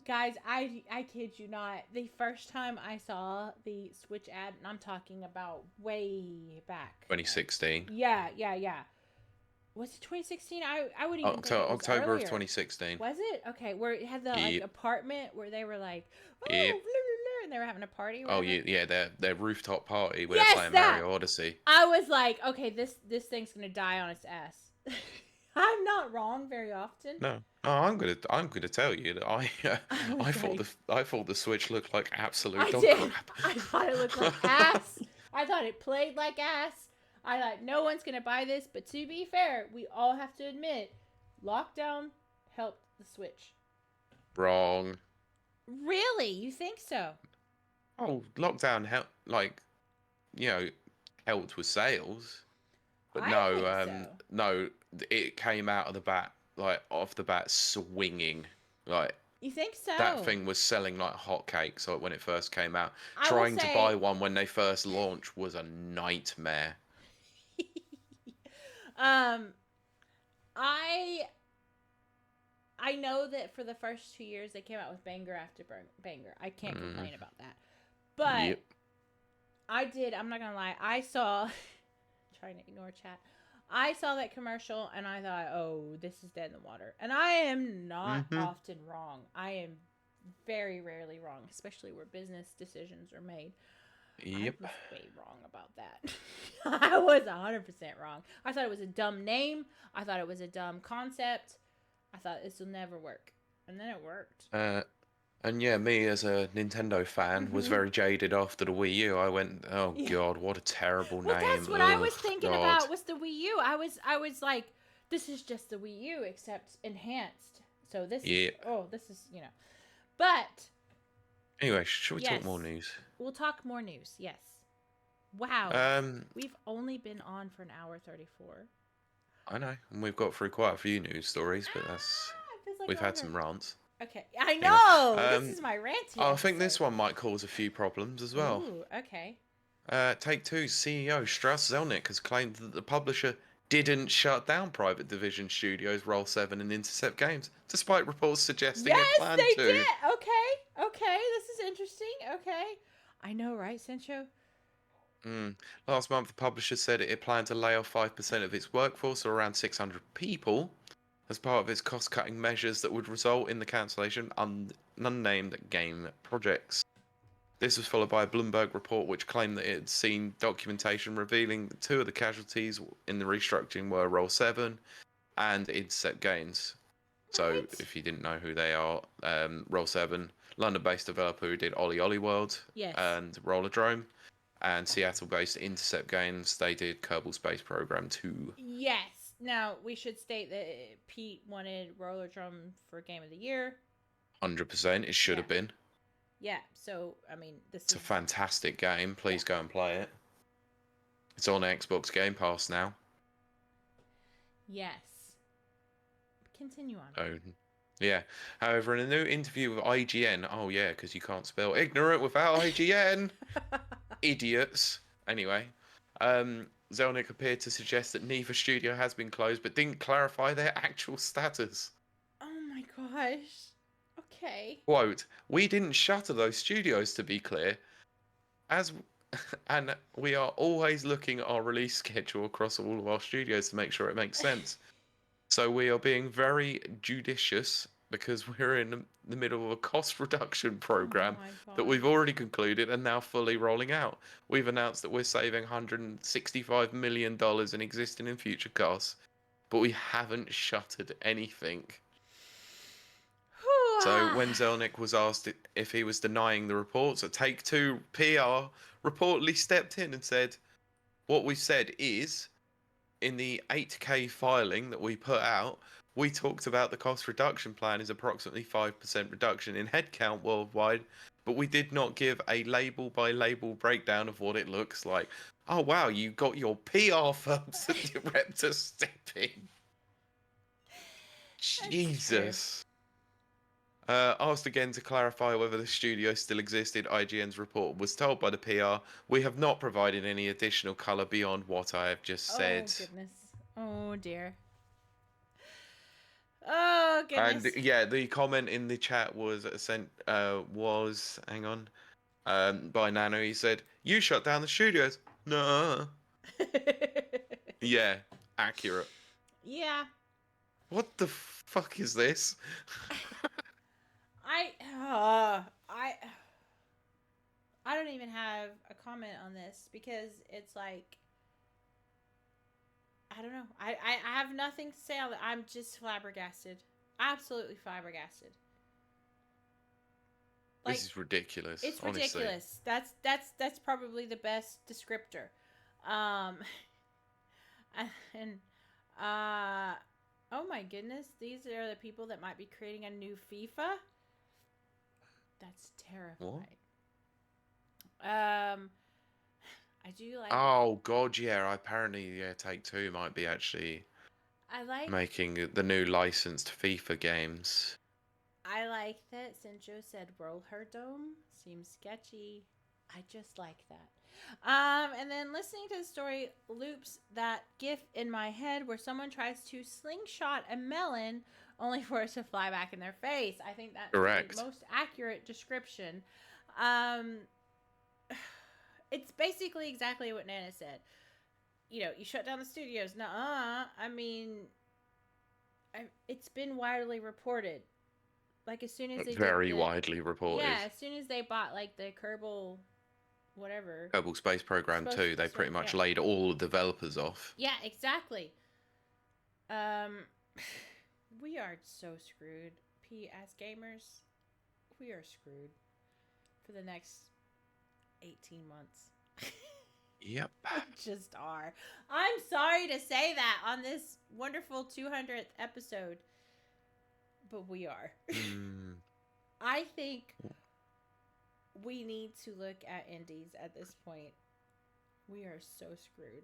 Guys, I kid you not. The first time I saw the Switch ad, and I'm talking about way back. 2016. Yeah. Was it 2016? I would even think it was October earlier. of 2016. Was it? Okay, where it had the like apartment where they were like, oh, Yep. blah, blah, blah, and they were having a party. Oh yeah, their rooftop party where they're playing Mario Odyssey. I was like, okay, this thing's gonna die on its ass. I'm not wrong very often. No, I'm gonna tell you that I thought the Switch looked like absolute dog crap. I thought it looked like ass. I thought it played like ass. I thought no one's gonna buy this, but to be fair, we all have to admit, lockdown helped the Switch. Wrong. Really? You think so? Oh, lockdown helped, helped with sales, but no, it came out of the bat, off the bat swinging, You think so? That thing was selling like hotcakes when it first came out. I Trying to buy one when they first launched was a nightmare. I know that for the first 2 years they came out with banger after banger. I can't complain about that. But I'm not gonna lie, I saw trying to ignore chat. I saw that commercial and I thought, oh, this is dead in the water. And I am not often wrong. I am very rarely wrong, especially where business decisions are made. Yep. I was way wrong about that. I was 100% wrong. I thought it was a dumb name. I thought it was a dumb concept. I thought this will never work. And then it worked. And yeah, me as a Nintendo fan was very jaded after the Wii U. I went, oh god, what a terrible name. That's what I was thinking about was the Wii U. I was like, this is just the Wii U except enhanced. So this is But anyway, should we talk more news? We'll talk more news, yes. Wow. Um, We've only been on for an hour 34. I know, and we've got through quite a few news stories, but that's It feels like we've had longer. some rants. Okay. I Anyway, know! This is my ranty I think this episode. one might cause a few problems as well. Ooh, okay. Take-Two's CEO Strauss Zelnick has claimed that the publisher didn't shut down Private Division Studios' Roll 7 and Intercept Games, despite reports suggesting it Yes, planned they to. did! Okay, this is interesting. Okay. I know, right, Sancho? Last month, the publisher said it planned to lay off 5% of its workforce, or around 600 people, as part of its cost-cutting measures that would result in the cancellation of unnamed game projects. This was followed by a Bloomberg report which claimed that it had seen documentation revealing that two of the casualties in the restructuring were Roll 7 and Intercept Games. So, What? if you didn't know who they are, Roll 7, London-based developer who did Ollie Ollie World Yes. and Rollerdrome, and Seattle-based Intercept Games, they did Kerbal Space Program 2. Yes. Now, we should state that Pete wanted Roller Drum for Game of the Year. 100%, it should have been. Yeah, so, I mean, It's a fantastic game. Please go and play it. It's on Xbox Game Pass now. Yes. Continue on. Oh, yeah. However, in a new interview with IGN, oh yeah, because you can't spell ignorant without IGN. Idiots. Anyway, Zelnick appeared to suggest that neither studio has been closed, but didn't clarify their actual status. Oh my gosh. Okay. Quote, "We didn't shutter those studios, to be clear, and we are always looking at our release schedule across all of our studios to make sure it makes sense. So we are being very judicious because we're in the middle of a cost reduction program that we've already concluded and now fully rolling out. We've announced that we're saving $165 million in existing and future costs, but we haven't shuttered anything." So when Zelnick was asked if he was denying the reports, a Take-Two PR reportedly stepped in and said, "What we said is, in the 8K filing that we put out, we talked about the cost reduction plan is approximately 5% reduction in headcount worldwide, but we did not give a label by label breakdown of what it looks like." Oh wow, you got your PR firm's rep to step in. Jesus. Asked again to clarify whether the studio still existed, IGN's report was told by the PR, "We have not provided any additional colour beyond what I have just said." Oh, goodness. Oh, dear. Oh, goodness. And yeah, the comment in the chat was hang on, by Nano. He said, "You shut down the studios." No. Yeah, accurate. Yeah. What the fuck is this? I don't even have a comment on this because it's like, I don't know. I have nothing to say on that. I'm just flabbergasted. Absolutely flabbergasted. Like, This is ridiculous. it's honestly. ridiculous. That's probably the best descriptor. And oh my goodness, these are the people that might be creating a new FIFA. That's terrifying. What? I do like. Oh god, yeah. Apparently, yeah, Take-Two might be actually I like making the new licensed FIFA games. I like that Sinjo said roll her dome. Seems sketchy. I just like that. And then listening to the story loops that gif in my head where someone tries to slingshot a melon only for it to fly back in their face. I think that's Correct. the most accurate description. It's basically exactly what Nana said. You know, you shut down the studios. Nuh-uh. I mean, it's been widely reported. Like, as soon as they Very widely reported. Yeah, as soon as they bought, like, the Kerbal whatever. Kerbal Space Program 2, they pretty much laid all the developers off. Yeah, exactly. We are so screwed. As gamers, we are screwed for the next 18 months. Yep. We just are. I'm sorry to say that on this wonderful 200th episode, but we are. I think we need to look at indies at this point We are so screwed.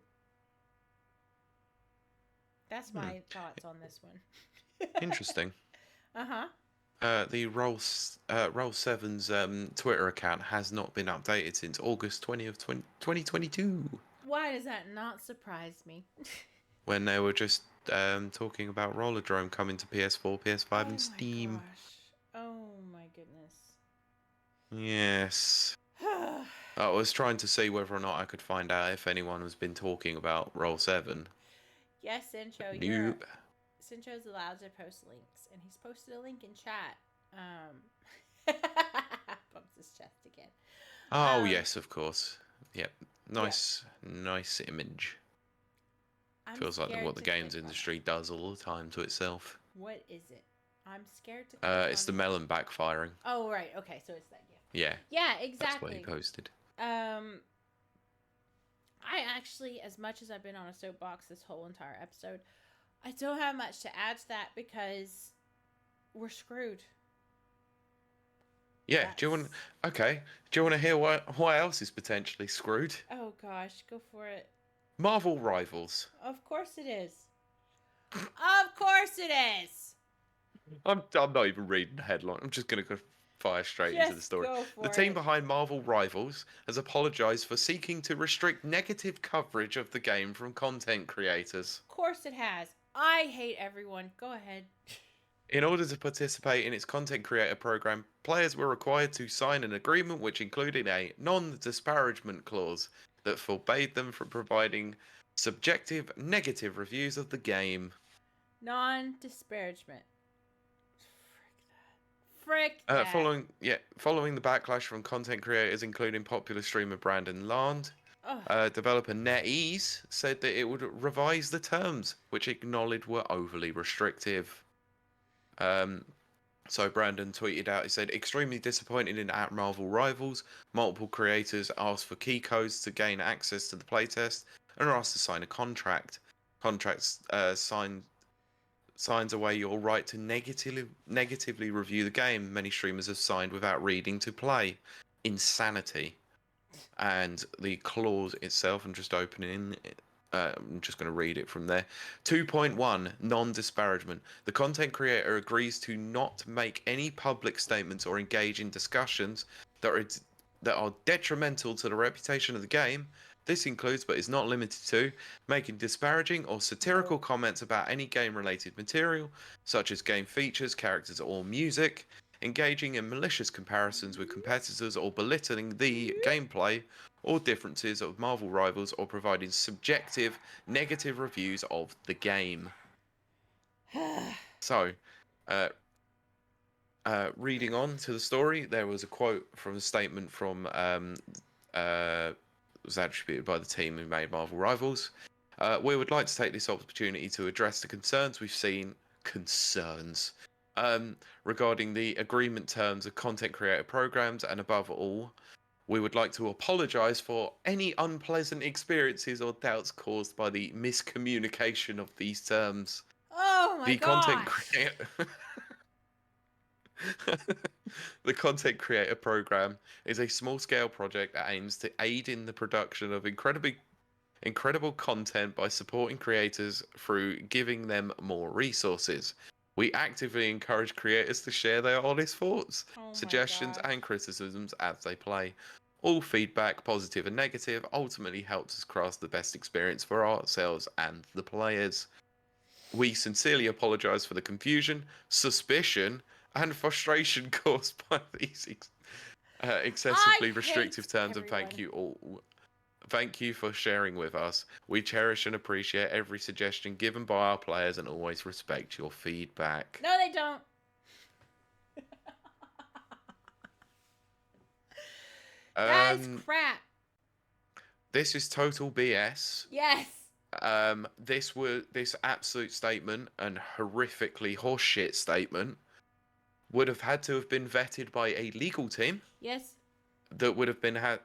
That's my thoughts on this one. Interesting. Uh-huh. The Roll 7's Twitter account has not been updated since August 20th, 2022. Why does that not surprise me? When they were just talking about Rollerdrome coming to PS4, PS5, and Steam. Gosh. Oh my goodness. Yes. I was trying to see whether or not I could find out if anyone has been talking about Roll 7. Yes, Sincho, Nope. Sincho's allowed to post links, and he's posted a link in chat. Bumps his chest again. Oh, yes, of course. Yep. Nice image. Feels like what the games industry does all the time to itself. What is it? I'm scared to it's the melon backfiring. Oh, right. Okay, so it's that gift. Yeah. Yeah, exactly. That's what he posted. I actually, as much as I've been on a soapbox this whole entire episode, I don't have much to add to that because we're screwed. Yeah, do you want to hear what else is potentially screwed? Oh gosh, go for it. Marvel Rivals. Of course it is. Of course it is. I'm not even reading the headline. I'm just going to go fire straight into the story. The team behind Marvel Rivals has apologized for seeking to restrict negative coverage of the game from content creators. Of course it has. I hate everyone. Go ahead. In order to participate in its content creator program, players were required to sign an agreement which included a non-disparagement clause that forbade them from providing subjective negative reviews of the game. Non-disparagement. Frick that. Following the backlash from content creators, including popular streamer Brandon Land, developer NetEase said that it would revise the terms, which it acknowledged were overly restrictive. So Brandon tweeted out, he said, extremely disappointed in at Marvel Rivals. Multiple creators asked for key codes to gain access to the playtest and are asked to sign a contract. Contracts signs away your right to negatively review the game. Many streamers have signed without reading to play. Insanity. And the clause itself, I'm just opening I'm just going to read it from there. 2.1 non-disparagement. The content creator agrees to not make any public statements or engage in discussions that are detrimental to the reputation of the game. This includes, but is not limited to, making disparaging or satirical comments about any game-related material, such as game features, characters, or music, engaging in malicious comparisons with competitors or belittling the gameplay or differences of Marvel Rivals, or providing subjective negative reviews of the game. So, reading on to the story, there was a quote from a statement from was attributed by the team who made Marvel Rivals. We would like to take this opportunity to address the concerns we've seen. Regarding the agreement terms of content creator programs, and above all, we would like to apologize for any unpleasant experiences or doubts caused by the miscommunication of these terms. Oh my content creator The content creator program is a small-scale project that aims to aid in the production of incredible content by supporting creators through giving them more resources. We actively encourage creators to share their honest thoughts, suggestions, and criticisms as they play. All feedback, positive and negative, ultimately helps us craft the best experience for ourselves and the players. We sincerely apologize for the confusion, suspicion, and frustration caused by these excessively restrictive terms, and thank you all. Thank you for sharing with us. We cherish and appreciate every suggestion given by our players and always respect your feedback. No, they don't. That's crap. This is total BS. Yes. This absolute statement and horrifically horseshit statement would have had to have been vetted by a legal team. Yes. That would have been had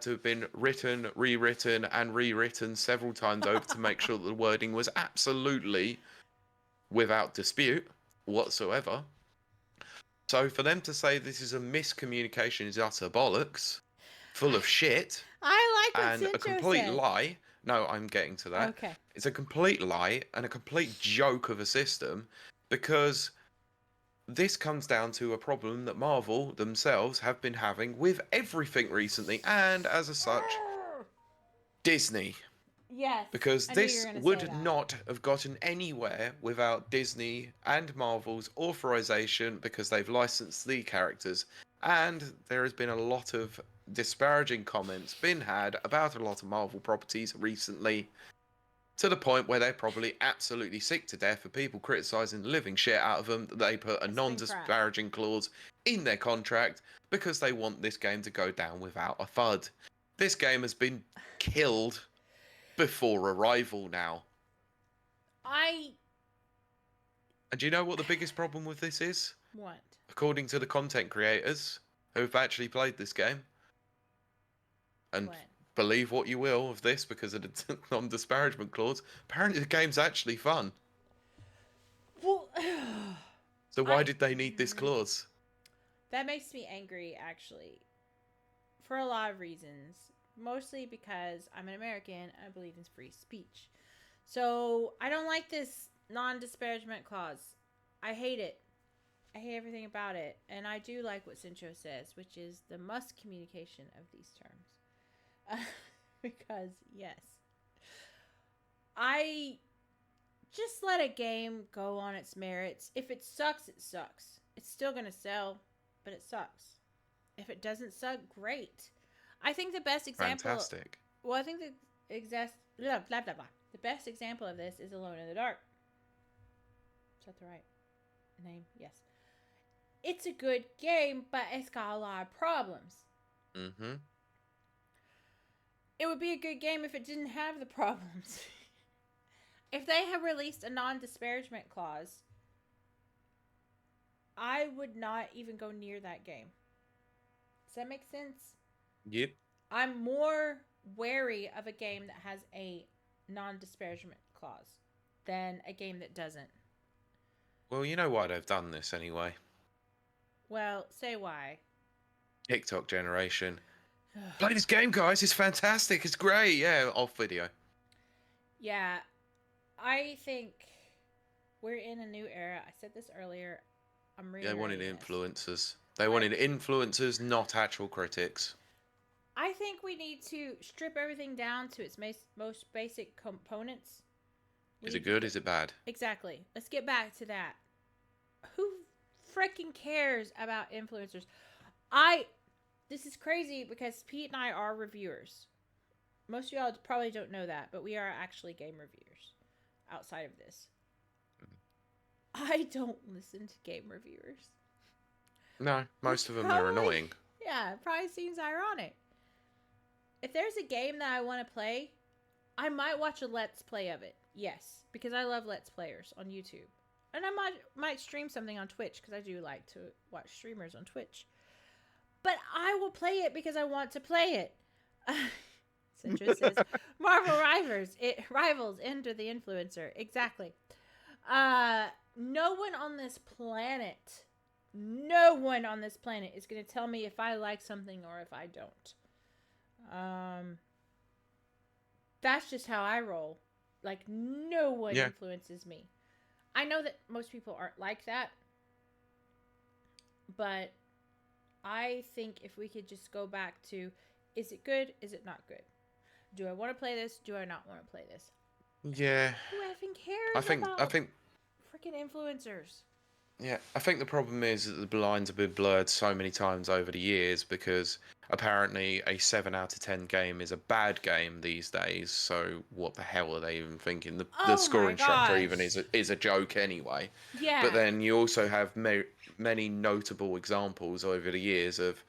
to have been written, rewritten, and rewritten several times over to make sure that the wording was absolutely without dispute whatsoever. So for them to say this is a miscommunication is utter bollocks. full of shit I like what and a Cincho complete said. lie. No, I'm getting to that. Okay. It's a complete lie and a complete joke of a system because this comes down to a problem that Marvel themselves have been having with everything recently, and as a such, Disney. Yes. Because I knew you this were gonna say would that. not have gotten anywhere without Disney and Marvel's authorization because they've licensed the characters. And there has been a lot of disparaging comments been had about a lot of Marvel properties recently, to the point where they're probably absolutely sick to death of people criticizing the living shit out of them that they put a It's been non-disparaging clause in their contract because they want this game to go down without a thud. This game has been killed before arrival now. And do you know what the biggest problem with this is? What? According to the content creators who've actually played this game, and What? believe what you will of this because of the non-disparagement clause, apparently the game's actually fun. Well, So why did they need this clause? that makes me angry, actually, for a lot of reasons. Mostly because I'm an American and I believe in free speech. So I don't like this non-disparagement clause. I hate it. I hate everything about it. And I do like what Cincho says, which is the must communication of these terms. Because, yes. I just let a game go on its merits. If it sucks, it sucks. It's still going to sell, but it sucks. If it doesn't suck, great. I think the best example. Fantastic. Well, I think the blah blah blah blah. The best example of this is Alone in the Dark. Is that the right name? Yes. It's a good game, but it's got a lot of problems. Mm-hmm. It would be a good game if it didn't have the problems. If they had released a non-disparagement clause, I would not even go near that game. Does that make sense? Yep. I'm more wary of a game that has a non-disparagement clause than a game that doesn't. Well, you know why they've done this anyway. Well, say why. TikTok generation. Play this game, guys. It's fantastic. It's great. Yeah, off video. Yeah, I think we're in a new era. I said this earlier. I'm really. They wanted influencers. They wanted influencers, not actual critics. I think we need to strip everything down to its most basic components. Is it good? Is it bad? Exactly. Let's get back to that. Who freaking cares about influencers? This is crazy because Pete and I are reviewers. Most of y'all probably don't know that, but we are actually game reviewers outside of this. I don't listen to game reviewers. No, most of them are annoying. Yeah, it probably seems ironic. If there's a game that I want to play, I might watch a Let's Play of it. Yes, because I love Let's Players on YouTube. And I might stream something on Twitch because I do like to watch streamers on Twitch. But I will play it because I want to play it. Citrus says, Marvel rivals enter the influencer. Exactly. No one on this planet is going to tell me if I like something or if I don't. That's just how I roll. Like, no one influences me. I know that most people aren't like that, but I think if we could just go back to, is it good? Is it not good? Do I want to play this? Do I not want to play this? Yeah. Who effing cares I think freaking influencers? Yeah, I think the problem is that the lines have been blurred so many times over the years because apparently a 7 out of 10 game is a bad game these days. So what the hell are they even thinking? The scoring structure even is a joke anyway. Yeah. But then you also have many notable examples over the years of,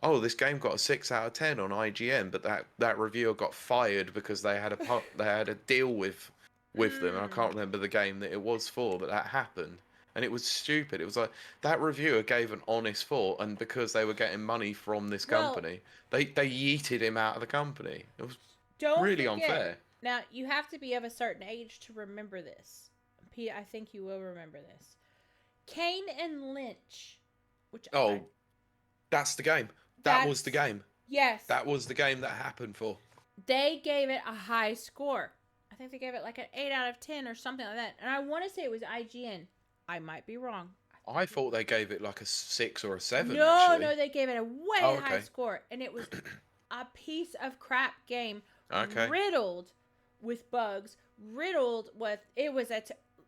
oh, this game got a 6 out of 10 on IGN, but that reviewer got fired because they had a deal with them. And I can't remember the game that it was for, but that happened. And it was stupid. It was like that reviewer gave an honest thought, and because they were getting money from this company, they yeeted him out of the company. It was really unfair. Now, you have to be of a certain age to remember this. Pete, I think you will remember this. Kane and Lynch. That's the game. That was the game. Yes. That was the game that happened for. They gave it a high score. I think they gave it like an 8 out of 10 or something like that. And I want to say it was IGN. I might be wrong. I thought they gave it like a 6 or a 7, No, actually. no, they gave it a way Oh, high okay. score. And it was a piece of crap game. Okay. Riddled with bugs. Riddled with... It was a...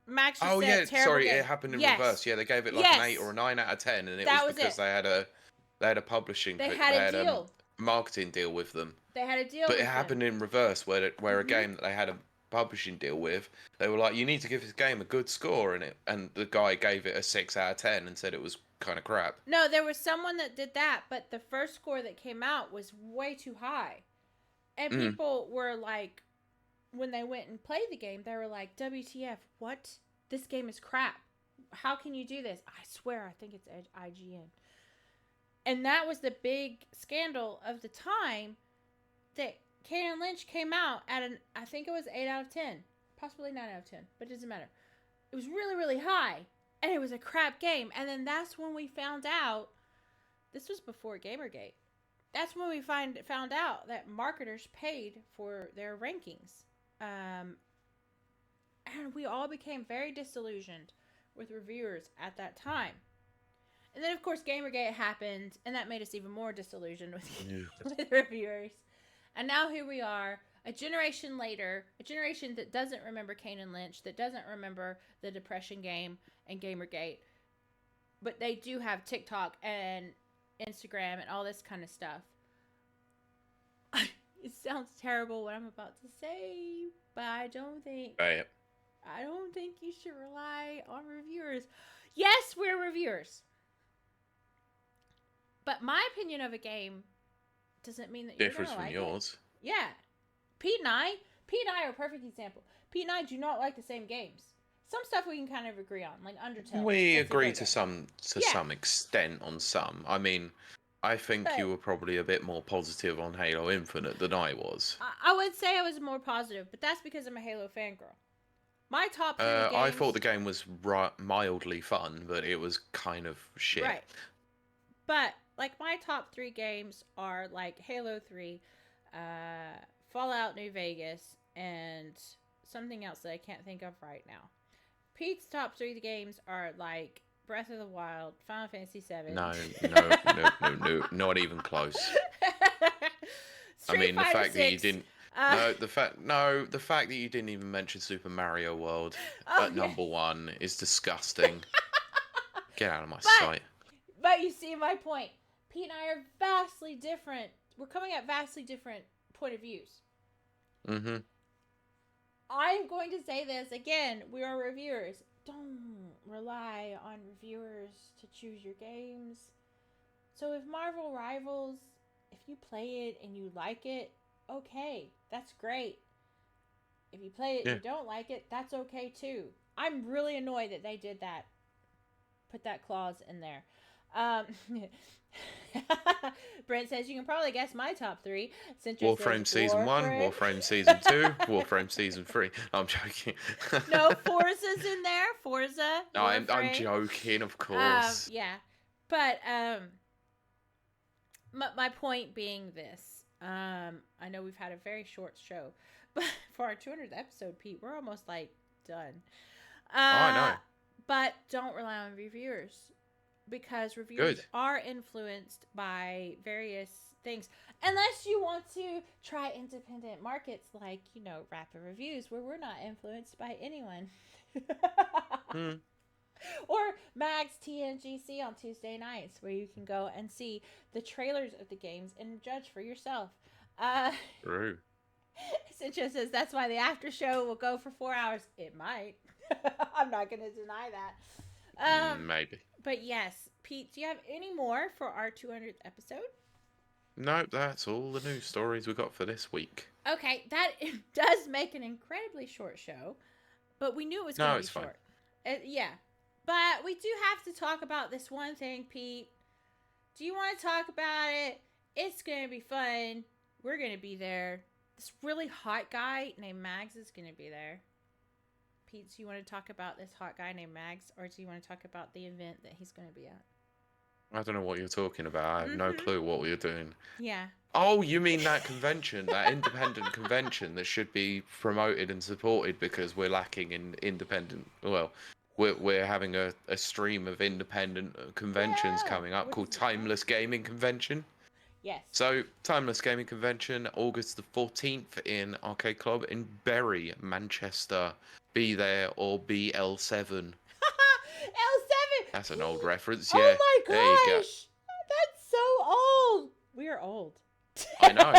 Max just Oh, said yeah, terrible sorry, game. it happened in Yes. reverse. Yeah, they gave it like Yes. an 8 or a 9 out of 10, and it That was was because it. they had a publishing... They had a deal. Marketing deal with them. They had a deal But with it happened in reverse, where a game that they had a publishing deal with, they were like, you need to give this game a good score in it, and the guy gave it a 6 out of 10 and said it was kind of crap. No, there was someone that did that, but the first score that came out was way too high. And people were like, when they went and played the game, they were like, WTF, what? This game is crap. How can you do this? I swear, I think it's IGN. And that was the big scandal of the time, that Kane and Lynch came out at I think it was 8 out of 10. Possibly 9 out of 10, but it doesn't matter. It was really, really high. And it was a crap game. And then that's when we found out, this was before Gamergate. That's when we found out that marketers paid for their rankings. And we all became very disillusioned with reviewers at that time. And then, of course, Gamergate happened, and that made us even more disillusioned with reviewers. And now here we are, a generation later, a generation that doesn't remember Kane and Lynch, that doesn't remember the Depression game and Gamergate. But they do have TikTok and Instagram and all this kind of stuff. It sounds terrible what I'm about to say, but I don't think you should rely on reviewers. Yes, we're reviewers. But my opinion of a game doesn't mean that you're Differs gonna from like yours. it. Yeah. Pete and I are a perfect example. Pete and I do not like the same games. Some stuff we can kind of agree on, like Undertale. We That's a agree great to game. some extent on some. I mean, I think you were probably a bit more positive on Halo Infinite than I was. I would say I was more positive, but that's because I'm a Halo fangirl. My top 3 games... I thought the game was mildly fun, but it was kind of shit. Right. But, like, my top 3 games are, like, Halo 3, Fallout New Vegas, and something else that I can't think of right now. Pete's top 3 games are, like, Breath of the Wild, Final Fantasy VII. No, not even close. I mean, the fact that you didn't... the fact that you didn't even mention Super Mario World at number 1 is disgusting. Get out of my sight. But you see my point. Pete and I are vastly different. We're coming at vastly different point of views. Mm-hmm. I'm going to say this again. We are reviewers. Don't rely on reviewers to choose your games. So if Marvel Rivals, if you play it and you like it, okay, that's great. If you play it and you don't like it, that's okay too. I'm really annoyed that they did that. Put that clause in there. Brent says you can probably guess my top 3. Warframe Season 1, Warframe Season 2, Warframe Season 3. No, I'm joking. No, Forza's in there. Forza. No, I'm joking, of course. Yeah. But my point being this. I know we've had a very short show, but for our 200th episode, Pete, we're almost like done. I know. But don't rely on reviewers. Because reviews are influenced by various things. Unless you want to try independent markets like, Rapid Reviews, where we're not influenced by anyone. Or Mag's TNGC on Tuesday nights, where you can go and see the trailers of the games and judge for yourself. True. Cincha says that's why the after show will go for 4 hours. It might. I'm not going to deny that. Maybe. But yes, Pete, do you have any more for our 200th episode? Nope, that's all the news stories we got for this week. Okay, that does make an incredibly short show, but we knew it was going to be short. Yeah, but we do have to talk about this one thing, Pete. Do you want to talk about it? It's going to be fun. We're going to be there. This really hot guy named Mags is going to be there. Pete, do you want to talk about this hot guy named Mags, or do you want to talk about the event that he's going to be at? I don't know what you're talking about. I have no clue what you're doing. Yeah. Oh, you mean that convention, that independent convention that should be promoted and supported because we're lacking in independent. Well, we're having a stream of independent conventions Yeah, coming up which called is Timeless Gaming Convention. Yes. So, Timeless Gaming Convention, August the 14th in Arcade Club in Bury, Manchester. Be there or BL7. L7. That's an old reference, Oh yeah. my There you go. gosh. That's so old. We are old. I know.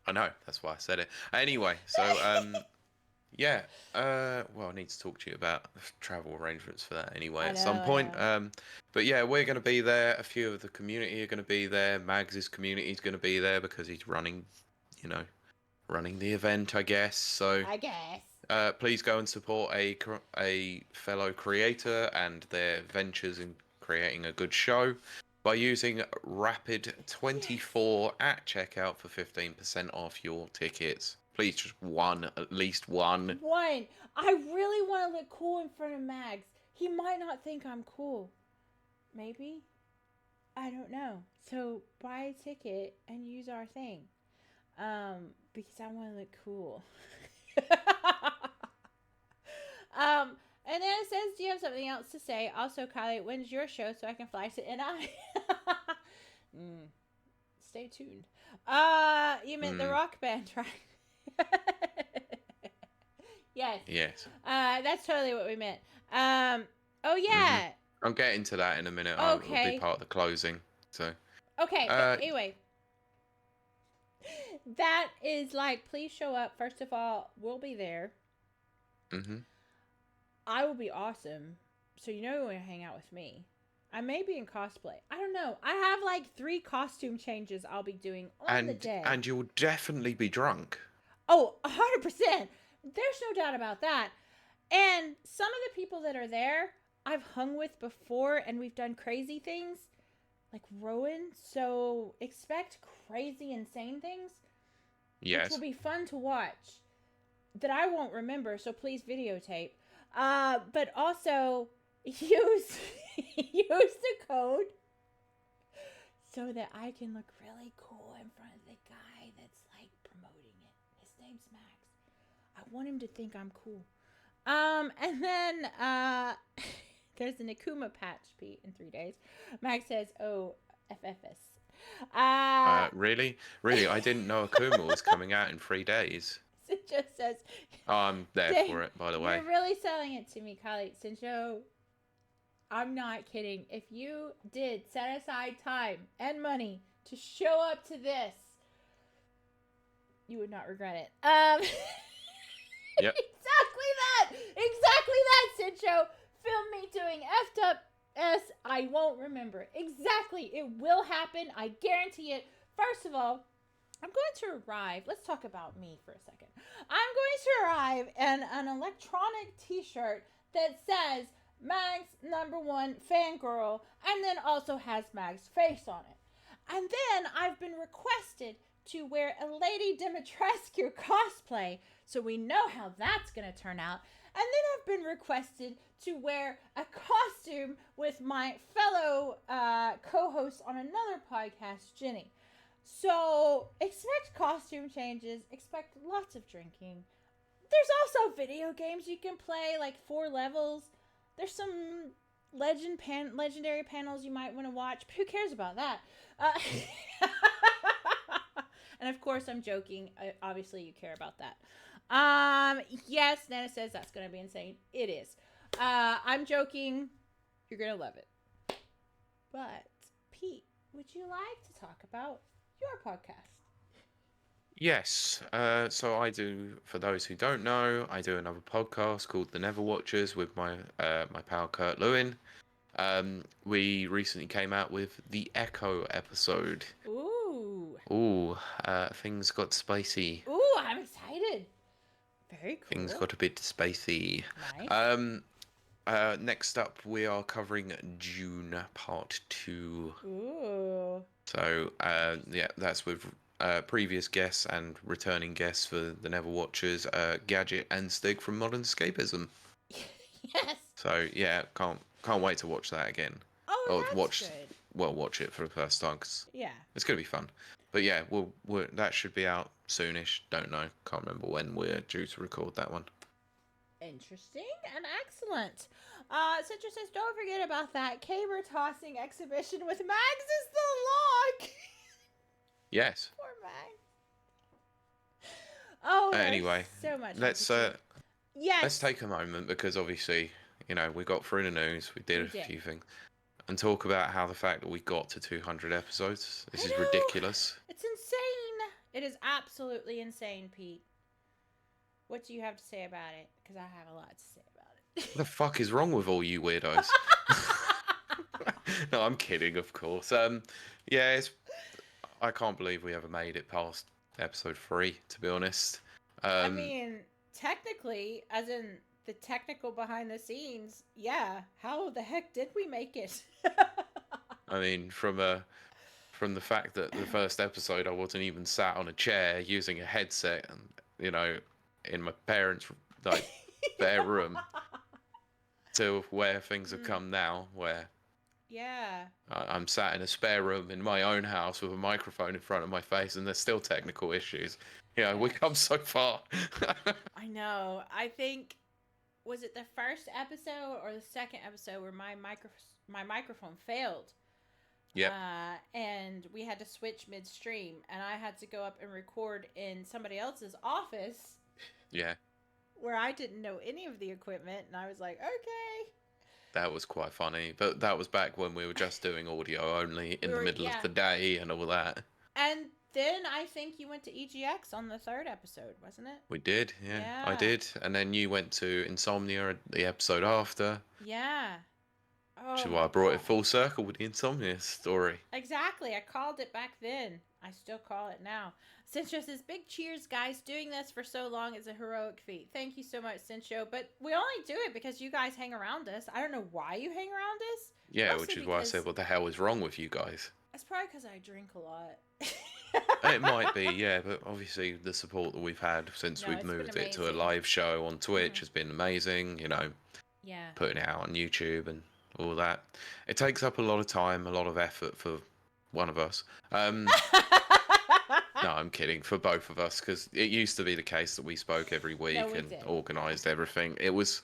I know. That's why I said it. Anyway, so yeah. Well, I need to talk to you about travel arrangements for that anyway at some point. But yeah, we're going to be there. A few of the community are going to be there. Mags's community is going to be there because he's running, running the event, I guess. So I guess. please go and support a fellow creator and their ventures in creating a good show by using Rapid24 at checkout for 15% off your tickets. Please, just one, at least one. One. I really want to look cool in front of Mags. He might not think I'm cool. Maybe. I don't know. So buy a ticket and use our thing. Because I want to look cool. And then it says, do you have something else to say? Also, Kylie, when's your show so I can fly to NI? Stay tuned. You meant the rock band, right? Yes. Yes. That's totally what we meant. Oh yeah. I'll get into that in a minute. Okay. It'll be part of the closing. So. Okay. But anyway. That is like, please show up. First of all, we'll be there. I will be awesome. So you know you're going to hang out with me. I may be in cosplay. I don't know. I have like 3 costume changes I'll be doing on the day. And you'll definitely be drunk. Oh, 100%. There's no doubt about that. And some of the people that are there, I've hung with before and we've done crazy things. Like Rowan. So expect crazy, insane things. Yes. Which will be fun to watch. That I won't remember, so please videotape. But also use the code so that I can look really cool in front of the guy that's like promoting it. His name's Max. I want him to think I'm cool. And then there's an Akuma patch, Pete, in 3 days. Max says, "Oh, FFS." Really? Really? I didn't know Akuma was coming out in 3 days. It just says, oh, I'm there Dang, for it, by the way. You're really selling it to me, Kylie. Sinjo, I'm not kidding. If you did set aside time and money to show up to this, you would not regret it. Yep. Exactly that, Sinjo. Film me doing effed up S. I won't remember. Exactly. It will happen. I guarantee it. First of all, I'm going to arrive. Let's talk about me for a second. I'm going to arrive in an electronic t-shirt that says Mag's #1 fangirl and then also has Mag's face on it. And then I've been requested to wear a Lady Dimitrescu cosplay, so we know how that's going to turn out. And then I've been requested to wear a costume with my fellow co-host on another podcast, Jenny. So, expect costume changes, expect lots of drinking. There's also video games you can play, like 4 levels. There's some legendary panels you might want to watch, but who cares about that? And of course, I'm joking. Obviously, you care about that. Yes, Nana says that's going to be insane. It is. I'm joking. You're going to love it. But, Pete, would you like to talk about your podcast? Yes. So I do, for those who don't know, I do another podcast called The Never Watchers with my pal Kurt Lewin. We recently came out with the Echo episode. Ooh, things got spicy. Ooh, I'm excited. Very cool. Things got a bit spicy. Nice. Next up, we are covering June Part 2. Ooh. So, yeah, that's with previous guests and returning guests for the Never Watchers, Gadget and Stig from Modern Escapism. Yes. So, yeah, can't wait to watch that again. Oh Oh, or that's watch good. watch it for the first time, because Yeah. it's gonna be fun. But yeah, that should be out soonish. Don't know, can't remember when we're due to record that one. Interesting and excellent. Citra says, don't forget about that caber tossing exhibition with Mags as the log. Yes. Poor Mags. Oh, there's Anyway, so much. let's yes. take a moment, because obviously, we got through the news, we did We a did. few things, and talk about how the fact that we got to 200 episodes. This I is know. ridiculous. It's insane. It is absolutely insane, Pete. What do you have to say about it? Because I have a lot to say about it. What the fuck is wrong with all you weirdos? No, I'm kidding, of course. Yeah, I can't believe we ever made it past episode 3, to be honest. I mean, technically, as in the technical behind the scenes, yeah. How the heck did we make it? I mean, from the fact that the first episode I wasn't even sat on a chair using a headset, and in my parents' their room, to where things have come now, where yeah. I'm sat in a spare room in my own house with a microphone in front of my face, and there's still technical issues. We come so far. I know. I think, was it the first episode or the second episode where my microphone failed? Yeah. And we had to switch midstream, and I had to go up and record in somebody else's office. Yeah. Where I didn't know any of the equipment, and I was like, okay. That was quite funny, but that was back when we were just doing audio only in the middle of the day and all that. And then I think you went to EGX on the third episode, wasn't it? We did, yeah. I did. And then you went to Insomnia the episode after. Yeah. Oh, which is why I brought it full circle with the Insomnia story. Exactly. I called it back then. I still call it now. Cincho says, big cheers, guys. Doing this for so long is a heroic feat. Thank you so much, Cincho. But we only do it because you guys hang around us. I don't know why you hang around us. Yeah, mostly which is why I said, what the hell is wrong with you guys? It's probably because I drink a lot. It might be, yeah, but obviously the support that we've had since we've moved it to a live show on Twitch has been amazing, Yeah. Putting it out on YouTube and all that. It takes up a lot of time, a lot of effort for one of us. No, I'm kidding. For both of us, because it used to be the case that we spoke every week and organised everything. It was,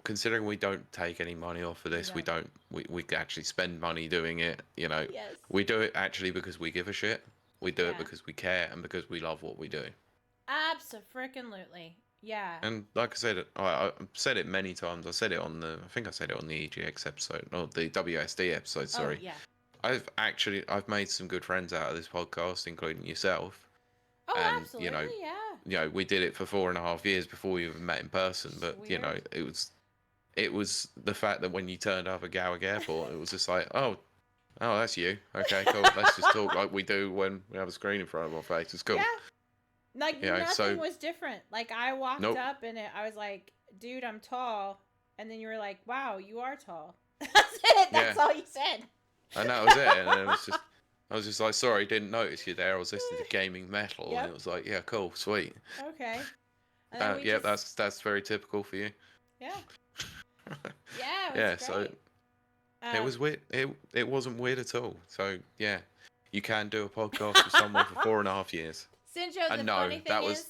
considering we don't take any money off of this, we actually spend money doing it. Yes. We do it actually because we give a shit. We do it because we care and because we love what we do. Abso-freaking-lutely. Yeah. And like I said, I've said it many times. I said it on I think I said it on the EGX episode, or the WSD episode. Sorry. Oh, yeah. I've made some good friends out of this podcast, including yourself. Oh, and, absolutely, yeah. We did it for 4.5 years before we even met in person. But it was the fact that when you turned up at Gatwick Airport, it was just like, oh, that's you. Okay, cool. Let's just talk like we do when we have a screen in front of our face. It's cool. Yeah. Like nothing was different. Like I walked up and I was like, dude, I'm tall. And then you were like, wow, you are tall. That's it. That's all you said. And that was it. And then I was just like, sorry, didn't notice you there. I was listening to Gaming Metal. And it was like, yeah, cool, sweet. Okay. Yeah, that's very typical for you. Yeah. Yeah, it was great. So it was weird. It wasn't weird at all. So yeah, you can do a podcast with someone for 4.5 years. Cincho, the funny thing is,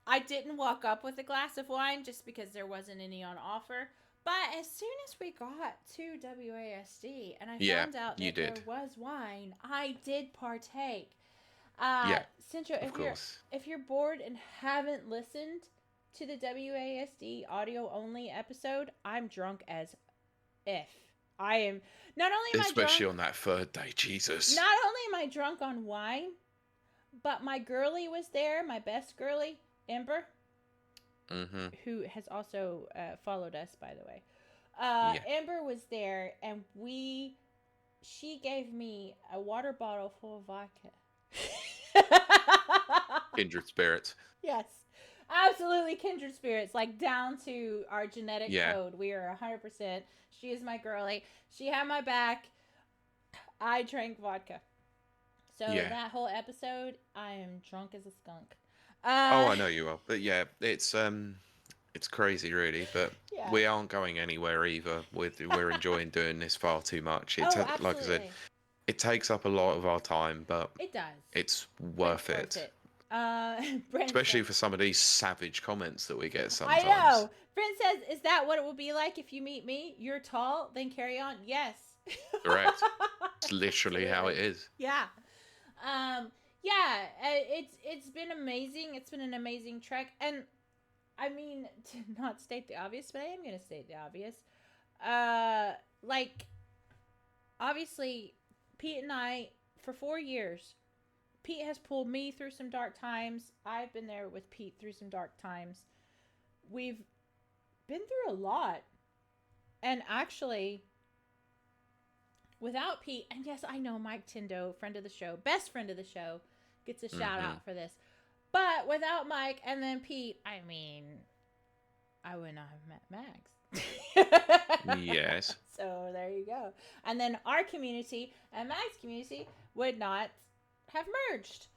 I didn't walk up with a glass of wine just because there wasn't any on offer. But as soon as we got to WASD and I found out that there was wine, I did partake. Cincho, if you're bored and haven't listened to the WASD audio only episode, I'm drunk as if. I am not only am especially on that third day, Jesus. Not only am I drunk on wine, but my girlie was there, my best girlie, Amber, who has also followed us, by the way. Amber was there, and she gave me a water bottle full of vodka. Kindred spirits. Yes, absolutely kindred spirits, like down to our genetic code. We are 100%. She is my girlie. She had my back. I drank vodka. So that whole episode, I am drunk as a skunk. I know you are. But yeah, it's It's crazy, really, but Yeah. we aren't going anywhere either. We're enjoying doing this far too much. It's Oh, like I said, absolutely. it takes up a lot of our time, but It does. it's But worth it's worth it. Brent Especially says, for some of these savage comments that we get I sometimes. know. Brent says, is that what it will be like if you meet me? You're tall, then carry on. Yes. Correct. It's literally how it Absolutely. is. Yeah. Yeah, it's been amazing. It's been an amazing trek. And I mean, to not state the obvious, but I am going to state the obvious. Like, obviously, Pete and I, for 4 years, Pete has pulled me through some dark times. I've been there with Pete through some dark times. We've been through a lot. And actually, without Pete, and yes, I know Mike Tindo, friend of the show, best friend of the show, gets a shout out for this. But without Mike and then Pete, I mean, I would not have met Max. Yes. So there you go. And then our community and Max's community would not have merged.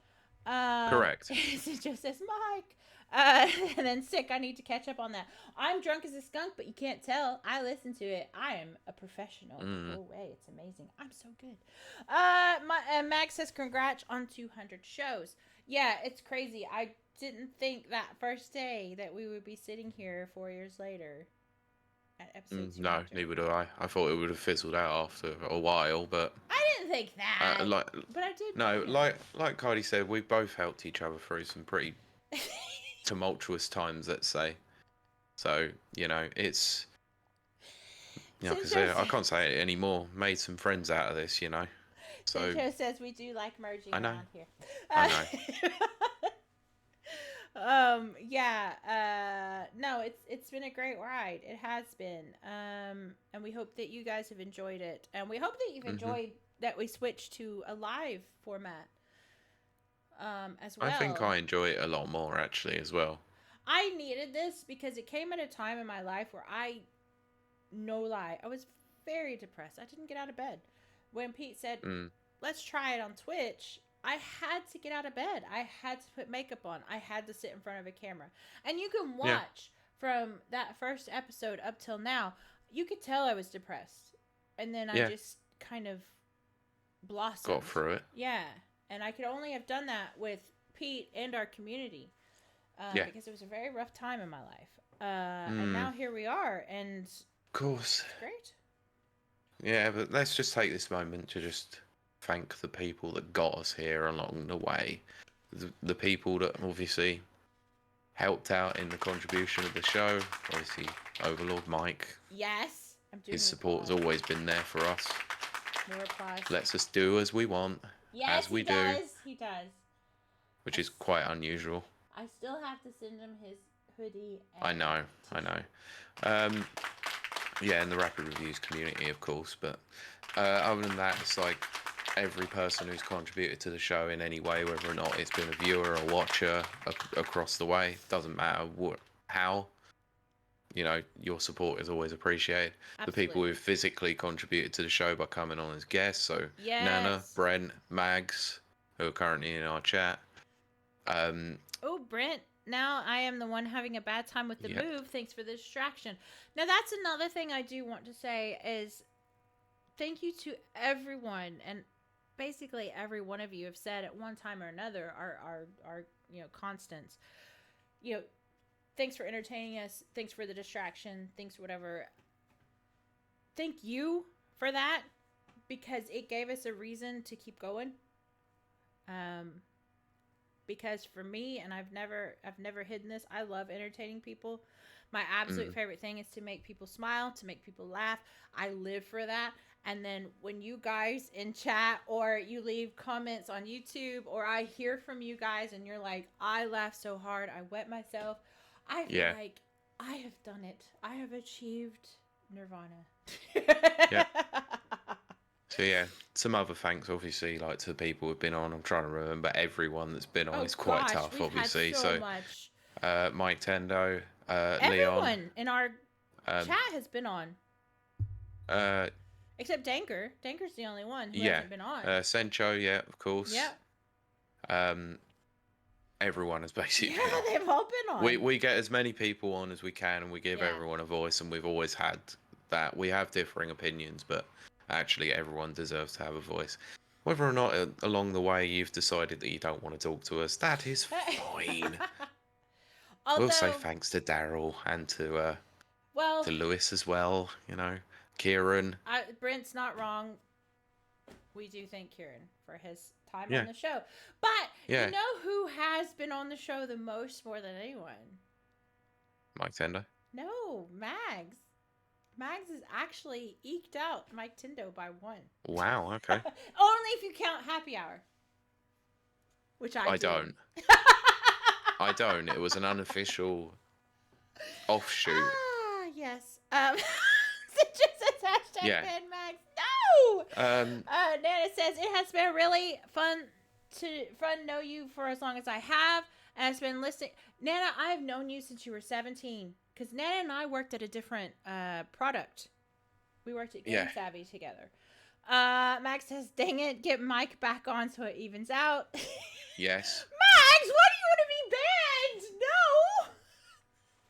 Correct. It just says Mike. And then sick. I need to catch up on that. I'm drunk as a skunk, but you can't tell. I listen to it. I am a professional. Go away. It's amazing. I'm so good. Max says congrats on 200 shows. Yeah, it's crazy. I didn't think that first day that we would be sitting here 4 years later at episode 200. No, neither do I. I thought it would have fizzled out after a while, but I didn't think that. But I did. No, like Kylie said, we both helped each other through some pretty tumultuous times, let's say. So, it's like I say, I can't say it anymore. Made some friends out of this, So Joe says we do like merging I know. around here. I know. No, it's been a great ride. It has been. And we hope that you guys have enjoyed it. And we hope that you've enjoyed that we switched to a live format. As well. I think I enjoy it a lot more actually as well. I needed this because it came at a time in my life where no lie, I was very depressed. I didn't get out of bed. When Pete said, let's try it on Twitch, I had to get out of bed. I had to put makeup on. I had to sit in front of a camera. And you can watch from that first episode up till now, you could tell I was depressed. And then I just kind of blossomed. Got through it. Yeah. And I could only have done that with Pete and our community. Because it was a very rough time in my life. And now here we are. And of course. It's great. Yeah, but let's just take this moment to just thank the people that got us here along the way. The people that obviously helped out in the contribution of the show. Obviously, Overlord Mike. Yes. His support has always been there for us. More applause. Lets us do as we want. Yes, as we he do. Does. He does. Which is quite unusual. I still have to send him his hoodie. I know. Yeah, in the Rapid Reviews community, of course. But other than that, it's like every person who's contributed to the show in any way, whether or not it's been a viewer or watcher across the way, doesn't matter how. Your support is always appreciated. Absolutely. The people who've physically contributed to the show by coming on as guests, so Nana, Brent, Mags, who are currently in our chat. Oh, Brent, now I am the one having a bad time with the move. Thanks for the distraction. Now, that's another thing I do want to say is thank you to everyone, and basically every one of you have said at one time or another our constants. Thanks for entertaining us. Thanks for the distraction. Thanks for whatever. Thank you for that because it gave us a reason to keep going. Because for me, and I've never hidden this, I love entertaining people. My absolute favorite thing is to make people smile, to make people laugh. I live for that. And then when you guys in chat or you leave comments on YouTube or I hear from you guys and you're like, I laughed so hard, I wet myself. I feel like I have done it. I have achieved nirvana. So some other thanks, obviously, like to the people who've been on. I'm trying to remember everyone that's been on. It's quite tough, obviously. Had so much. Mike Tendo, everyone Leon in our chat has been on. Except Danker. Danker's the only one who hasn't been on. Sencho, of course. Yeah. everyone has basically Yeah, been on. they've all been on. We get as many people on as we can, and we give Yeah. everyone a voice, and we've always had that. We have differing opinions, but actually everyone deserves to have a voice. Whether or not along the way you've decided that you don't want to talk to us, that is fine. Although, We'll say thanks to Daryl and to Lewis as well, you know, Kieran. Brent's not wrong. We do thank Kieran for his time Yeah. on the show. But Yeah. you know who has been on the show the most more than anyone? Mike Tender. No, Mags. Mags has actually eked out Mike Tindo by 1. Wow, okay. Only if you count Happy Hour. Which I do. don't. I don't. It was an unofficial offshoot. Ah, yes. It just says hashtag Yeah. Fan Mags. No! Nana says, it has been really fun to know you for as long as I have. And it's been listening. Nana, I've known you since you were 17. Because Nana and I worked at a different product. We worked at Game Savvy together. Max says, dang it, get Mike back on so it evens out. Yes. Max, why do you want to be banned? No!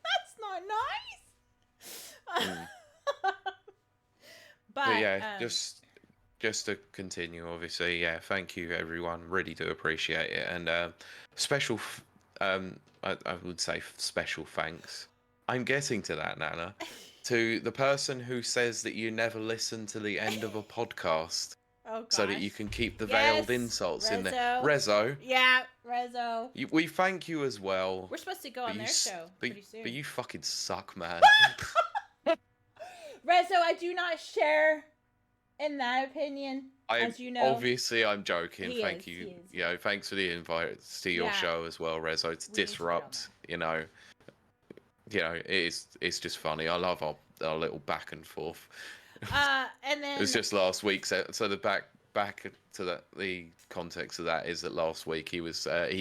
That's not nice. But yeah, just to continue, obviously, yeah, thank you everyone. Really do appreciate it. And special, I would say special thanks. I'm getting to that, Nana. To the person who says that you never listen to the end of a podcast. Oh, gosh. So that you can keep the veiled insults in there. Rezo. Yeah, Rezo. We thank you as well. We're supposed to go on their show pretty soon. But you fucking suck, man. Rezo, I do not share in that opinion, as you know. Obviously, I'm joking. Thank you. You know, thanks for the invite to your show as well, Rezo. To disrupt, you know, it's just funny. I love our little back and forth. And then it was just last week. So the back to the context of that is that last week he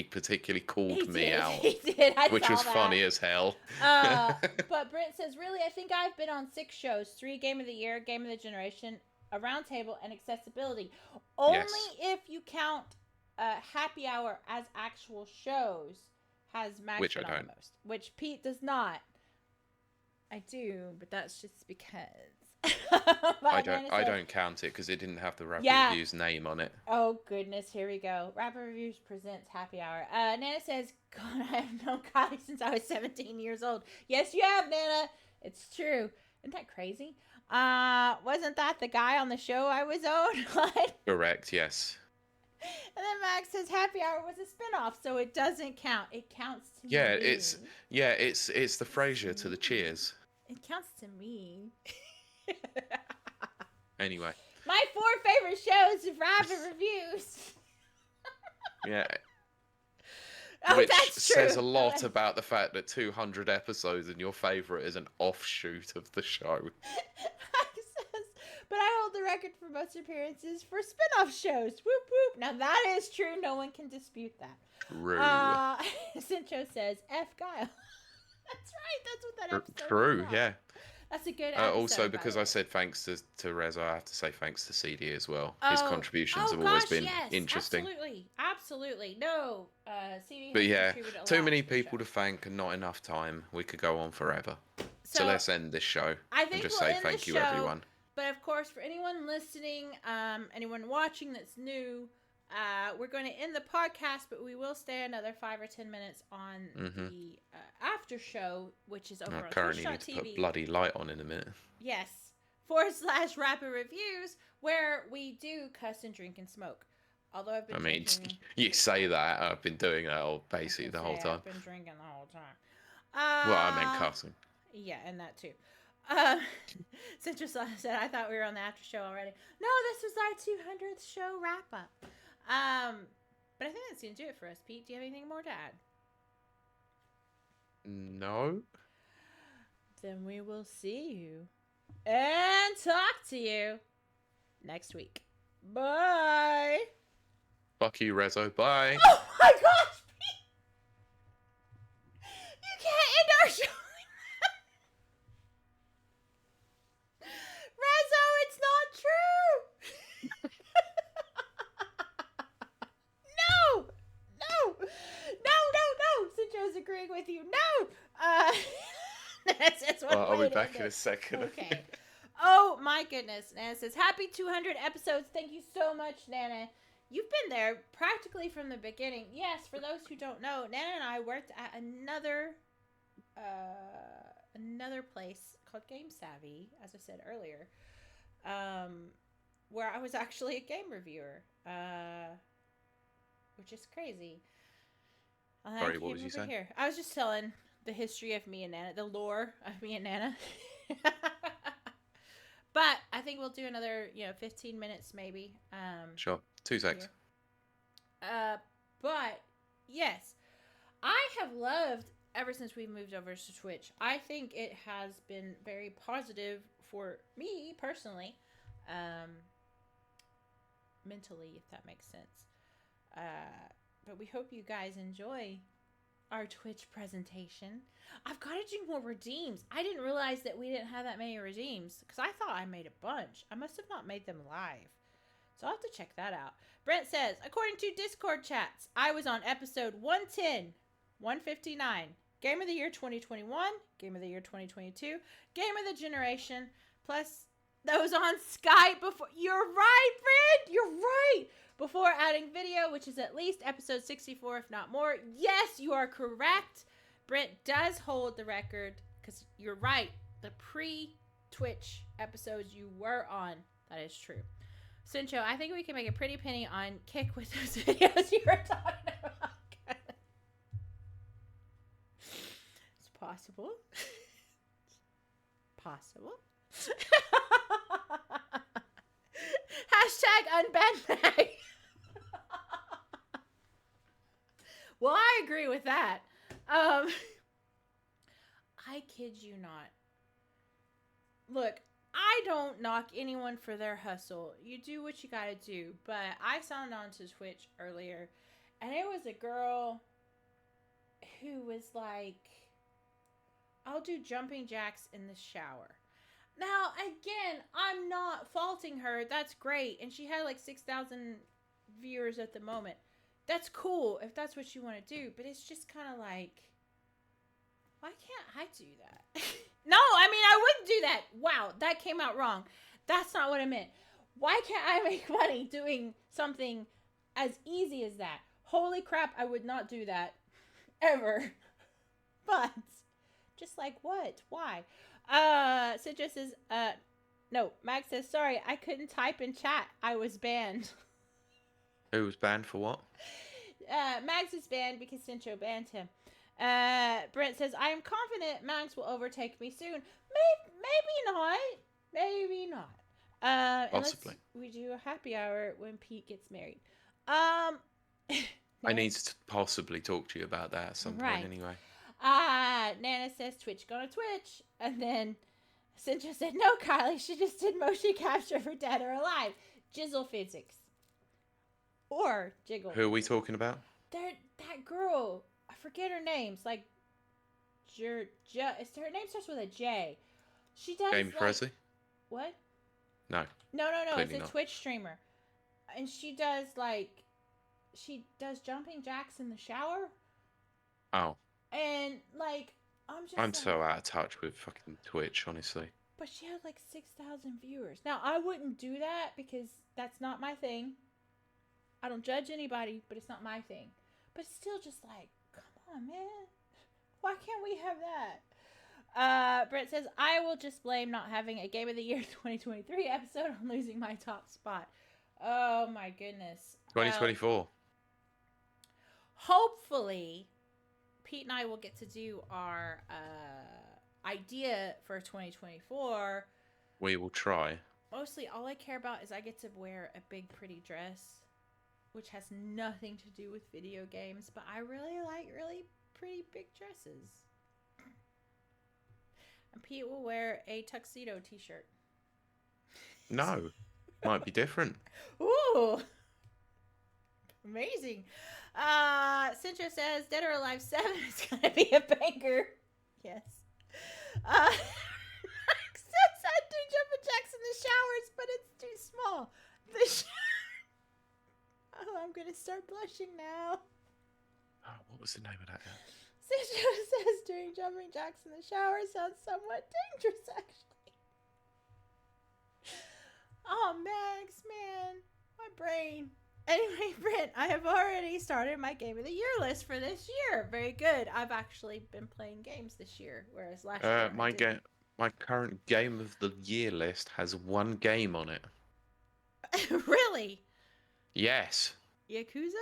particularly called me out, he did. Which was funny as hell. But Brent says, really, I think I've been on 6 shows: 3 Game of the Year, Game of the Generation, a Roundtable, and Accessibility. Only if you count Happy Hour as actual shows has Max been on the most, which Pete does not. I do, but that's just because. I don't count it because it didn't have the Rapid Reviews name on it. Oh goodness, here we go. Rapid Reviews presents Happy Hour. Nana says, God, I have known Kylie since I was 17 years old. Yes, you have, Nana. It's true. Isn't that crazy? Wasn't that the guy on the show I was on? Correct, yes. And then Max says Happy Hour was a spinoff, so it doesn't count. It counts to me. It's the Frasier to the Cheers. It counts to me. Anyway. My 4 favorite shows of Rapid Reviews. Yeah. Which says a lot about the fact that 200 episodes and your favorite is an offshoot of the show. But I hold the record for most appearances for spin-off shows. Whoop whoop. Now that is true. No one can dispute that. True. Cincho says F Guile. That's right. That's what that episode True, is about. yeah. That's a good episode. Also, because I said thanks to Rezo, I have to say thanks to CD as well. His contributions have always been interesting. Absolutely. No, CD. But yeah, too many people to thank and not enough time. We could go on forever. So let's end this show and just say thank you, everyone. But of course, for anyone listening, anyone watching that's new, we're going to end the podcast, but we will stay another 5 or 10 minutes on the after show, which is over on currently need to put bloody light on in a minute. Yes, / Rapid Reviews, where we do cuss and drink and smoke. Although I've been drinking... you say that. I've been doing that basically the whole time. I've been drinking the whole time. Well, I meant cussing. Yeah, and that too. Citrus said, I thought we were on the after show already. No, this was our 200th show wrap up. But I think that's going to do it for us, Pete. Do you have anything more to add? No. Then we will see you and talk to you next week. Bye. Fuck you, Rezo. Bye. Oh my gosh, Pete. You can't end our show. Rezo, it's not true. No. That's one I'll way be to back end in a it. second. Okay. Oh my goodness. Nana says, happy 200 episodes. Thank you so much, Nana. You've been there practically from the beginning. Yes, for those who don't know, Nana and I worked at another place called Game Savvy, as I said earlier, where I was actually a game reviewer, which is crazy. Sorry, what was you saying? Here. I was just telling the history of me and Nana, the lore of me and Nana. But I think we'll do another, 15 minutes maybe. Sure. 2 secs. But yes, I have loved ever since we moved over to Twitch. I think it has been very positive for me personally, mentally, if that makes sense. But we hope you guys enjoy our Twitch presentation. I've got to do more redeems. I didn't realize that we didn't have that many redeems because I thought I made a bunch. I must have not made them live. So I'll have to check that out. Brent says, according to Discord chats, I was on episode 110, 159, Game of the Year 2021, Game of the Year 2022, Game of the Generation, plus those on Skype before. You're right, Brent! You're right! Before adding video, which is at least episode 64, if not more. Yes, you are correct. Brent does hold the record, because you're right. The pre-Twitch episodes you were on, that is true. Cincho, I think we can make a pretty penny on Kick with those videos you were talking about. It's possible. Possible. Hashtag unban Mag. Well, I agree with that. I kid you not. Look, I don't knock anyone for their hustle. You do what you gotta do. But I signed on to Twitch earlier, and it was a girl who was like, I'll do jumping jacks in the shower. Now, again, I'm not faulting her. That's great. And she had like 6,000 viewers at the moment. That's cool if that's what you want to do. But it's just kind of like, why can't I do that? No, I mean, I wouldn't do that. Wow, that came out wrong. That's not what I meant. Why can't I make money doing something as easy as that? Holy crap, I would not do that. Ever. But, just like what? Why? Citrus says, no, Max says, sorry, I couldn't type in chat. I was banned. Who was banned for what? Max is banned because Cincho banned him. Brent says, I am confident Max will overtake me soon. Maybe not. Maybe not. Possibly. We do a happy hour when Pete gets married. I need to possibly talk to you about that at some point anyway. Nana says, Twitch gonna Twitch. And then Cincha said, no, Kylie, she just did motion capture for Dead or Alive. Jizzle physics. Or Jiggle. Who are we talking about? That girl. I forget her name. It's like, her name starts with a J. She does Jamie Presley? What? No. No. It's a not. Twitch streamer. And she does jumping jacks in the shower. Oh. And, like, I'm so out of touch with fucking Twitch, honestly. But she had, like, 6,000 viewers. Now, I wouldn't do that because that's not my thing. I don't judge anybody, but it's not my thing. But it's still just like, come on, man. Why can't we have that? Brett says, I will just blame not having a Game of the Year 2023 episode on losing my top spot. Oh, my goodness. 2024. Hopefully, Pete and I will get to do our idea for 2024. We will try. Mostly, all I care about is I get to wear a big, pretty dress, which has nothing to do with video games, but I really like really pretty big dresses. And Pete will wear a tuxedo t-shirt. No. Might be different. Ooh. Amazing. Cintra says, Dead or Alive 7 is going to be a banger. Yes. Max says, I do jumping jacks in the showers, but it's too small. Oh, I'm going to start blushing now. Oh, what was the name of that? Cincho says doing jumping jacks in the shower sounds somewhat dangerous, actually. Oh, Max, man. My brain. Anyway, Brent, I have already started my Game of the Year list for this year. Very good. I've actually been playing games this year, whereas last year I didn't. My current Game of the Year list has one game on it. Really? Yes. Yakuza?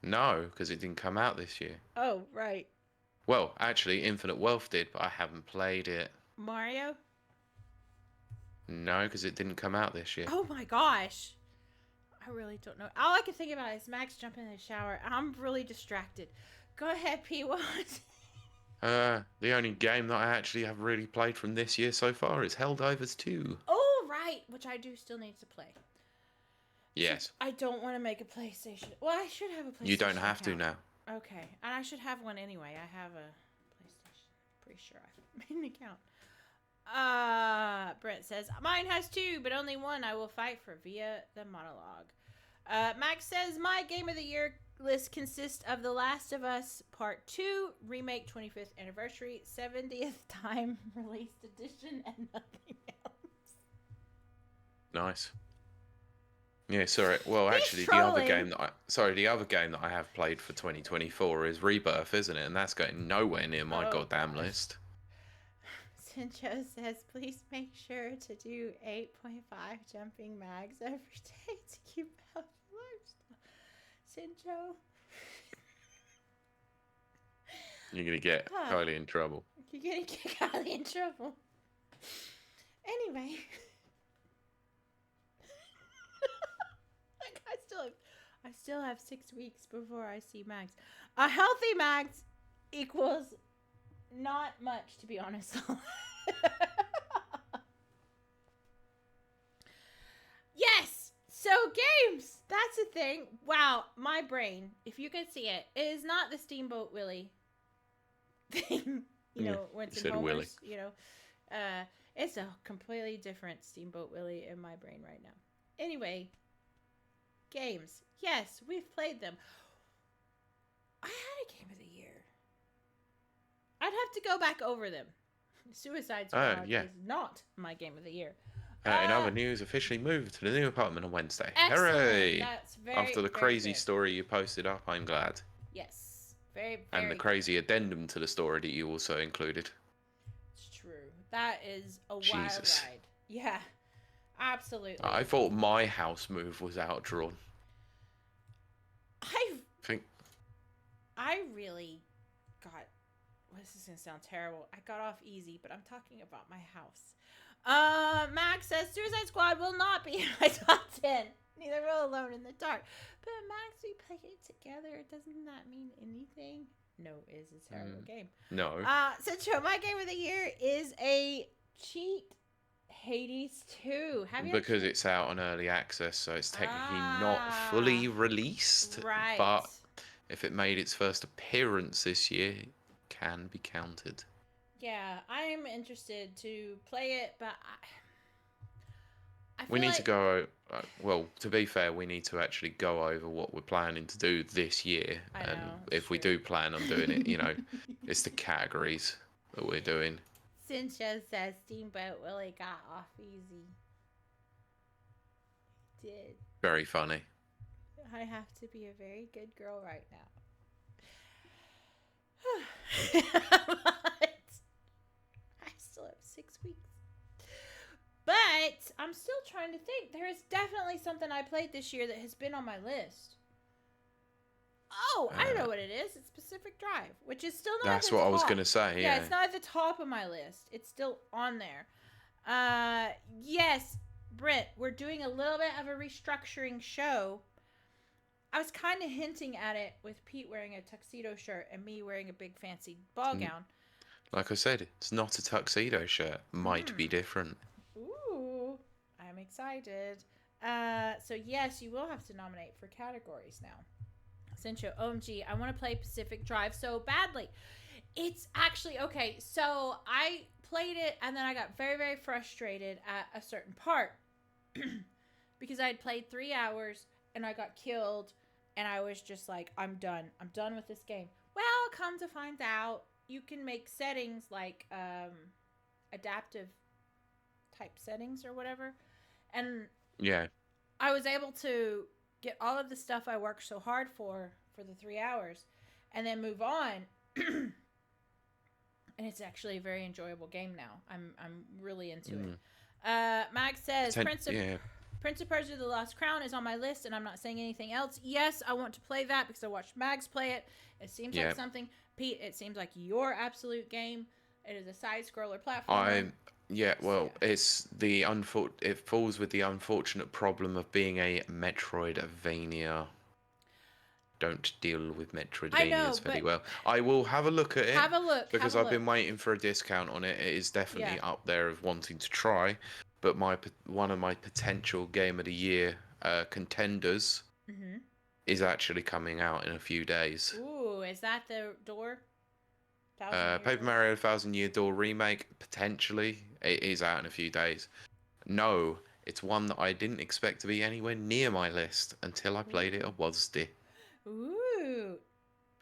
No, because it didn't come out this year. Oh, right. Well, actually, Infinite Wealth did, but I haven't played it. Mario? No, because it didn't come out this year. Oh my gosh. I really don't know. All I can think about is Max jumping in the shower. I'm really distracted. Go ahead, P1. The only game that I actually have really played from this year so far is Helldivers 2. Oh, right. Which I do still need to play. Yes. I don't want to make a PlayStation. Well, I should have a PlayStation. You don't have to account. now. Okay. And I should have one anyway. I have a PlayStation. Pretty sure I made an account. Brent says, mine has 2, but only one I will fight for via the monologue. Max says, my Game of the Year list consists of The Last of Us Part 2, Remake 25th Anniversary, 70th Time Released Edition, and nothing else. Nice. Yeah, sorry. Well, He's actually, trolling. the other game that I have played for 2024 is Rebirth, isn't it? And that's going nowhere near my goddamn list. Cincho says, please make sure to do 8.5 jumping mags every day to keep a healthy lifestyle. Cincho. You're going to get Kylie in trouble. You're going to get Kylie in trouble. Anyway. Like, I still have 6 weeks before I see mags. A healthy mags equals not much, to be honest. Yes! So, games! That's a thing. Wow, my brain, if you could see it, is not the Steamboat Willie thing. You know, Winston Homer's, Willie. You know. It's a completely different Steamboat Willie in my brain right now. Anyway, games. Yes, we've played them. I had a Game of the Year. I'd have to go back over them. Suicide Squad is not my Game of the Year. In other news, officially moved to the new apartment on Wednesday. Excellent. Hooray! That's After the crazy story you posted up, I'm glad. Yes. Very and the crazy addendum to the story that you also included. It's true. That is a wild ride. Yeah. Absolutely. I thought my house move was outdrawn. I really got... This is going to sound terrible. I got off easy, but I'm talking about my house. Max says, Suicide Squad will not be in my top 10. Neither will Alone in the Dark. But Max, we play it together. Doesn't that mean anything? No, it is a terrible game. No. So my Game of the Year is a cheat Hades 2. Have you Because it's out on early access, so it's technically not fully released. Right. But if it made its first appearance this year, it can be counted. Yeah, I'm interested to play it, but I feel we need to go. Well, to be fair, we need to actually go over what we're planning to do this year. And if we do plan on doing it, you know, it's the categories that we're doing. Cincho says Steamboat Willie got off easy. He did. Very funny. I have to be a very good girl right now. But I still have 6 weeks. But I'm still trying to think. There is definitely something I played this year that has been on my list. Oh, I know what it is. It's Pacific Drive, which is still not That's at the what top. I was going to say, yeah. It's not at the top of my list. It's still on there. Yes, Brent, we're doing a little bit of a restructuring show. I was kind of hinting at it with Pete wearing a tuxedo shirt and me wearing a big fancy ball gown. Like I said, it's not a tuxedo shirt. Might be different. Ooh, I'm excited. So yes, you will have to nominate for categories now. Cincho, OMG, I want to play Pacific Drive so badly. It's actually, okay, so I played it and then I got very, very frustrated at a certain part because I had played 3 hours and I got killed and I was just like, I'm done. I'm done with this game. Well, come to find out, you can make settings like adaptive type settings or whatever. And Yeah. I was able to get all of the stuff I worked so hard for the 3 hours and then move on. And it's actually a very enjoyable game now. I'm really into it. Mag says Prince of Persia: The Lost Crown is on my list, and I'm not saying anything else. Yes, I want to play that because I watched Mags play it. It seems like something. Pete, it seems like your absolute game. It is a side-scroller platform. It's it falls with the unfortunate problem of being a Metroidvania. Don't deal with Metroidvanias very well. I will have a look at it. Have a look. Because I've been waiting for a discount on it. It is definitely up there of wanting to try. But one of my potential Game of the Year contenders is actually coming out in a few days. Ooh, is that the door? Paper Mario 1000 Year Door remake, potentially. It is out in a few days. No, it's one that I didn't expect to be anywhere near my list until I played it at WASD. Ooh.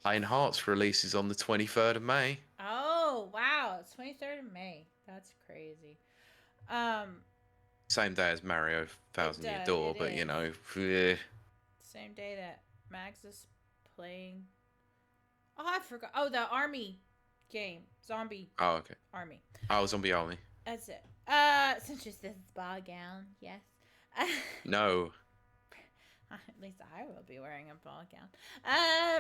Iron Hearts releases on the 23rd of May. Oh, wow. It's 23rd of May. That's crazy. Same day as Mario 1000 Year Door, but you know. Same day that Mags is playing. Oh, I forgot. Oh, the army game. Zombie. Oh, okay. Army. Oh, Zombie Army. That's it. Since this is ball gown, yes. No. At least I will be wearing a ball gown.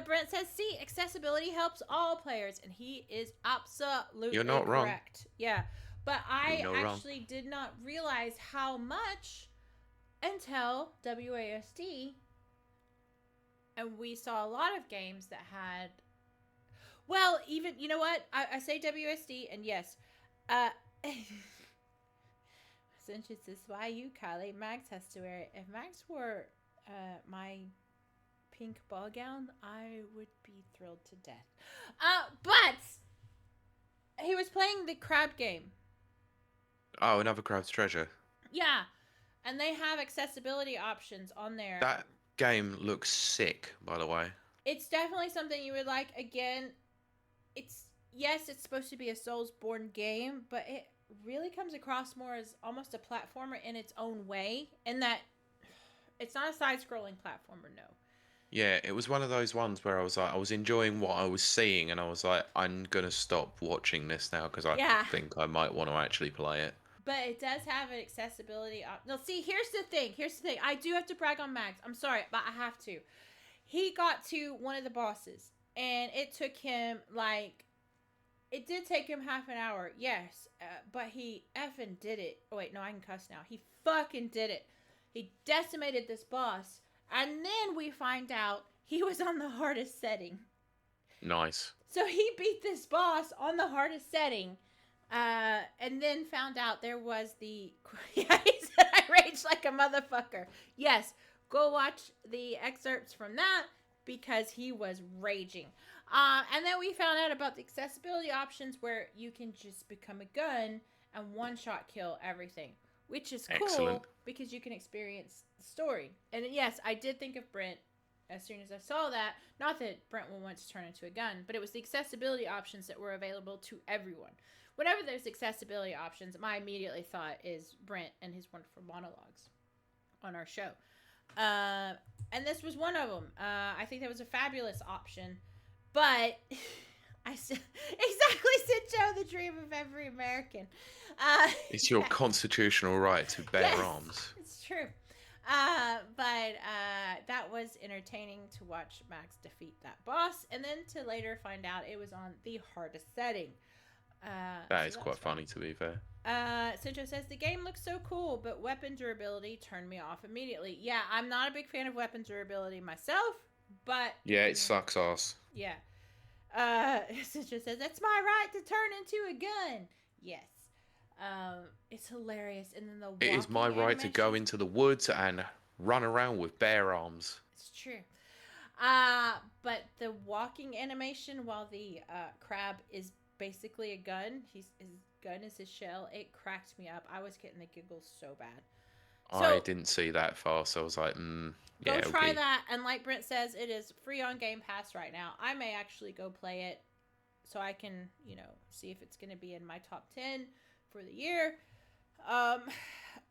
Brent says, see, accessibility helps all players, and he is absolutely You're not wrong. correct. Yeah. But I actually did not realize how much until WASD, and we saw a lot of games that had, well, even, you know what? I say WSD, and yes, since it's this why you, Kylie, Max has to wear it. If Max wore my pink ball gown, I would be thrilled to death. But he was playing the crab game. Oh, another Crab's Treasure. Yeah, and they have accessibility options on there. That game looks sick, by the way. It's definitely something you would like. Again, it's supposed to be a Soulsborne game, but it really comes across more as almost a platformer in its own way, in that it's not a side-scrolling platformer, no. Yeah, it was one of those ones where I was like, I was enjoying what I was seeing, and I was like, I'm gonna stop watching this now because I think I might want to actually play it. But it does have an accessibility no, see, here's the thing. I do have to brag on Max. I'm sorry, but I have to. He got to one of the bosses, and it took him, it did take him half an hour, yes, but he effing did it. Oh, wait, no, I can cuss now. He fucking did it. He decimated this boss, and then we find out he was on the hardest setting. Nice. So he beat this boss on the hardest setting, and then found out there was the... Yeah, he said I raged like a motherfucker. Yes, go watch the excerpts from that, because he was raging. And then we found out about the accessibility options where you can just become a gun and one-shot kill everything, which is cool because you can experience the story. And yes, I did think of Brent as soon as I saw that. Not that Brent will want to turn into a gun, but it was the accessibility options that were available to everyone. Whenever there's accessibility options, my immediately thought is Brent and his wonderful monologues on our show. And this was one of them. I think that was a fabulous option, but exactly said Joe, the dream of every American. It's your constitutional right to bear arms. It's true. But that was entertaining to watch Max defeat that boss, and then to later find out it was on the hardest setting. That is quite funny, to be fair. Cincho says, the game looks so cool, but weapon durability turned me off immediately. Yeah, I'm not a big fan of weapon durability myself, but... Yeah, it sucks ass. Yeah. Cincho says, that's my right to turn into a gun. Yes. It's hilarious. And then the It is my right to go into the woods and run around with bare arms. It's true. But the walking animation while the crab is basically a gun, his gun is his shell, it cracked me up. I was getting the giggles so bad. I So didn't see that far, so I was like, go yeah, it'll try be. that. And like Brent says, it is free on Game Pass right now. I may actually go play it so I can, see if it's going to be in my top 10 for the year. Um,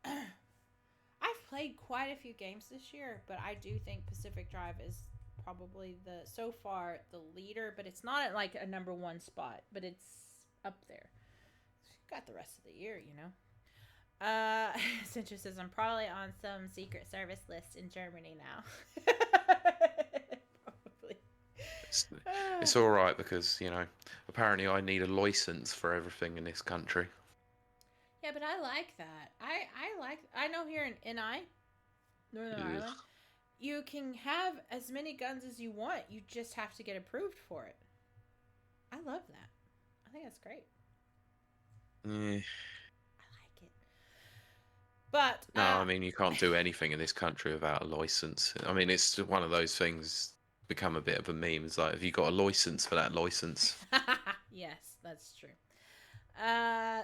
I've played quite a few games this year, but I do think Pacific Drive is probably so far the leader, but it's not at like a number one spot, but it's up there. Got the rest of the year, Cintra says I'm probably on some secret service list in Germany now. Probably. It's all right because apparently I need a license for everything in this country. Yeah, but I like that. I know here in NI, Northern Ireland, you can have as many guns as you want. You just have to get approved for it. I love that. I think that's great. Yeah. I like it. But No, I mean you can't do anything in this country without a license. I mean it's one of those things become a bit of a meme. It's like, have you got a license for that license? yes, that's true.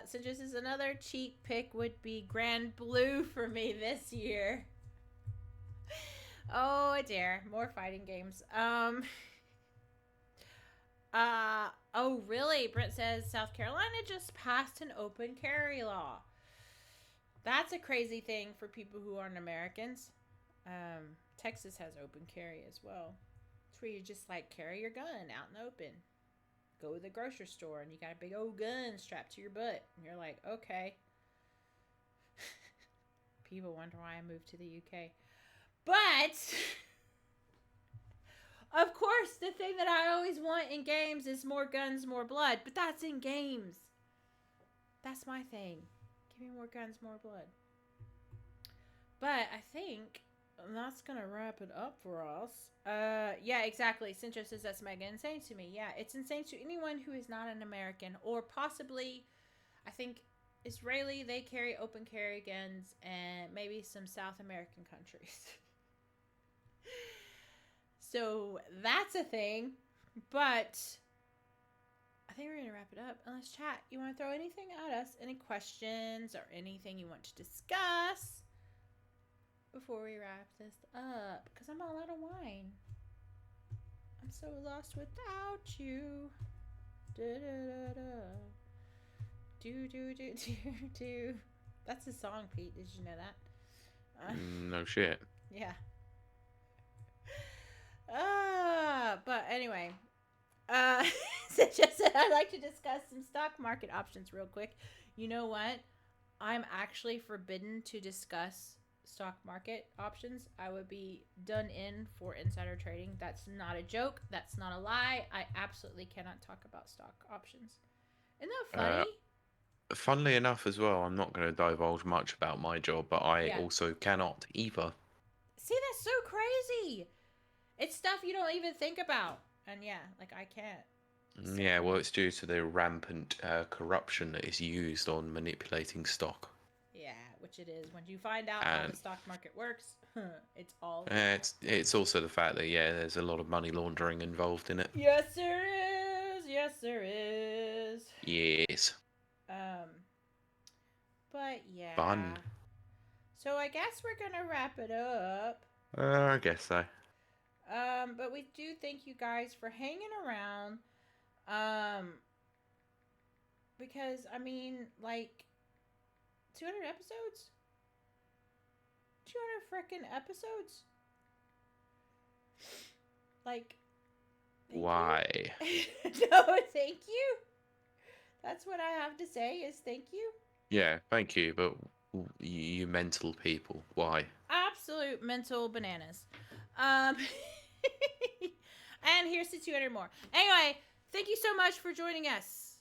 So just as another cheat pick would be Grand Blue for me this year. Oh dear, more fighting games. Oh really? Brent says South Carolina just passed an open carry law. That's a crazy thing for people who aren't Americans. Texas has open carry as well. It's where you just like carry your gun out in the open. Go to the grocery store and you got a big old gun strapped to your butt. And you're like, okay. People wonder why I moved to the UK. But, of course, the thing that I always want in games is more guns, more blood. But that's in games. That's my thing. Give me more guns, more blood. But I think that's going to wrap it up for us. Yeah, exactly. Cintra says that's mega insane to me. Yeah, it's insane to anyone who is not an American. Or possibly, I think, Israeli, they carry open carry guns. And maybe some South American countries. So, that's a thing. But I think we're going to wrap it up. Unless, chat, you want to throw anything at us? Any questions or anything you want to discuss before we wrap this up? Because I'm all out of wine. I'm so lost without you. Do. That's a song, Pete. Did you know that? No shit. Yeah. But anyway. So just said I'd like to discuss some stock market options real quick. You know what? I'm actually forbidden to discuss stock market options. I would be done in for insider trading. That's not a joke. That's not a lie. I absolutely cannot talk about stock options. Isn't that funny? Funnily enough as well, I'm not going to divulge much about my job, but I Yeah. also cannot either. See, that's so crazy. It's stuff you don't even think about. And yeah, like I can't. Yeah, well, it's due to the rampant corruption that is used on manipulating stock. Yeah, which it is. When you find out how the stock market works, it's all. It's also the fact that there's a lot of money laundering involved in it. Yes, there is. Yes, there is. Yes. But yeah. Fun. So I guess we're gonna wrap it up. I guess so. But we do thank you guys for hanging around. Because I mean, like, 200 episodes. 200 frickin' episodes. Like. Why? No, thank you. That's what I have to say is thank you. Yeah, thank you, but you mental people, why? Absolute mental bananas. And here's to 200 more. Anyway, thank you so much for joining us.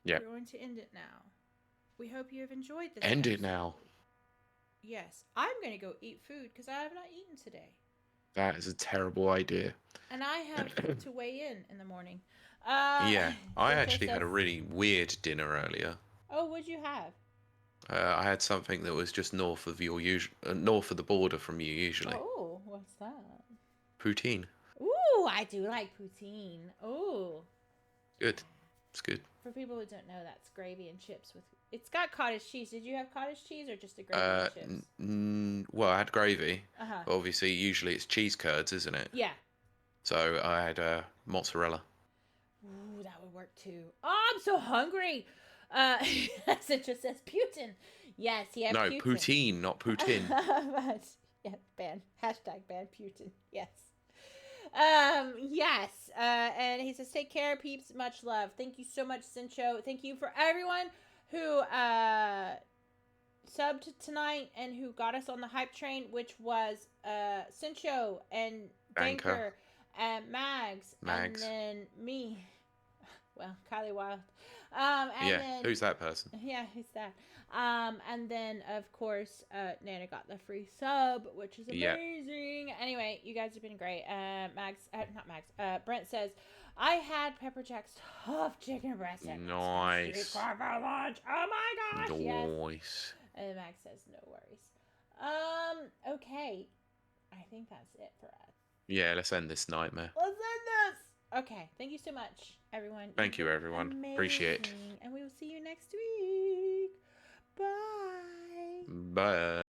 Yeah. We're going to end it now. We hope you have enjoyed this. End it now. Yes. I'm going to go eat food because I have not eaten today. That is a terrible idea. And I have to weigh in the morning. Yeah, I actually had a really weird dinner earlier. Oh, what'd you have? I had something that was just north of north of the border from you usually. Oh, what's that? Poutine. Ooh, I do like poutine. Ooh. Good. It's good. For people who don't know, that's gravy and chips with. It's got cottage cheese. Did you have cottage cheese or just a gravy and chips? Well, I had gravy. Uh-huh. But obviously, usually it's cheese curds, isn't it? Yeah. So I had mozzarella. Ooh, that would work too. Oh, I'm so hungry. It just says Putin. Yes, he had No, Putin. poutine, not Putin. But, yeah, ban. Hashtag ban Putin. Yes. Yes. And he says, take care, peeps. Much love. Thank you so much, Sincho. Thank you for everyone who subbed tonight and who got us on the hype train, which was Sincho and Banker and Mags, and then me. Well, Kiley Wilde. And then, who's that person? Yeah, who's that? And then of course, Nana got the free sub, which is amazing. Yeah. Anyway, you guys have been great. Not Max. Brent says, I had Pepper Jack's tough chicken breast. Nice. For lunch. Oh my gosh. Nice. Yes. And Max says, no worries. Okay. I think that's it for us. Yeah, let's end this nightmare. Let's end this. Okay. Thank you so much, everyone. Thank you, everyone. Amazing. Appreciate it. And we will see you next week. Bye. Bye.